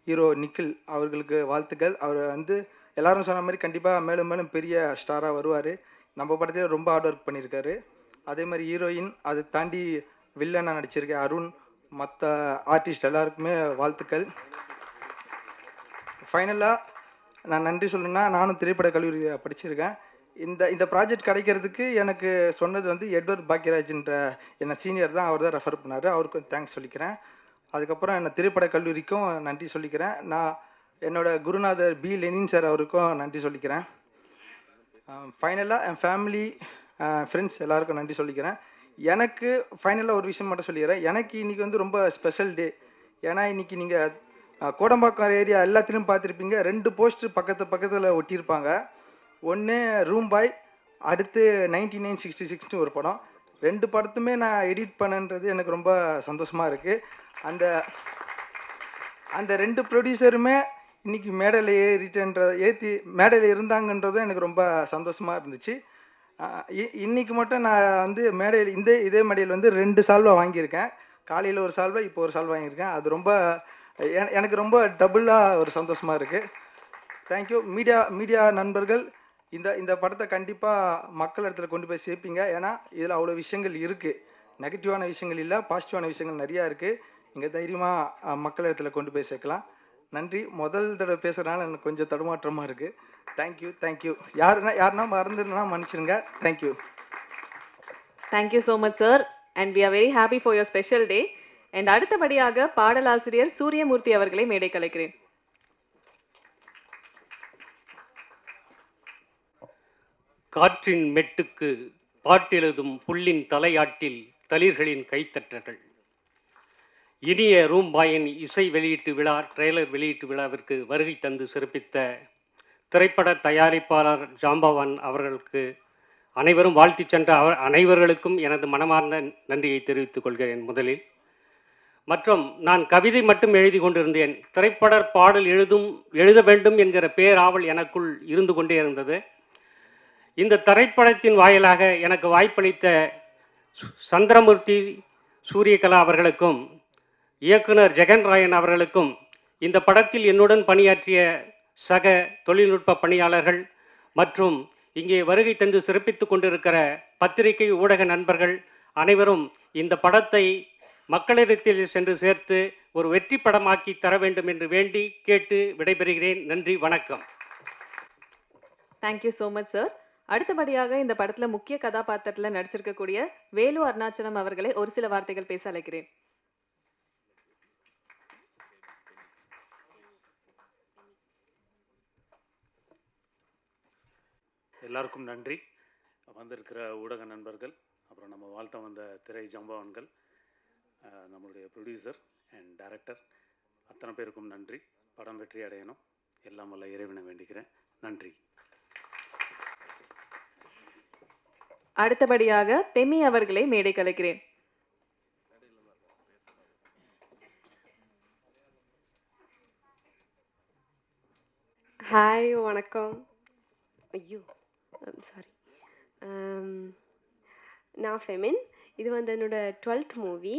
ஹீரோ நிக்கில் அவர்களுக்கு வாழ்த்துக்கள். அவர் வந்து எல்லாரும் சொன்ன மாதிரி கண்டிப்பாக மேலும் மேலும் பெரிய ஸ்டாராக வருவார். நம்ம படத்தில் ரொம்ப ஹார்ட் ஒர்க் பண்ணியிருக்காரு. அதே மாதிரி ஹீரோயின், அதை தாண்டி வில்லனாக நடிச்சிருக்கேன் அருண், மற்ற ஆர்டிஸ்ட் எல்லாருக்குமே வாழ்த்துக்கள். ஃபைனலாக நான் நன்றி சொல்லணுன்னா, நானும் திரைப்பட கல்லூரியில் படிச்சிருக்கேன். இந்த ப்ராஜெக்ட் கிடைக்கிறதுக்கு எனக்கு சொன்னது வந்து எட்வர்ட் பாக்கியராஜ்ன்ற என்ன சீனியர் தான், அவர் தான் ரெஃபர் பண்ணார். அவருக்கும் தேங்க்ஸ் சொல்லிக்கிறேன். அதுக்கப்புறம் என்ன திரைப்பட கல்லூரிக்கும் நன்றி சொல்லிக்கிறேன். நான் என்னோடய குருநாதர் பி லெனின் சார் அவருக்கும் நன்றி சொல்லிக்கிறேன். ஃபைனலாக என் ஃபேமிலி, ஃப்ரெண்ட்ஸ் எல்லாருக்கும் நன்றி சொல்லிக்கிறேன். எனக்கு ஃபைனலாக ஒரு விஷயம் மட்டும் சொல்லிக்கிறேன். எனக்கு இன்றைக்கி வந்து ரொம்ப ஸ்பெஷல் டே. ஏன்னா இன்றைக்கி நீங்கள் கோடம்பாக்கம் ஏரியா எல்லாத்துலேயும் பார்த்துருப்பீங்க, 2 போஸ்டர் பக்கத்தில் ஒட்டியிருப்பாங்க. ஒன்று ரூம் பாய், அடுத்து 9966 ஒரு படம். 2 படத்துமே நான் எடிட் பண்ணன்றது எனக்கு ரொம்ப சந்தோஷமாக இருக்குது. அந்த 2 ப்ரொடியூசருமே இன்றைக்கி மேடையில் மேடையில் இருந்தாங்கன்றதும் எனக்கு ரொம்ப சந்தோஷமாக இருந்துச்சு. இன்றைக்கி மட்டும் நான் வந்து மேடையில் இதே மேடையில் வந்து 2 சால்வை வாங்கியிருக்கேன். காலையில் ஒரு சால்வை, இப்போ ஒரு சால்வை வாங்கியிருக்கேன். அது ரொம்ப எனக்கு ரொம்ப டபுளாக ஒரு சந்தோஷமாக இருக்குது. தேங்க்யூ. மீடியா நண்பர்கள், இந்த படத்தை கண்டிப்பாக மக்கள் இடத்துல கொண்டு போய் சேர்ப்பீங்க. ஏன்னா இதில் அவ்வளோ விஷயங்கள் இருக்குது, நெகட்டிவான விஷயங்கள் இல்லை, பாசிட்டிவான விஷயங்கள் நிறையா இருக்குது. நீங்கள் தைரியமாக மக்கள் இடத்துல கொண்டு போய் சேர்க்கலாம். நன்றி. முதல் தடவை பேசுகிறனால எனக்கு கொஞ்சம் தடுமாற்றமாக இருக்குது. தேங்க்யூ. யாருன்னா மறந்துருந்தா மன்னிச்சிடுங்க. Thank you. Thank you so much sir and we are very happy for your special day. And அடுத்தபடியாக பாடலாசிரியர் சூரியமூர்த்தி அவர்களை மேடை கலைக்கிறேன். காற்றின் மெட்டுக்கு பாட்டெழுதும் புல்லின் தலையாட்டில் தளிர்களின் கைத்தட்டல்கள். இனிய ரூம்பாயின் இசை வெளியீட்டு விழா ட்ரெய்லர் வெளியீட்டு விழாவிற்கு வருகை தந்து சிறப்பித்த திரைப்பட தயாரிப்பாளர் ஜாம்பவான் அவர்களுக்கு அனைவரும் வாழ்த்தி சென்ற அனைவர்களுக்கும் எனது மனமார்ந்த நன்றியை தெரிவித்துக் கொள்கிறேன் முதலில். மற்றும் நான் கவிதை மட்டும் எழுதி கொண்டிருந்தேன். திரைப்பட பாடல் எழுத வேண்டும் என்கிற பேராவல் எனக்குள் இருந்து கொண்டே இருந்தது. இந்த திரைப்படத்தின் வாயிலாக எனக்கு வாய்ப்பளித்த சந்திரமூர்த்தி சூரியகலா அவர்களுக்கும் இயக்குனர் ஜெகன் ராயன் அவர்களுக்கும் இந்த படத்தில் என்னுடன் பணியாற்றிய சக தொழில்நுட்ப பணியாளர்கள் மற்றும் இங்கே வருகை தந்து சிறப்பித்துக் கொண்டிருக்கிற பத்திரிகை ஊடக நண்பர்கள் அனைவரும் இந்த படத்தை மக்களிடத்தில் சென்று சேர்த்து ஒரு வெற்றி படமாக்கி தர வேண்டும் என்று வேண்டி கேட்டு விடைபெறுகிறேன். நன்றி, வணக்கம். Thank you so much sir. அடுத்தபடியாக இந்த படத்துல முக்கிய கதாபாத்திரத்தில் நடிச்சிருக்கக்கூடிய வேலு அருணாச்சலம் அவர்களை ஒரு சில வார்த்தைகள் பேச அழைக்கிறேன். எல்லாருக்கும் நன்றி. வந்திருக்கிற ஊடக நண்பர்கள், அப்புறம் நம்ம வாழ்த்த வந்த திரை ஜம்பவான்கள், நம்மளுடைய ப்ரொடியூசர் அண்ட் டைரக்டர் அத்தனை பேருக்கும் நன்றி. படம் வெற்றி அடையணும், எல்லாம் வல்ல இறைவனை வேண்டிக்கிறேன். நன்றி. அடுத்தபடியாக பெமி அவர்களை மேடை கலைக்கிறேன். ஹாய், வணக்கம். ஐயோ, சாரி. நான் ஃபெமின். இது வந்து என்னோட 12th movie.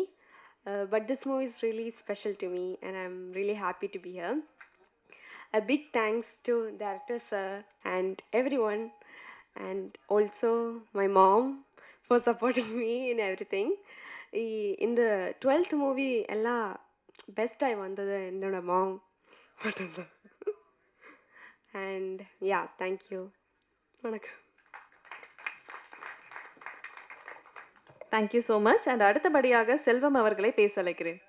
But this movie is really special to me and I'm really happy to be here. A big thanks to director sir and everyone, and also my mom for supporting me in everything. In the 12th movie எல்லாம் best ஆகி வந்தது என்னோட மாம் மட்டும்தான். And yeah, thank you. வணக்கம். Thank you so much. And அடுத்தபடியாக செல்வம் அவர்களை பேச அழைக்கிறேன்.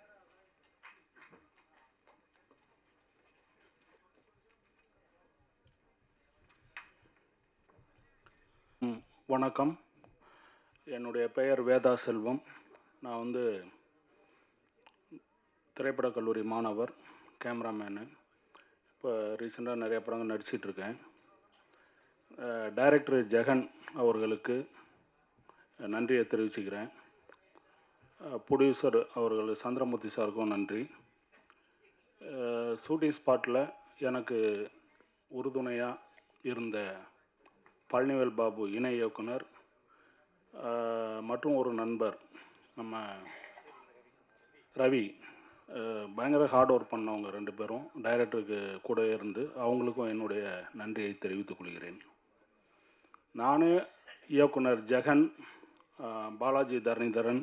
வணக்கம். என்னுடைய பெயர் வேதா செல்வம். நான் வந்து திரைப்படக் கல்லூரி மாணவர், கேமராமேனு. இப்போ ரீசெண்டாக நிறைய படங்கள் நடிச்சிட்ருக்கேன். டைரக்டர் ஜெகன் அவர்களுக்கு நன்றியை தெரிவிச்சுக்கிறேன். ப்ரொடியூசர் அவர்கள் சந்திரமூர்த்தி சாருக்கும் நன்றி. ஷூட்டிங் ஸ்பாட்டில் எனக்கு உறுதுணையாக இருந்த பழனிவேல் பாபு இணை இயக்குனர் மற்றும் ஒரு நண்பர் நம்ம ரவி, பயங்கர ஹார்ட் ஒர்க் பண்ணவங்க 2 பேரும் டைரக்டருக்கு கூட இருந்து அவங்களுக்கும் என்னுடைய நன்றியை தெரிவித்துக் கொள்கிறேன். நான் இயக்குனர் ஜெகன், பாலாஜி தரணிதரன்,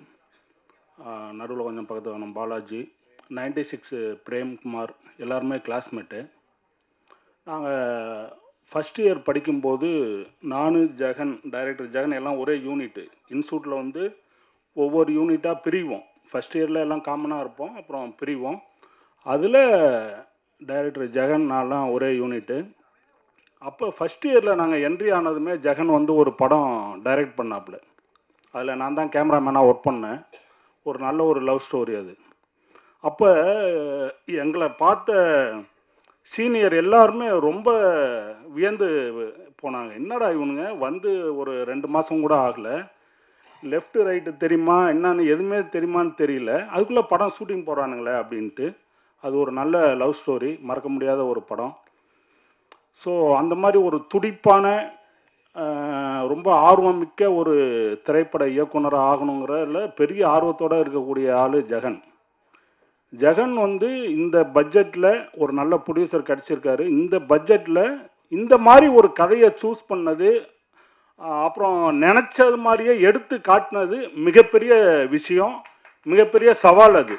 நடுவில் கொஞ்சம் பக்கத்து வேணும் பாலாஜி, 96 பிரேம்குமார், எல்லாருமே கிளாஸ்மேட்டு. நாங்கள் ஃபஸ்ட் இயர் படிக்கும்போது நான் ஜெகன், டைரக்டர் ஜெகன் எல்லாம் ஒரே யூனிட்டு. இன்ஸ்டியூட்டில் வந்து ஒவ்வொரு யூனிட்டாக பிரிவோம். ஃபஸ்ட் இயரில் எல்லாம் காமனாக இருப்போம், அப்புறம் பிரிவோம். அதில் டைரக்டர் ஜெகன் நான்லாம் ஒரே யூனிட்டு. அப்போ ஃபஸ்ட் இயரில் நாங்கள் என்ட்ரி ஆனதுமே ஜெகன் வந்து ஒரு படம் டைரக்ட் பண்ணாப்புல. அதில் நான் தான் கேமராமேனாக ஒர்க் பண்ணேன். ஒரு நல்ல ஒரு லவ் ஸ்டோரி அது. அப்போ எங்களை பார்த்த சீனியர் எல்லாருமே ரொம்ப வியந்து போனாங்க. என்னடா இவனுங்க வந்து ஒரு 2 மாதம் கூட ஆகலை, லெஃப்ட்டு ரைட்டு தெரியுமா என்னன்னு எதுவுமே தெரியுமான்னு தெரியல, அதுக்குள்ளே படம் ஷூட்டிங் போகிறானுங்களே அப்படின்ட்டு. அது ஒரு நல்ல லவ் ஸ்டோரி, மறக்க முடியாத ஒரு படம். ஸோ அந்த மாதிரி ஒரு துடிப்பான, ரொம்ப ஆர்வமிக்க ஒரு திரைப்பட இயக்குனராக ஆகணுங்கிறதுல பெரிய ஆர்வத்தோடு இருக்கக்கூடிய ஆள் ஜெகன். ஜெகன் வந்து இந்த பட்ஜெட்டில் ஒரு நல்ல ப்ரொடியூசர் கிடச்சிருக்காரு. இந்த பட்ஜெட்டில் இந்த மாதிரி ஒரு கதையை சூஸ் பண்ணது, அப்புறம் நினச்சது மாதிரியே எடுத்து காட்டினது மிகப்பெரிய விஷயம், மிகப்பெரிய சவால் அது.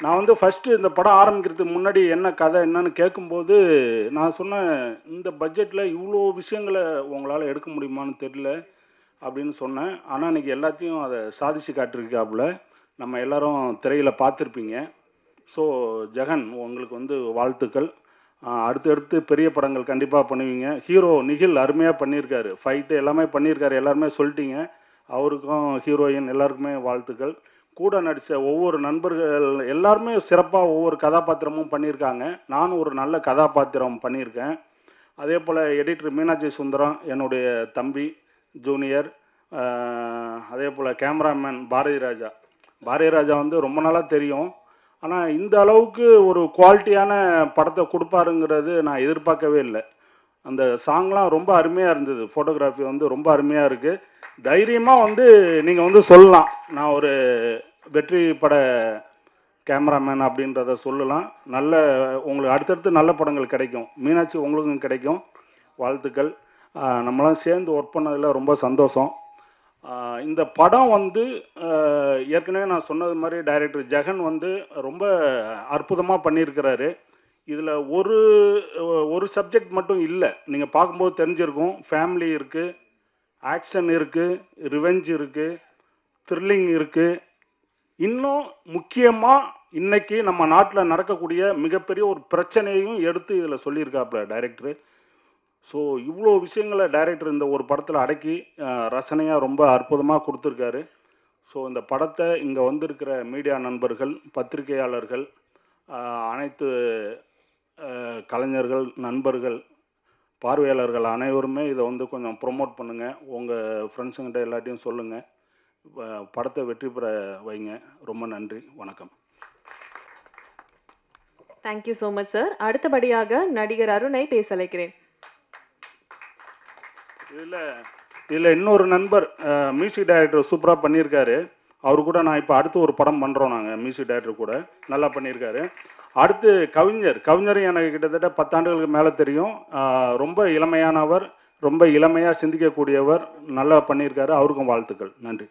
நான் வந்து ஃபஸ்ட்டு இந்த படம் ஆரம்பிக்கிறதுக்கு முன்னாடி என்ன கதை என்னன்னு கேட்கும்போது நான் சொன்னேன், இந்த பட்ஜெட்டில் இவ்வளோ விஷயங்களை உங்களால் எடுக்க முடியுமான்னு தெரியல, அப்படின்னு சொன்னேன். ஆனால் இன்றைக்கி எல்லாத்தையும் அதை சாதிச்சு காட்டிருக்காப்புல. நம்ம எல்லாரும் திரையில் பார்த்துருப்பீங்க. ஸோ ஜெகன், உங்களுக்கு வந்து வாழ்த்துக்கள். அடுத்தடுத்து பெரிய படங்கள் கண்டிப்பாக பண்ணுவீங்க. ஹீரோ நிகில் அருமையாக பண்ணியிருக்காரு, ஃபைட்டு எல்லாமே பண்ணியிருக்காரு, எல்லாருமே சொல்லிட்டீங்க. அவருக்கும் ஹீரோயின் எல்லாருக்குமே வாழ்த்துக்கள். கூட நடித்த ஒவ்வொரு நண்பர்கள் எல்லாருமே சிறப்பாக ஒவ்வொரு கதாபாத்திரமும் பண்ணியிருக்காங்க. நானும் ஒரு நல்ல கதாபாத்திரம் பண்ணியிருக்கேன். அதே போல் எடிட்டர் மீனாட்சி சுந்தரம் என்னுடைய தம்பி ஜூனியர். அதே போல் கேமராமேன் பாரதி ராஜா வந்து ரொம்ப நாளாக தெரியும். ஆனால் இந்த அளவுக்கு ஒரு குவாலிட்டியான படத்தை கொடுப்பாருங்கிறது நான் எதிர்பார்க்கவே இல்லை. அந்த சாங்லாம் ரொம்ப அருமையாக இருந்தது. ஃபோட்டோகிராஃபி வந்து ரொம்ப அருமையாக இருக்குது. தைரியமாக வந்து நீங்கள் வந்து சொல்லலாம், நான் ஒரு வெற்றி பட கேமராமேன் அப்படின்றத சொல்லலாம். நல்ல உங்களுக்கு அடுத்தடுத்து நல்ல படங்கள் கிடைக்கும். மீனாட்சி உங்களுக்கும் கிடைக்கும். வாழ்த்துக்கள். நம்மளாம் சேர்ந்து ஒர்க் பண்ணதில் ரொம்ப சந்தோஷம். இந்த படம் வந்து ஏற்கனவே நான் சொன்னது மாதிரி டைரக்டர் ஜெகன் வந்து ரொம்ப அற்புதமாக பண்ணியிருக்கிறாரு. இதில் ஒரு சப்ஜெக்ட் மட்டும் இல்லை, நீங்கள் பார்க்கும்போது தெரிஞ்சிருக்கும். ஃபேமிலி இருக்குது, ஆக்ஷன் இருக்குது, ரிவெஞ்ச் இருக்குது, த்ரில்லிங் இருக்குது. இன்னும் முக்கியமாக இன்றைக்கி நம்ம நாட்டில் நடக்கக்கூடிய மிகப்பெரிய ஒரு பிரச்சனையும் எடுத்து இதில் சொல்லியிருக்காப்புல டைரக்டரு. ஸோ இவ்வளோ விஷயங்களை டைரக்டர் இந்த ஒரு படத்தில் அடக்கி ரசனையாக ரொம்ப அற்புதமாக கொடுத்துருக்காரு. ஸோ இந்த படத்தை இங்கே வந்திருக்கிற மீடியா நண்பர்கள், பத்திரிகையாளர்கள், அனைத்து கலைஞர்கள், நண்பர்கள், பார்வையாளர்கள் அனைவருமே இதை வந்து கொஞ்சம் ப்ரொமோட் பண்ணுங்கள். உங்கள் ஃப்ரெண்ட்ஸுங்கிட்ட எல்லாத்தையும் சொல்லுங்கள். படத்தை வெற்றி பெற வைங்க. ரொம்ப நன்றி, வணக்கம். Thank you so much sir. அடுத்தபடியாக நடிகர் அருணை பேச அழைக்கிறேன். இதில் இன்னொரு நண்பர் மியூசிக் டைரக்டர் சூப்பராக பண்ணியிருக்காரு. அவர் கூட நான் இப்போ அடுத்து ஒரு படம் பண்ணுறோம். நாங்கள் மியூசிக் டைரக்டர் கூட நல்லா பண்ணியிருக்காரு. அடுத்து கவிஞரும் எனக்கு கிட்டத்தட்ட 10 ஆண்டுகளுக்கு மேலே தெரியும். ரொம்ப இளமையானவர், ரொம்ப இளமையாக சிந்திக்கக்கூடியவர், நல்லா பண்ணியிருக்காரு. அவருக்கும் வாழ்த்துக்கள். நன்றி.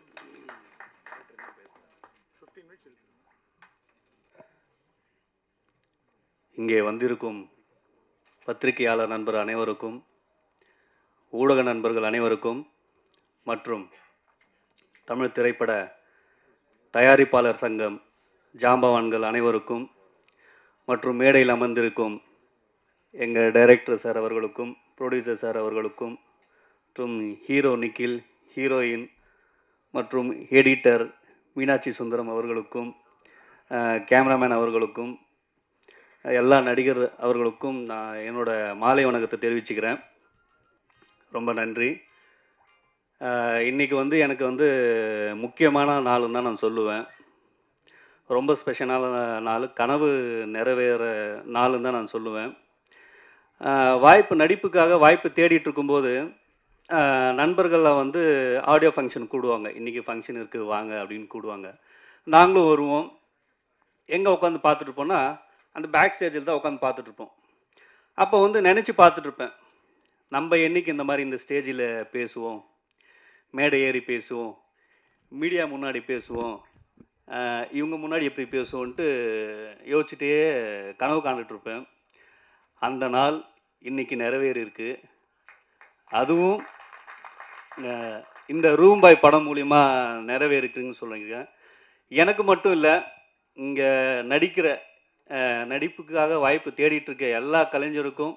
இங்கே வந்திருக்கும் பத்திரிகையாளர் நண்பர் அனைவருக்கும், ஊடக நண்பர்கள் அனைவருக்கும் மற்றும் தமிழ் திரைப்பட தயாரிப்பாளர் சங்கம் ஜாம்பவான்கள் அனைவருக்கும் மற்றும் மேடையில் அமர்ந்திருக்கும் எங்கள் டைரக்டர் சார் அவர்களுக்கும், ப்ரொடியூசர் சார் அவர்களுக்கும், மற்றும் ஹீரோ நிக்கில், ஹீரோயின் மற்றும் எடிட்டர் மீனாட்சி சுந்தரம் அவர்களுக்கும், கேமராமேன் அவர்களுக்கும், எல்லா நடிகர் அவர்களுக்கும் நான் என்னோட மாலை வணக்கத்தை தெரிவிச்சுக்கிறேன். ரொம்ப நன்றி. இன்றைக்கி வந்து எனக்கு வந்து முக்கியமான நாளுன்னு தான் நான் சொல்லுவேன். ரொம்ப ஸ்பெஷலான நாள், கனவு நிறைவேற நாளுன்னு தான் நான் சொல்லுவேன். நடிப்புக்காக வாய்ப்பு தேடிட்டு இருக்கும்போது நண்பர்களில் வந்து ஆடியோ ஃபங்க்ஷன் கூடுவாங்க. இன்றைக்கி ஃபங்க்ஷன் இருக்குது வாங்க அப்படின்னு கூடுவாங்க. நாங்களும் வருவோம். எங்கே உட்காந்து பார்த்துட்ருப்போன்னா அந்த பேக் ஸ்டேஜில் தான் உட்காந்து பார்த்துட்ருப்போம். அப்போ வந்து நினச்சி பார்த்துட்ருப்பேன், நம்ம என்றைக்கு இந்த மாதிரி இந்த ஸ்டேஜில் பேசுவோம், மேடை ஏறி பேசுவோம், மீடியா முன்னாடி பேசுவோம், இவங்க முன்னாடி எப்படி பேசுவோன்ட்டு யோசிச்சுட்டே கனவு காண்டுட்ருப்பேன். அந்த நாள் இன்றைக்கி நிறைவேறியிருக்கு. அதுவும் இந்த ரூம்பாய் படம் மூலிமா நிறைவேறிக்குன்னு சொல்லுங்க. எனக்கு மட்டும் இல்லை, இங்கே நடிப்புக்காக வாய்ப்பு தேடிட்டுருக்க எல்லா கலைஞருக்கும்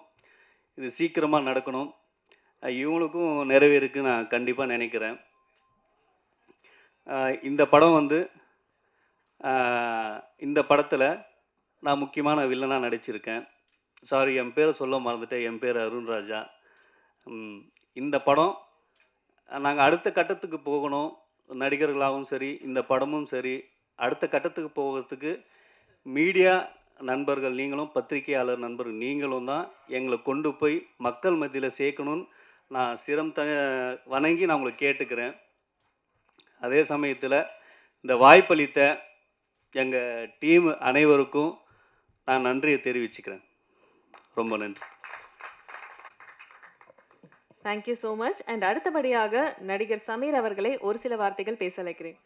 இது சீக்கிரமாக நடக்கணும். இவங்களுக்கும் நிறைவேறுக்கு நான் கண்டிப்பாக நினைக்கிறேன். இந்த படம் வந்து இந்த படத்தில் நான் முக்கியமான வில்லனாக நடிச்சிருக்கேன். சாரி, என் பேரை சொல்ல மறந்துட்டேன். என் பேர் அருண் ராஜா. இந்த படம் நாங்கள் அடுத்த கட்டத்துக்கு போகணும். நடிகர்களாகவும் சரி, இந்த படமும் சரி, அடுத்த கட்டத்துக்கு போகிறதுக்கு மீடியா நண்பர்கள் நீங்களும், பத்திரிகையாளர் நண்பர்கள் நீங்களும் தான் எங்களை கொண்டு போய் மக்கள் மத்தியில் சேர்க்கணும்னு நான் வணங்கி நான் உங்களை கேட்டுக்கிறேன். அதே சமயத்தில் இந்த வாய்ப்பளித்த எங்கள் டீம் அனைவருக்கும் நான் நன்றியை தெரிவிச்சுக்கிறேன். ரொம்ப நன்றி. Thank you so much. அண்ட் அடுத்தபடியாக நடிகர் சமீர் அவர்களை ஒரு சில வார்த்தைகள் பேச அழைக்கிறேன்.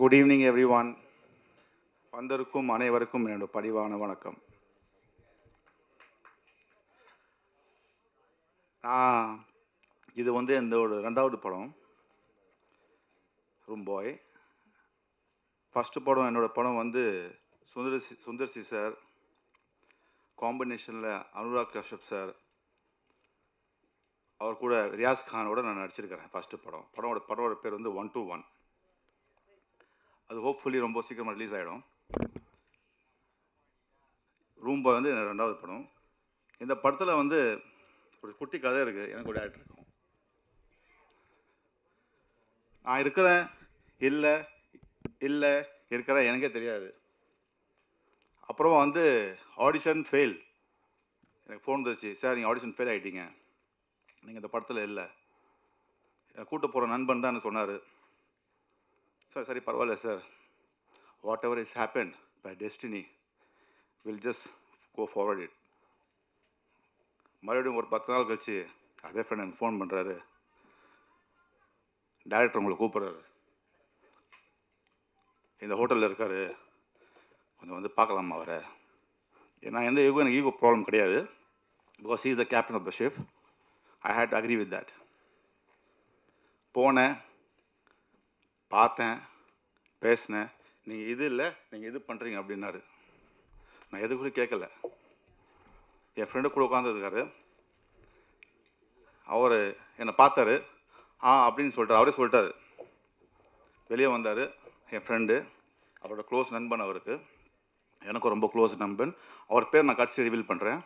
Good evening every one. வந்திருக்கும் அனைவருக்கும் என்னோட பணிவான வணக்கம். நான் இது வந்து என்னோட 2வது படம் ரூம் பாய். ஃபஸ்ட்டு படம் என்னோடய படம் வந்து சுந்தர் சி சார் காம்பினேஷனில் அனுராக் கஷ்யப் சார் அவர் கூட ரியாஸ் கானோட நான் நடிச்சிருக்கிறேன். ஃபஸ்ட்டு படத்தோட பேர் வந்து 121. அது ஹோப்ஃபுல்லி ரொம்ப சீக்கிரமாக ரிலீஸ் ஆகிடும். ரூம் பாய் வந்து என்னோட 2வது படம். இந்த படத்தில் வந்து ஒரு குட்டி கதை இருக்குது. எனக்கு ஒரு ஆக்டர் இருக்கும். நான் இருக்கிறேன் இல்லை இருக்கிறேன் எனக்கே தெரியாது. அப்புறமா வந்து ஆடிஷன் ஃபெயில். எனக்கு ஃபோன் வந்துருச்சு, சார் நீங்கள் ஆடிஷன் ஃபெயில் ஆகிட்டீங்க, நீங்கள் இந்த படத்தில் இல்லை. கூட்டு போகிற நண்பன் தான் சொன்னார். சார் சரி பரவாயில்ல sir, whatever is happen by destiny will just go forward it. மறுபடியும் ஒரு 10 நாள் கழிச்சு அதே ஃப்ரெண்ட் எனக்கு ஃபோன் பண்ணுறாரு, டைரக்டர் உங்களை கூப்பிட்றாரு, இந்த ஹோட்டலில் இருக்கார், கொஞ்சம் வந்து பார்க்கலாமா அவரை. ஏன்னா எனக்கு ஈகோ ப்ராப்ளம் கிடையாது. Because he is the captain of the ship. I hate to agree with that. போனேன், பார்த்தேன், பேசினேன். நீங்கள் இது இல்லை, நீங்கள் இது பண்ணுறீங்க அப்படின்னாரு. நான் எது கூட கேட்கல. என் ஃப்ரெண்டு கூட உட்காந்துருக்காரு. அவர் என்னை பார்த்தாரு, அப்படின்னு சொல்லிட்டார். அவரே சொல்லிட்டாரு. வெளியே வந்தார் என் ஃப்ரெண்டு, அவரோட க்ளோஸ் நண்பன். அவருக்கு எனக்கும் ரொம்ப க்ளோஸ் நண்பன். அவர் பேர் நான் கடைசி ரிவீல் பண்ணுறேன்.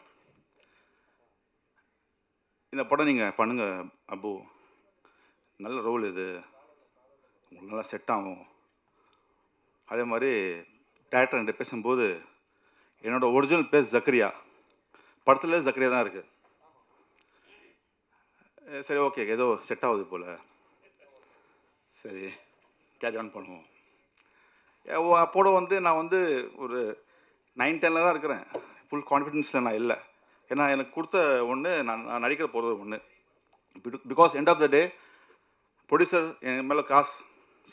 இந்த படம் நீங்கள் பண்ணுங்கள் அப்பு, நல்ல ரோல் இது, உங்களுக்கு நல்லா செட் ஆகும். அதே மாதிரி டேரக்டர் என்கிட்ட பேசும்போது என்னோடய ஒரிஜினல் பேர் ஜக்கரியா, படத்தில் ஜக்கரியா தான் இருக்குது. சரி ஓகே, ஏதோ செட் ஆகுது போல், சரி கேரி ஆன் பண்ணுவோம். அப்போட வந்து நான் வந்து ஒரு 9-10 தான் இருக்கிறேன். ஃபுல் கான்ஃபிடென்ஸில் நான் இல்லை. ஏன்னா எனக்கு கொடுத்த ஒன்று நான் நடிக்கிற போகிறது ஒன்று. Because end of the day producer என் மேலே காசு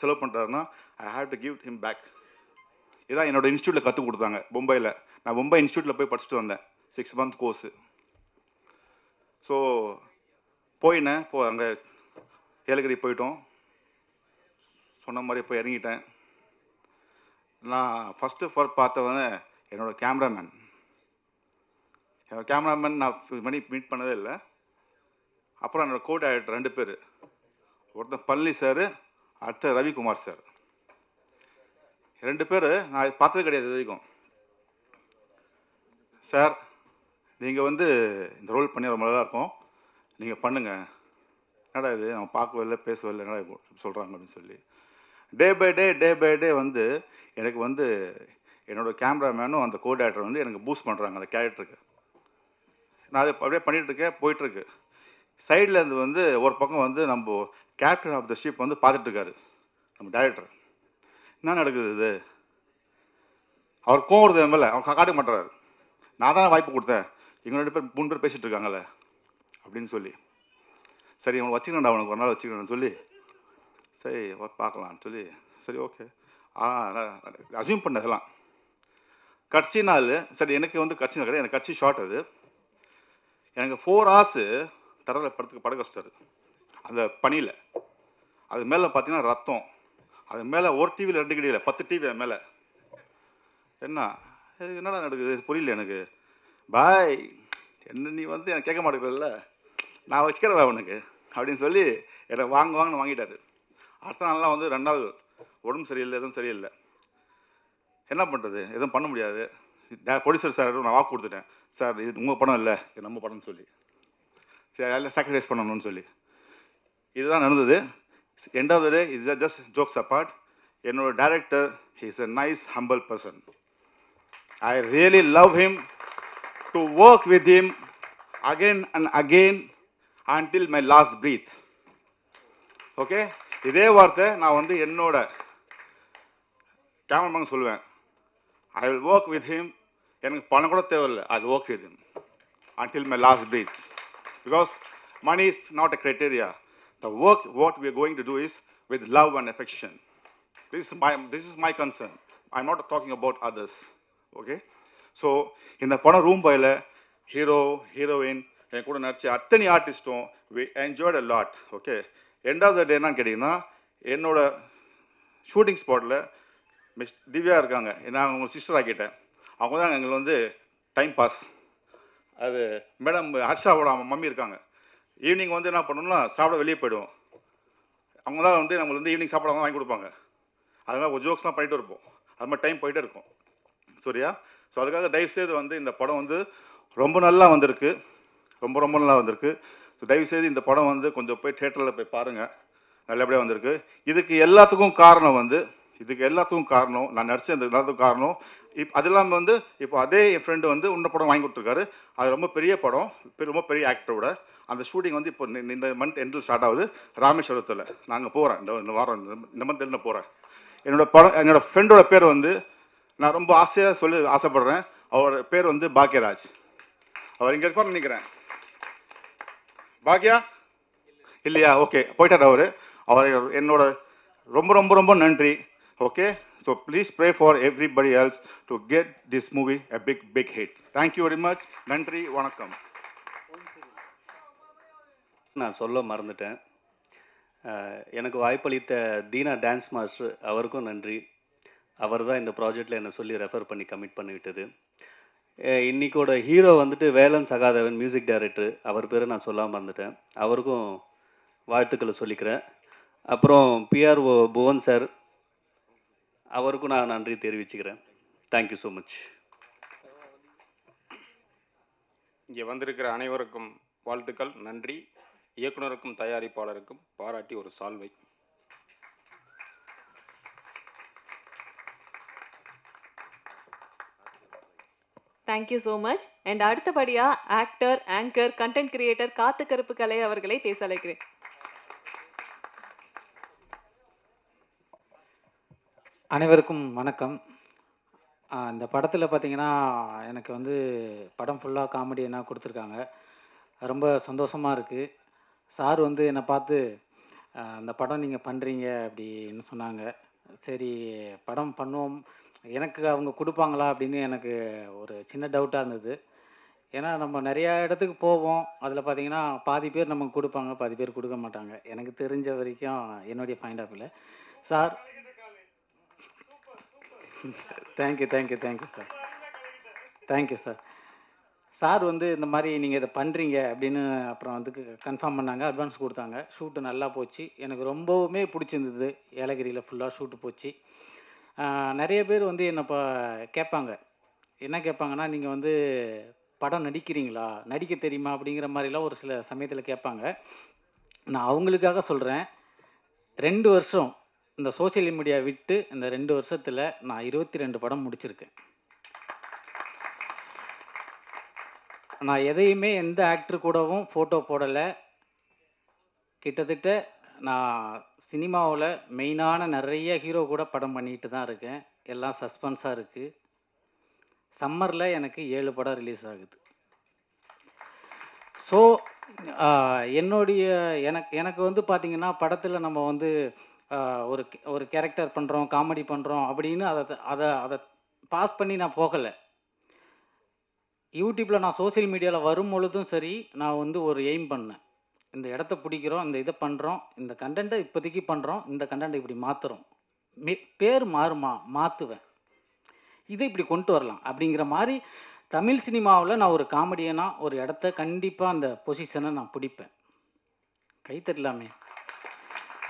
செலவு பண்ணுறாருன்னா I have to give him back. இதான் என்னோடய இன்ஸ்டியூட்டில் கற்றுக் கொடுத்தாங்க மும்பையில். நான் மும்பை இன்ஸ்டியூட்டில் போய் படிச்சுட்டு வந்தேன், 6 month கோர்ஸு. ஸோ போயினேன், அங்கே ஏலகிரி போயிட்டோம். சொன்ன மாதிரி போய் இறங்கிட்டேன். நான் ஃபஸ்ட்டு பார்த்தவன் என்னோடய கேமராமேன். நான் மீட் பண்ணதே இல்லை. அப்புறம் என்னோடய கோ டைரக்டர் 2 பேர், ஒருத்தர் பழனி சார், அடுத்த ரவிக்குமார் சார். 2 பேர் நான் பார்த்தது கிடையாது இது வரைக்கும். சார் நீங்கள் வந்து இந்த ரோல் பண்ணி ரொம்ப நல்லா இருக்கும், நீங்கள் பண்ணுங்கள். என்னடா இது அவன் பார்க்கவே இல்லை பேசவே இல்லை, என்னடா சொல்கிறாங்க அப்படின்னு சொல்லி டே பை டே வந்து எனக்கு வந்து என்னோடய கேமராமேனும் அந்த கோ டைரக்டர் வந்து எனக்கு பூஸ்ட் பண்ணுறாங்க அந்த கேரக்டருக்கு. நான் அதை அப்படியே பண்ணிகிட்ருக்கேன், போயிட்டுருக்கு. சைடில் இருந்து வந்து ஒரு பக்கம் வந்து நம்ம கேப்டன் ஆஃப் த ஷிப் வந்து பார்த்துட்ருக்காரு நம்ம டைரக்டர். என்ன நடக்குது இது, அவர் கோவறது என் மேலே, அவர் காட்ட மாட்டுறாரு. நான் தான் வாய்ப்பு கொடுத்தேன், இவங்க 2 பேர் 3 பேர் பேசிகிட்டு இருக்காங்கல்ல அப்படின்னு சொல்லி, சரி அவனை வச்சுக்கணும்டா, அவனுக்கு ஒரு நாள் வச்சுக்கணும்னு சொல்லி, சரி பார்க்கலான்னு சொல்லி, சரி ஓகே அசியூம் பண்ணதெல்லாம். கட்சி நாள் சரி, எனக்கு வந்து கட்சி நாள் கிடையாது, எனக்கு கட்சி ஷார்ட். அது எனக்கு 4 hours தரல படுக்க வச்சிட்டாரு அந்த பனியில். அது மேலே பார்த்தீங்கன்னா ரத்தம், அது மேலே ஒரு டிவியில் 2 கிடையாது 10 டிவி மேலே. என்னடா நடக்குது புரியல எனக்கு. பாய் என்ன நீ வந்து எனக்கு கேட்க மாட்டேங்கிறல்ல, நான் வச்சுக்கிறேன் அவனுக்கு அப்படின்னு சொல்லி என்னை வாங்கன்னு வாங்கிட்டாரு. அடுத்த நாள்லாம் வந்து 2 நாள் உடம்பு சரியில்லை, எதுவும் சரியில்லை. என்ன பண்ணுறது, எதுவும் பண்ண முடியாது. ப்ரொடியூசர் சார் நான் வாக்கு கொடுத்துட்டேன், சார் இது உங்கள் படம் இல்லை, இது நம்ம படம்னு சொல்லி, சரி எல்லாம் சாக்ரிஃபைஸ் பண்ணணும்னு சொல்லி. இதுதான் நடந்தது. End of the day is just jokes apart. என்னோட director is a nice humble person. I really love him to work with him again and again until my last breath. Okay, இதே வார்த்தை நான் வந்து என்னோட கேமராமேன் சொல்லுவேன். I will work with him. எனக்கு பணம் கூட தேவையில்லை, I will work with him until my last breath. Because money is not a criteria. The work what we are going to do is with love and affection. This is my concern. I'm not talking about others. Okay? So in the படம் room பாயில் hero heroine என் கூட நடிச்ச அத்தனை ஆர்டிஸ்ட்டும் we enjoyed a lot. Okay, end of the day என்னன்னு கேட்டிங்கன்னா, என்னோட ஷூட்டிங் ஸ்பாட்டில் மிஸ் திவ்யா இருக்காங்க, நான் அவங்க சிஸ்டர் ஆக்கிட்டேன். அவங்க தான் எங்களுக்கு வந்து டைம் பாஸ். அது மேடம் ஹர்ஷாவோட மம்மி இருக்காங்க. ஈவினிங் வந்து என்ன பண்ணணும்னா சாப்பிட வெளியே போயிடுவோம். அவங்க தான் வந்து நம்மளுக்கு வந்து ஈவினிங் சாப்பாடு வாங்கி கொடுப்பாங்க. அதனால் ஒரு ஜோக்ஸ்லாம் பண்ணிட்டு இருப்போம். அது மாதிரி டைம் போயிட்டே இருக்கும். சரியா? ஸோ அதுக்காக தயவுசெய்து வந்து இந்த படம் வந்து ரொம்ப நல்லா வந்திருக்கு, ரொம்ப ரொம்ப நல்லா வந்திருக்கு. ஸோ தயவுசெய்து இந்த படம் வந்து கொஞ்சம் போய் தேட்டரில் போய் பாருங்கள், நல்லபடியாக வந்திருக்கு. இதுக்கு எல்லாத்துக்கும் காரணம் நான் நடிச்ச இந்த எல்லாத்துக்கும் காரணம். அது இல்லாமல் வந்து இப்போ அதே என் ஃப்ரெண்டு வந்து இன்னொரு படம் வாங்கி கொடுத்துருக்காரு. அது ரொம்ப பெரிய படம், ரொம்ப பெரிய ஆக்டரோட. அந்த ஷூட்டிங் வந்து இப்போ இந்த மந்த் எண்டில் ஸ்டார்ட் ஆகுது ராமேஸ்வரத்தில். நாங்கள் போகிறேன், இந்த வாரம் இந்த மந்த் எண்டில் போகிறேன். என்னோட ஃப்ரெண்டோட பேர் வந்து நான் ரொம்ப ஆசைப்படுறேன். அவரோட பேர் வந்து பாக்யராஜ். அவர் இங்கே இருப்பார்னு நினைக்கிறேன். பாக்யா இல்லையா? ஓகே, போயிட்டார் அவர் என்னோட ரொம்ப ரொம்ப ரொம்ப நன்றி. Okay, so please pray for everybody else to get this movie a big hit. Thank you very much. நன்றி, வணக்கம். நான் சொல்ல மறந்துட்டேன். எனக்கு வாய்ப்பளித்த தீனா டான்ஸ் மாஸ்டர், அவருக்கும் நன்றி. அவர் தான் இந்த ப்ராஜெக்டில் என்னை சொல்லி ரெஃபர் பண்ணி கமிட் பண்ணி விட்டது. இன்றைக்கோட ஹீரோ வந்துட்டு வேலன் சகாதேவன், மியூசிக் டைரக்டர். அவர் பேரை நான் சொல்லாமல் மறந்துட்டேன். அவருக்கும் வாழ்த்துக்களை சொல்லிக்கிறேன். அப்புறம் பிஆர்ஓ புவன் சார், அவருக்கும் நான் நன்றி தெரிவிச்சுக்கிறேன். Thank you so much. இங்கே வந்திருக்கிற அனைவருக்கும் வாழ்த்துக்கள், நன்றி. இயக்குனருக்கும் தயாரிப்பாளருக்கும் பாராட்டி ஒரு சால்வை. Thank you so much. அண்ட் அடுத்தபடியாக ஆக்டர், ஆங்கர், கண்டென்ட் கிரியேட்டர் காத்து கருப்பு கலை அவர்களை பேச அழைக்கிறேன். அனைவருக்கும் வணக்கம். இந்த படத்தில் பார்த்தீங்கன்னா எனக்கு வந்து படம் ஃபுல்லாக காமெடி என்ன கொடுத்துருக்காங்க. ரொம்ப சந்தோஷமாக இருக்குது. சார் வந்து என்னை பார்த்து அந்த படம் நீங்கள் பண்ணுறீங்க அப்படின்னு சொன்னாங்க. சரி படம் பண்ணுவோம், எனக்கு அவங்க கொடுப்பாங்களா அப்படின்னு எனக்கு ஒரு சின்ன டவுட்டாக இருந்தது. ஏன்னா நம்ம நிறையா இடத்துக்கு போவோம், அதில் பார்த்தீங்கன்னா பாதி பேர் நமக்கு கொடுப்பாங்க, பாதி பேர் கொடுக்க மாட்டாங்க. எனக்கு தெரிஞ்ச வரைக்கும் என்னுடைய பாயிண்ட் ஆஃப் வியூவில் sir thank you sir. Thank you sir. Sir வந்து இந்த மாதிரி நீங்கள் இதை பண்ணுறீங்க அப்படின்னு அப்புறம் வந்து கன்ஃபார்ம் பண்ணாங்க, அட்வான்ஸ் கொடுத்தாங்க. ஷூட்டு நல்லா போச்சு, எனக்கு ரொம்பவுமே பிடிச்சிருந்தது. ஏலகிரியில் ஃபுல்லாக ஷூட்டு போச்சு. நிறைய பேர் வந்து என்னை இப்போ கேட்பாங்க, என்ன கேட்பாங்கன்னா நீங்கள் வந்து படம் நடிக்கிறீங்களா, நடிக்க தெரியுமா அப்படிங்கிற மாதிரிலாம் ஒரு சில சமயத்தில் கேட்பாங்க. நான் அவங்களுக்காக சொல்கிறேன், 2 வருஷம் இந்த சோஷியல் மீடியா விட்டு இந்த 2 வருஷத்தில் நான் 22 படம் முடிச்சிருக்கேன். நான் எதையுமே எந்த ஆக்டர் கூடவும் ஃபோட்டோ போடலை. கிட்டத்தட்ட நான் சினிமாவில் மெயினான நிறைய ஹீரோ கூட படம் பண்ணிட்டு தான் இருக்கேன். எல்லாம் சஸ்பென்ஸாக இருக்குது. சம்மரில் எனக்கு 7 படம் ரிலீஸ் ஆகுது. ஸோ எனக்கு வந்து பார்த்திங்கன்னா படத்தில் நம்ம வந்து ஒரு கேரக்டர் பண்ணுறோம், காமெடி பண்ணுறோம் அப்படின்னு அதை பாஸ் பண்ணி நான் போகலை. யூடியூப்பில் நான் சோஷியல் மீடியாவில் வரும் பொழுதும் சரி, நான் வந்து ஒரு எய்ம் பண்ணேன், இந்த இடத்த பிடிக்கிறோம், இந்த இதை பண்ணுறோம், இந்த கண்டென்ட்டை இப்போதைக்கு பண்ணுறோம், இந்த கண்டென்ட்டை இப்படி மாற்றுறோம், பேர் மாறுமா மாற்றுவேன், இதை இப்படி கொண்டு வரலாம் அப்படிங்கிற மாதிரி தமிழ் சினிமாவில் நான் ஒரு காமெடியனாக ஒரு இடத்த கண்டிப்பாக அந்த பொசிஷனை நான் பிடிப்பேன். கைத்தட்டலாமே.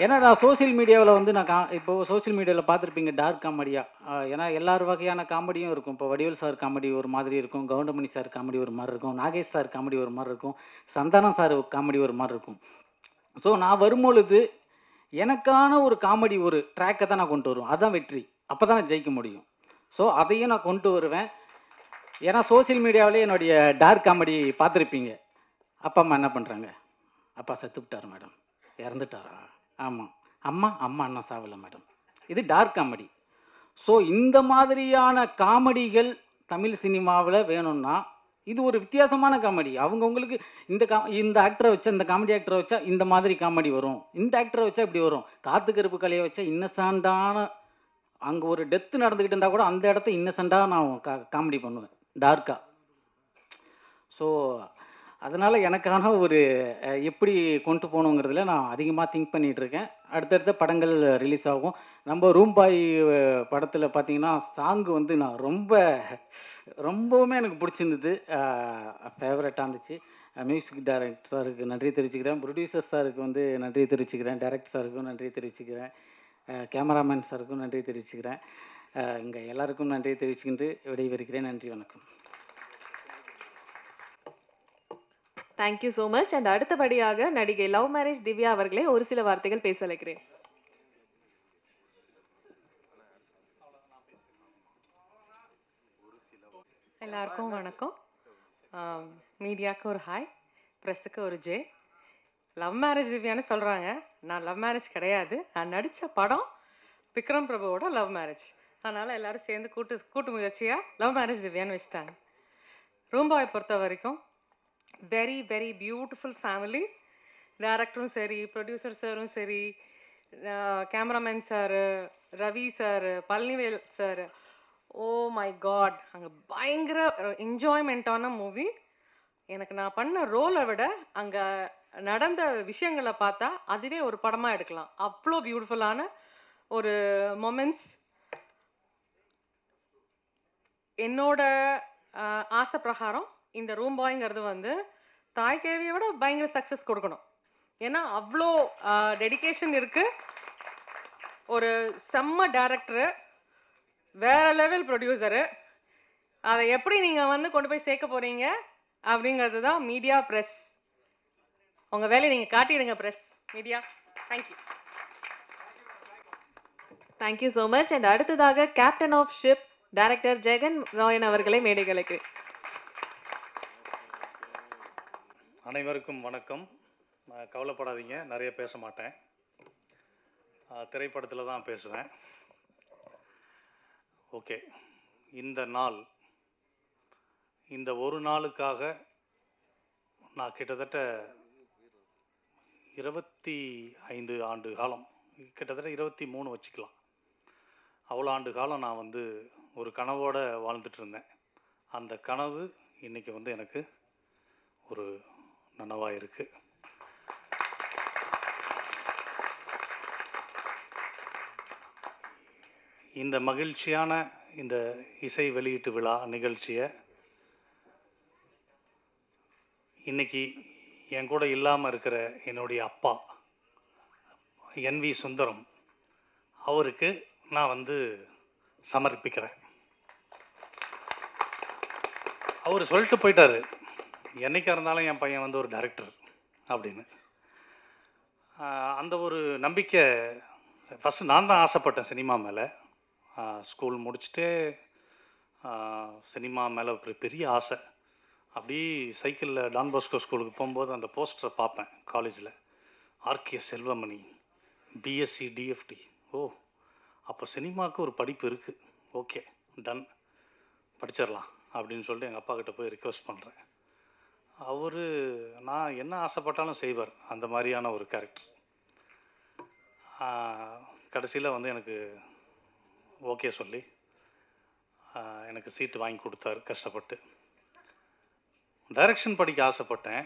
ஏன்னா நான் சோஷியல் மீடியாவில் வந்து இப்போது சோஷியல் மீடியாவில் பார்த்துருப்பீங்க டார்க் காமெடியாக. ஏன்னா எல்லார் வகையான காமெடியும் இருக்கும். இப்போ வடிவேல் சார் காமெடி ஒரு மாதிரி இருக்கும், கவுண்டமணி சார் காமெடி ஒரு மாதிரி இருக்கும், நாகேஷ் சார் காமெடி ஒரு மாதிரி இருக்கும், சந்தானம் சார் காமெடி ஒரு மாதிரி இருக்கும். ஸோ நான் வரும்பொழுது எனக்கான ஒரு காமெடி ஒரு ட்ராக்கை தான் நான் கொண்டு வருவேன். அதுதான் வெற்றி. அப்போ தான் நான் ஜெயிக்க முடியும். ஸோ அதையும் நான் கொண்டு வருவேன். ஏன்னா சோஷியல் மீடியாவிலே என்னுடைய டார்க் காமெடி பார்த்துருப்பீங்க. அப்பா அம்மா என்ன பண்ணுறாங்க, அப்பா செத்துவிட்டார் மேடம், இறந்துட்டாரா, ஆமாம், அம்மா அண்ணா சாவலை மேடம், இது டார்க் காமெடி. ஸோ இந்த மாதிரியான காமெடிகள் தமிழ் சினிமாவில் வேணும்னா இது ஒரு வித்தியாசமான காமெடி. அவங்கவுங்களுக்கு இந்த ஆக்டரை வச்சா, இந்த காமெடி ஆக்டரை வச்சா இந்த மாதிரி காமெடி வரும், இந்த ஆக்டரை வச்சா இப்படி வரும். காத்து கருப்பு கலையை வச்சா இன்னசென்ட்டான, அங்கே ஒரு டெத்து நடந்துக்கிட்டு இருந்தால் கூட அந்த இடத்த இன்னசென்ட்டாக நான் காமெடி பண்ணுவேன், டார்க்காக. ஸோ அதனால் எனக்கான ஒரு எப்படி கொண்டு போகணுங்கிறதுல நான் அதிகமாக திங்க் பண்ணிகிட்ருக்கேன். அடுத்தடுத்த படங்கள் ரிலீஸ் ஆகும். நம்ம ரூம் பாய் படத்தில் பார்த்தீங்கன்னா சாங்கு வந்து நான் ரொம்பவுமே எனக்கு பிடிச்சிருந்தது. ஃபேவரட்டாக இருந்துச்சு. மியூசிக் டைரக்டர் சாருக்கு நன்றி தெரிவிச்சுக்கிறேன். ப்ரொடியூசர் சாருக்கு வந்து நன்றி தெரிவிச்சுக்கிறேன். டைரக்டர் சாருக்கும் நன்றி தெரிவிச்சுக்கிறேன். கேமராமேன் சாருக்கும் நன்றி தெரிவிச்சுக்கிறேன். இங்கே எல்லாருக்கும் நன்றி தெரிவிச்சுக்கிட்டு விடைபெறுகிறேன். நன்றி, வணக்கம். Thank you so much. அண்ட் அடுத்தபடியாக நடிகை லவ் மேரேஜ் திவ்யா அவர்களே ஒரு சில வார்த்தைகள் பேச அழைக்கிறேன். எல்லாருக்கும் வணக்கம். மீடியாவுக்கு ஒரு ஹாய், ப்ரெஸ்ஸுக்கு ஒரு ஜே. லவ் மேரேஜ் திவ்யான்னு சொல்கிறாங்க. நான் லவ் மேரேஜ் கிடையாது. நான் நடித்த படம் விக்ரம் பிரபுவோட லவ் மேரேஜ். அதனால் எல்லோரும் சேர்ந்து கூட்டு முயற்சியாக லவ் மேரேஜ் திவ்யான்னு வச்சுட்டாங்க. ரூம்பாயை பொறுத்த வரைக்கும் வெரி வெரி பியூட்டிஃபுல் ஃபேமிலி. டைரக்டரும் சரி, ப்ரொடியூசர் சாரும் சரி, cameraman sir, Ravi sir, Palanivel sir, oh my god, அங்கே பயங்கர என்ஜாய்மெண்ட்டான மூவி. எனக்கு நான் பண்ண ரோலை விட அங்கே நடந்த விஷயங்களை பார்த்தா அதுவே ஒரு படமாக எடுக்கலாம். அவ்வளோ பியூட்டிஃபுல்லான ஒரு மொமெண்ட்ஸ். என்னோட ஆசை பிரகாரம் இந்த ரூம் பாய்ங்கிறது வந்து தாய் கேள்வியை விட பயங்கர சக்ஸஸ் கொடுக்கணும். ஏன்னா அவ்வளோ டெடிகேஷன் இருக்குது. ஒரு செம்ம டைரக்டரு, வேற லெவல் ப்ரொடியூசரு. அதை எப்படி நீங்கள் வந்து கொண்டு போய் சேர்க்க போகிறீங்க அப்படிங்கிறது தான் மீடியா, ப்ரெஸ். உங்கள் வேலையை நீங்கள் காட்டிடுங்க press, media. Thank you. Thank you so much. And அடுத்ததாக captain of ship director Jagan Rayan அவர்களை மேடைகளுக்கு. அனைவருக்கும் வணக்கம். கவலைப்படாதீங்க, நிறைய பேச மாட்டேன். திரைப்படத்தில் தான் பேசுவேன். ஓகே, இந்த நாள், இந்த ஒரு நாளுக்காக நான் கிட்டத்தட்ட 25 ஆண்டு காலம், கிட்டத்தட்ட 23 வச்சுக்கலாம், அவ்வளோ ஆண்டு காலம் நான் வந்து ஒரு கனவோடு வாழ்ந்துட்டு இருந்தேன். அந்த கனவு இன்றைக்கி வந்து எனக்கு ஒரு நனவாக இருக்குது. இந்த மகிழ்ச்சியான இந்த இசை வெளியீட்டு விழா நிகழ்ச்சியை இன்னைக்கு என் கூட இல்லாமல் இருக்கிற என்னுடைய அப்பா NV சுந்தரம் அவருக்கு நான் வந்து சமர்ப்பிக்கிறேன். அவர் சொல்லிட்டு போயிட்டாரு, என்னைக்கா இருந்தாலும் என் பையன் வந்து ஒரு டைரக்டர் அப்படின்னு. அந்த ஒரு நம்பிக்கை ஃபஸ்ட்டு நான் தான் ஆசைப்பட்டேன் சினிமா மேலே. ஸ்கூல் முடிச்சுட்டு சினிமா மேலே ஒரு பெரிய ஆசை. அப்படி சைக்கிளில் டான் பாஸ்கோ ஸ்கூலுக்கு போகும்போது அந்த போஸ்டரை பார்ப்பேன் காலேஜில், RK செல்வமணி, BSc DFT. ஓ, அப்போ சினிமாவுக்கு ஒரு படிப்பு இருக்குது, ஓகே டன், படிச்சிடலாம் அப்படின்னு சொல்லிட்டு எங்கள் அப்பா கிட்ட போய் ரிக்வெஸ்ட் பண்ணுறேன். அவர் நான் என்ன ஆசைப்பட்டாலும் செய்வார், அந்த மாதிரியான ஒரு கேரக்டர். கடைசியில் வந்து எனக்கு ஓகே சொல்லி எனக்கு சீட்டு வாங்கி கொடுத்தாரு கஷ்டப்பட்டு. டைரக்ஷன் படிக்க ஆசைப்பட்டேன்,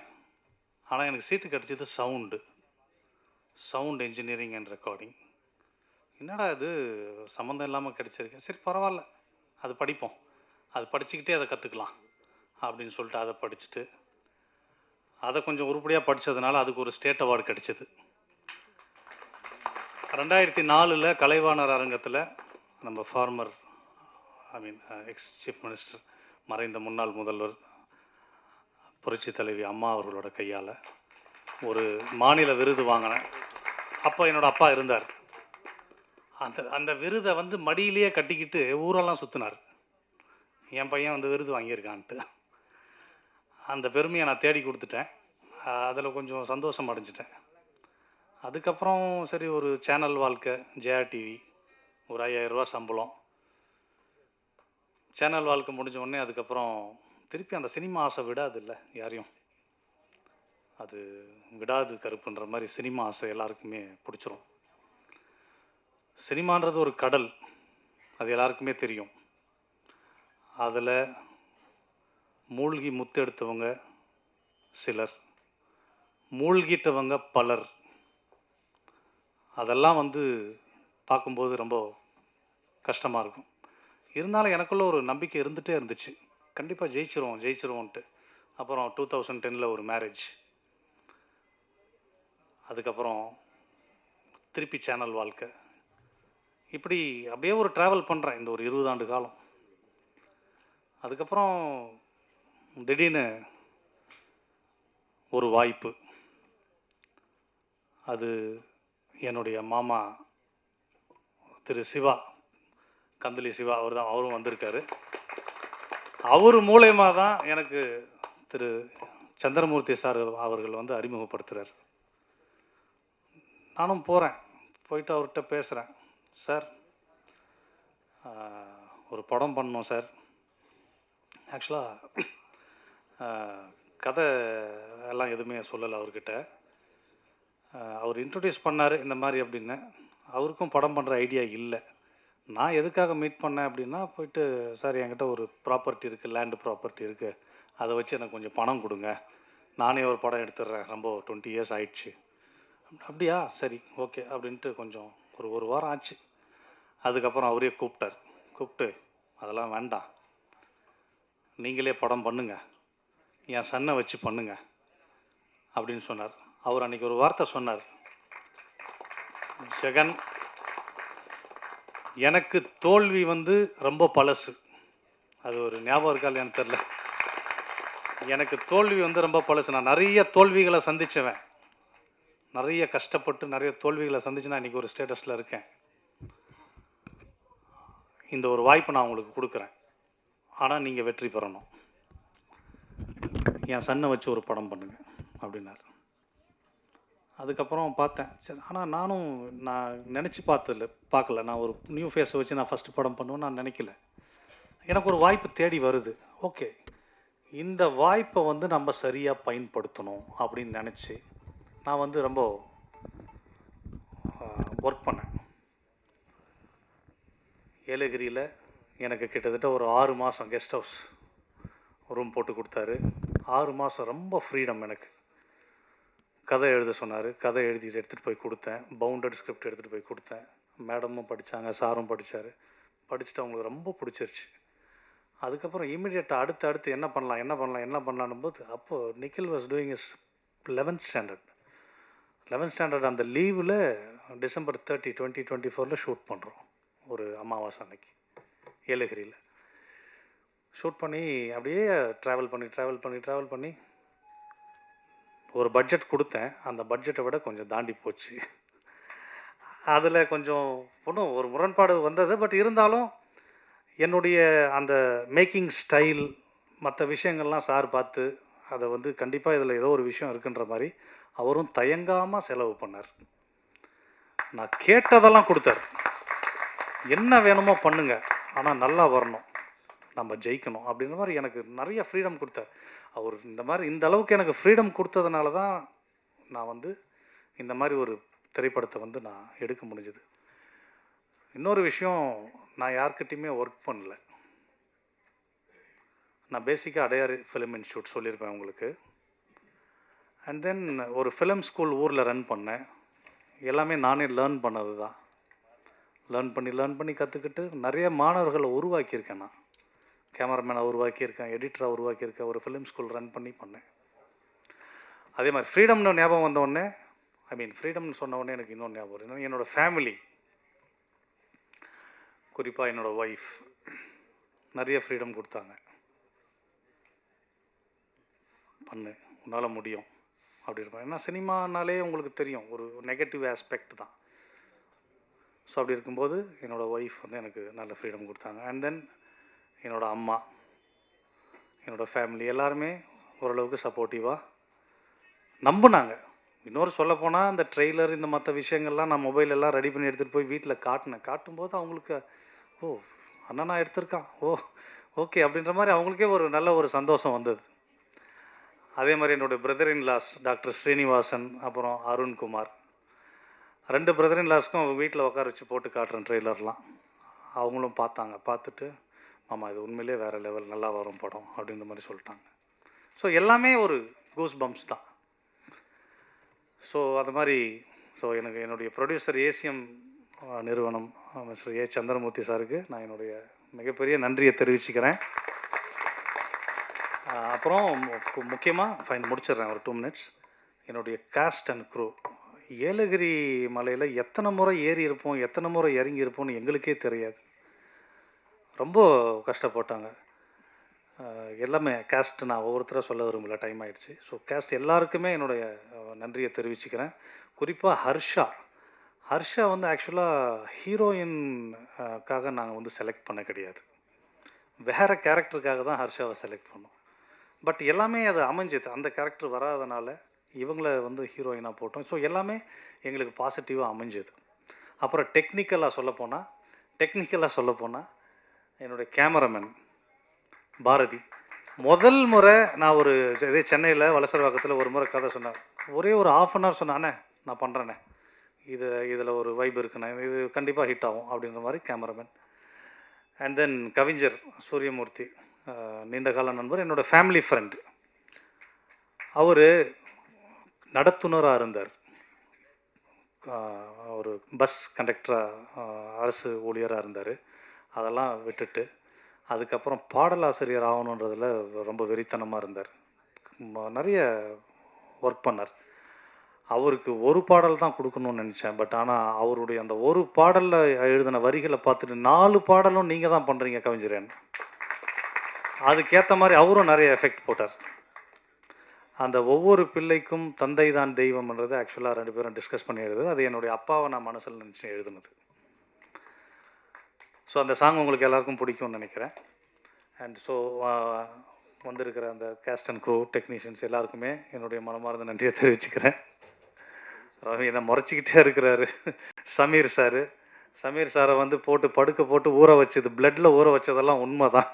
ஆனால் எனக்கு சீட்டு கிடச்சது சவுண்ட் இன்ஜினியரிங் அண்ட் ரெக்கார்டிங். என்னடா இது சம்மந்தம் இல்லாமல் கிடச்சிருக்கேன், சரி பரவாயில்ல அது படிப்போம், அது படிச்சுக்கிட்டே அதை கற்றுக்கலாம் அப்படின்னு சொல்லிட்டு அதை படிச்சுட்டு அதை கொஞ்சம் உருப்படியாக படித்ததுனால அதுக்கு ஒரு ஸ்டேட் அவார்டு கிடச்சிது. 2004 கலைவாணர் அரங்கத்தில் நம்ம ஃபார்மர் எக்ஸ் சீஃப் மினிஸ்டர் மறைந்த முன்னாள் முதல்வர் புரட்சி தலைவி அம்மா அவர்களோட கையால் ஒரு மாநில விருது வாங்கினேன். அப்போ என்னோடய அப்பா இருந்தார். அந்த விருதை வந்து மடியிலேயே கட்டிக்கிட்டு ஊரெல்லாம் சுற்றினார், என் பையன் வந்து விருது வாங்கியிருக்கான்ட்டு. அந்த பெருமையை நான் தேடி கொடுத்துட்டேன். அதில் கொஞ்சம் சந்தோஷம் அடைஞ்சிட்டேன். அதுக்கப்புறம் சரி, ஒரு சேனல் வாழ்க்கை, ஜெயா டிவி, ஒரு 5000 ரூபா சம்பளம். சேனல் வாழ்க்கை முடிஞ்ச உடனே அதுக்கப்புறம் திருப்பி அந்த சினிமா ஆசை விடாது இல்லை யாரையும், அது விடாது கருப்புன்ற மாதிரி சினிமா ஆசை எல்லாருக்குமே பிடிச்சிரும். சினிமான்றது ஒரு கடல், அது எல்லாருக்குமே தெரியும். அதில் மூழ்கி முத்தெடுத்தவங்க சிலர், மூழ்கிட்டவங்க பலர். அதெல்லாம் வந்து பார்க்கும்போது ரொம்ப கஷ்டமாக இருக்கும். இருந்தாலும் எனக்குள்ள ஒரு நம்பிக்கை இருந்துகிட்டே இருந்துச்சு, கண்டிப்பாக ஜெயிச்சிருவோன்ட்டு. அப்புறம் 2010 ஒரு மேரேஜ், அதுக்கப்புறம் திருப்பி சேனல் வாழ்க்கை, இப்படி அப்படியே ஒரு ட்ராவல் பண்ணுறேன் இந்த ஒரு 20 ஆண்டு காலம். அதுக்கப்புறம் திடீர்னு ஒரு வாய்ப்பு. அது என்னுடைய மாமா திரு சிவா, கந்தலி சிவா, அவரும் வந்திருக்காரு. அவர் மூலயமா தான் எனக்கு திரு சந்திரமூர்த்தி சார் அவர்கள் வந்து அறிமுகப்படுத்துகிறார். நானும் போகிறேன், போயிட்டு அவர்கிட்ட பேசுகிறேன். சார், ஒரு படம் பண்ணோம் சார். ஆக்சுவலாக கதை எல்லாம் எதுவுமே சொல்லலை அவர்கிட்ட. அவர் இன்ட்ரடியூஸ் பண்ணார் இந்த மாதிரி அப்படின்னு. அவருக்கும் படம் பண்ணுற ஐடியா இல்லை. நான் எதுக்காக மீட் பண்ணேன் அப்படின்னா, போயிட்டு சார் என்கிட்ட ஒரு ப்ராப்பர்ட்டி இருக்குது, லேண்டு ப்ராப்பர்ட்டி இருக்குது, அதை வச்சு எனக்கு கொஞ்சம் பணம் கொடுங்க, நானே ஒரு படம் எடுத்துடுறேன், ரொம்ப 20 இயர்ஸ் ஆயிடுச்சு. அப்படியா, சரி ஓகே அப்படின்ட்டு கொஞ்சம் ஒரு வாரம் ஆச்சு. அதுக்கப்புறம் அவரே கூப்பிட்டு அதெல்லாம் வேண்டாம், நீங்களே படம் பண்ணுங்க, என் சன்னை வச்சு பண்ணுங்க அப்படின்னு சொன்னார். அவர் அன்றைக்கி ஒரு வார்த்தை சொன்னார், ஜெகன், எனக்கு தோல்வி வந்து ரொம்ப பழசு. அது ஒரு ஞாபகம் இருக்கா இல்லையான்னு தெரில. எனக்கு தோல்வி வந்து ரொம்ப பழசு. நான் நிறைய தோல்விகளை சந்தித்தவன், நிறைய கஷ்டப்பட்டு நிறைய தோல்விகளை சந்திச்சு நான் இன்றைக்கி ஒரு ஸ்டேட்டஸில் இருக்கேன். இந்த ஒரு வாய்ப்பை நான் உங்களுக்கு கொடுக்குறேன், ஆனால் நீங்கள் வெற்றி பெறணும், என் சன்னை வச்சு ஒரு படம் பண்ணுங்க அப்படின்னார். அதுக்கப்புறம் பார்த்தேன், சரி, ஆனால் நான் நினச்சி பார்க்கல, நான் ஒரு நியூ ஃபேஸை வச்சு நான் ஃபஸ்ட்டு படம் பண்ணுவேன்னு நான் நினைக்கல. எனக்கு ஒரு வாய்ப்பு தேடி வருது, ஓகே இந்த வாய்ப்பை வந்து நம்ம சரியாக பயன்படுத்தணும் அப்படின்னு நினச்சி நான் வந்து ரொம்ப ஒர்க் பண்ணேன். ஏலகிரியில் எனக்கு கிட்டத்தட்ட ஒரு 6 மாதம் கெஸ்ட் ஹவுஸ் ரூம் போட்டு கொடுத்தாரு. 6 மாதம் ரொம்ப ஃப்ரீடம். எனக்கு கதை எழுத சொன்னார், கதை எழுதிட்டு எடுத்துகிட்டு போய் கொடுத்தேன், பவுண்டட் ஸ்கிரிப்ட் எடுத்துகிட்டு போய் கொடுத்தேன். மேடமும் படித்தாங்க, சாரும் படித்தார். படிச்சுட்டு அவங்களுக்கு ரொம்ப பிடிச்சிருச்சு. அதுக்கப்புறம் இமீடியட்டாக அடுத்து என்ன பண்ணலான்னும் போது, அப்போது Nikhil was doing is 11th standard அந்த லீவில் December 30, 2024 ஷூட் பண்ணுறோம். ஒரு அமாவாசை அன்னைக்கு ஏலகிரியில் ஷூட் பண்ணி அப்படியே ட்ராவல் பண்ணி ஒரு பட்ஜெட் கொடுத்தேன். அந்த பட்ஜெட்டை விட கொஞ்சம் தாண்டி போச்சு. அதில் கொஞ்சம் ஒன்றும் ஒரு முரண்பாடு வந்தது. பட் இருந்தாலும் என்னுடைய அந்த மேக்கிங் ஸ்டைல், மற்ற விஷயங்கள்லாம் சார் பார்த்து அதை வந்து கண்டிப்பாக இதில் ஏதோ ஒரு விஷயம் இருக்குன்ற மாதிரி அவரும் தயங்காமல் செலவு பண்ணார். நான் கேட்டதெல்லாம் கொடுத்தார். என்ன வேணுமோ பண்ணுங்க, ஆனால் நல்லா வரணும், நம்ம ஜெயிக்கணும் அப்படின்ற மாதிரி எனக்கு நிறைய ஃப்ரீடம் கொடுத்தார். அவர் இந்த அளவுக்கு எனக்கு ஃப்ரீடம் கொடுத்ததுனால தான் நான் வந்து இந்த மாதிரி ஒரு திரைப்படத்தை வந்து நான் எடுக்க முடிஞ்சது. இன்னொரு விஷயம், நான் யார்கிட்டையுமே ஒர்க் பண்ணல. நான் பேசிக்காக அடையார் ஃபிலிம் இன்ஸ்டியூட் சொல்லியிருப்பேன் உங்களுக்கு. அண்ட் தென் ஒரு ஃபிலிம் ஸ்கூல் ஊரில் ரன் பண்ணேன். எல்லாமே நானே லேர்ன் பண்ணது தான். லேர்ன் பண்ணி கற்றுக்கிட்டு நிறைய மாணவர்களை உருவாக்கியிருக்கேன். நான் கேமராமேனை உருவாக்கியிருக்கேன், எடிட்டராக உருவாக்கியிருக்கேன், ஒரு ஃபிலிம் ஸ்கூல் ரன் பண்ணேன். அதே மாதிரி ஃப்ரீடம்னு ஞாபகம் வந்தோடனே, ஃப்ரீடம்னு சொன்ன உடனே எனக்கு இன்னொன்று ஞாபகம் வருது. என்னோடய ஃபேமிலி, குறிப்பாக என்னோடய ஒய்ஃப் நிறைய ஃப்ரீடம் கொடுத்தாங்க. பண்ணு, உன்னால் முடியும் அப்படி இருப்பேன். ஏன்னா சினிமானாலே உங்களுக்கு தெரியும் ஒரு நெகட்டிவ் ஆஸ்பெக்ட் தான். ஸோ அப்படி இருக்கும்போது என்னோடய ஒய்ஃப் வந்து எனக்கு நல்ல ஃப்ரீடம் கொடுத்தாங்க. அண்ட் தென் என்னோடய அம்மா, என்னோடய ஃபேமிலி எல்லாருமே ஓரளவுக்கு சப்போர்ட்டிவாக நம்பினாங்க. இன்னொரு சொல்லப்போனால் அந்த ட்ரெய்லர் இந்த மற்ற விஷயங்கள்லாம் நான் மொபைலெல்லாம் ரெடி பண்ணி எடுத்துகிட்டு போய் வீட்டில் காட்டும்போது அவங்களுக்கு, ஓ அண்ணனா எடுத்திருக்கான், ஓகே அப்படின்ற மாதிரி அவங்களுக்கே ஒரு நல்ல ஒரு சந்தோஷம் வந்தது. அதே மாதிரி என்னுடைய brother in laws doctor Srinivasan, அப்புறம் அருண்குமார், 2 பிரதர் இன் லாஸ்க்கும் அவங்க வீட்டில் உட்கார வச்சு போட்டு காட்டுறேன் ட்ரெய்லர்லாம். அவங்களும் பார்த்துட்டு மாமா இது உண்மையிலே வேறு லெவல், நல்லா வரும் படம் அப்படின்ற மாதிரி சொல்லிட்டாங்க. ஸோ எல்லாமே ஒரு கூஸ் பம்ப்ஸ் தான். ஸோ அது மாதிரி ஸோ எனக்கு என்னுடைய ப்ரொடியூசர் ஏசிஎம் நிறுவனம் மிஸ்டர் ஏ சந்திரமூர்த்தி சாருக்கு நான் என்னுடைய மிகப்பெரிய நன்றியை தெரிவிச்சுக்கிறேன். அப்புறம் முக்கியமாக ஃபைன் முடிச்சிடுறேன் ஒரு 2 மினிட்ஸ். என்னுடைய காஸ்ட் அண்ட் க்ரூ ஏலகிரி மலையில் எத்தனை முறை ஏறி இருப்போம், எத்தனை முறை இறங்கி இருப்போம்னு எங்களுக்கே தெரியாது. ரொம்ப கஷ்டப்பட்டாங்க எல்லாமே. காஸ்ட் நான் ஒவ்வொருத்தராக சொல்ல விரும்பல, டைம் ஆகிடுச்சு. ஸோ காஸ்ட் எல்லாருக்குமே என்னுடைய நன்றியை தெரிவிச்சுக்கிறேன். குறிப்பாக ஹர்ஷா வந்து ஆக்சுவலாக ஹீரோயின்காக நாங்கள் வந்து செலக்ட் பண்ண கிடையாது, வேறு கேரக்டருக்காக தான் ஹர்ஷாவை செலக்ட் பண்ணோம். பட் எல்லாமே அது அமைஞ்சது, அந்த கேரக்டர் வராதனால இவங்கள வந்து ஹீரோயினாக போட்டோம். ஸோ எல்லாமே எங்களுக்கு பாசிட்டிவாக அமைஞ்சது. அப்புறம் டெக்னிக்கலாக சொல்லப்போனால் என்னுடைய கேமராமேன் பாரதி, முதல் முறை நான் ஒரு இதே சென்னையில் வலசரவாக்கத்தில் ஒரு முறை கதை சொன்னேன். ஒரே ஒரு 1/2 அன் ஹவர் சொன்னானே, நான் பண்ணுறேனே, இதில் ஒரு வைப் இருக்குண்ணே, இது கண்டிப்பாக ஹிட் ஆகும் அப்படின்ற மாதிரி கேமராமேன். அண்ட் தென் கவிஞர் சூரியமூர்த்தி, நீண்டகால நண்பர், என்னோடய ஃபேமிலி ஃப்ரெண்டு. அவர் நடத்துனராக இருந்தார், ஒரு பஸ் கண்டக்டராக அரசு ஊழியராக இருந்தார். அதெல்லாம் விட்டுட்டு அதுக்கப்புறம் பாடலாசிரியர் ஆகணுன்றதில் ரொம்ப வெறித்தனமாக இருந்தார். நிறைய ஒர்க் பண்ணார். அவருக்கு ஒரு பாடல் தான் கொடுக்கணும்னு நினச்சேன். பட் ஆனால் அவருடைய அந்த ஒரு பாடலில் எழுதின வரிகளை பார்த்துட்டு 4 பாடலும் நீங்கள் தான் பண்ணுறீங்க கவிஞரேன். அதுக்கேற்ற மாதிரி அவரும் நிறைய எஃபெக்ட் போட்டார். அந்த ஒவ்வொரு பிள்ளைக்கும் தந்தை தான் தெய்வம்ன்றது ஆக்சுவலாக 2 பேரும் டிஸ்கஸ் பண்ணி எழுதுது. அது என்னுடைய அப்பாவை நான் மனசில் நினச்சி எழுதுனது. ஸோ அந்த சாங் உங்களுக்கு எல்லாருக்கும் பிடிக்கும்னு நினைக்கிறேன். அண்ட் ஸோ வந்திருக்கிற அந்த கேஸ்ட் அண்ட் க்ரூ டெக்னீஷியன்ஸ் எல்லாருக்குமே என்னுடைய மனமார்ந்த நன்றியை தெரிவிச்சுக்கிறேன். ரவி என்னை முறைச்சிக்கிட்டே இருக்கிறாரு. சமீர் சாரை வந்து படுக்க ஊற வச்சது, பிளட்டில் ஊற வச்சதெல்லாம் உண்மை தான்.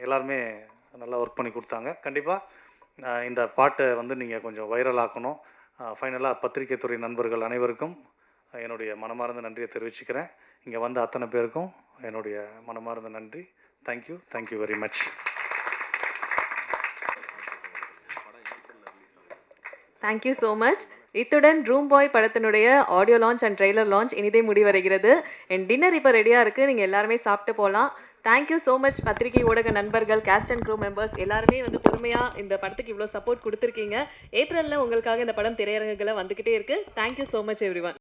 எல்லாருமே நல்லா ஒர்க் பண்ணி கொடுத்தாங்க. கண்டிப்பாக இந்த பாட்டை வந்து நீங்கள் கொஞ்சம் வைரல் ஆக்கணும். ஃபைனலாக பத்திரிகை துறை நண்பர்கள் அனைவருக்கும் என்னுடைய மனமார்ந்த நன்றியை தெரிவிச்சுக்கிறேன். இங்கே வந்த அத்தனை பேருக்கும் என்னுடைய மனமார்ந்த நன்றி. Thank you very much. Thank you so much. இத்துடன் ரூம் பாய் படத்தினுடைய audio launch and trailer launch இனிதே முடிவடைகிறது. என் டின்னர் இப்போ ரெடியாக இருக்குது, நீங்கள் எல்லாருமே சாப்பிட்டு போகலாம். தேங்க்யூ ஸோ மச் பத்திரிகை ஊடக நண்பர்கள், கேஸ்ட் அண்ட் க்ரூ மெம்பர்ஸ் எல்லாருமே வந்து பொறுமையாக இந்த படத்துக்கு இவ்வளோ சப்போர்ட் கொடுத்துருக்கீங்க. ஏப்ரலில் உங்களுக்காக இந்த படம் திரையரங்குகளை வந்துக்கிட்டே இருக்குது. Thank you so much every one.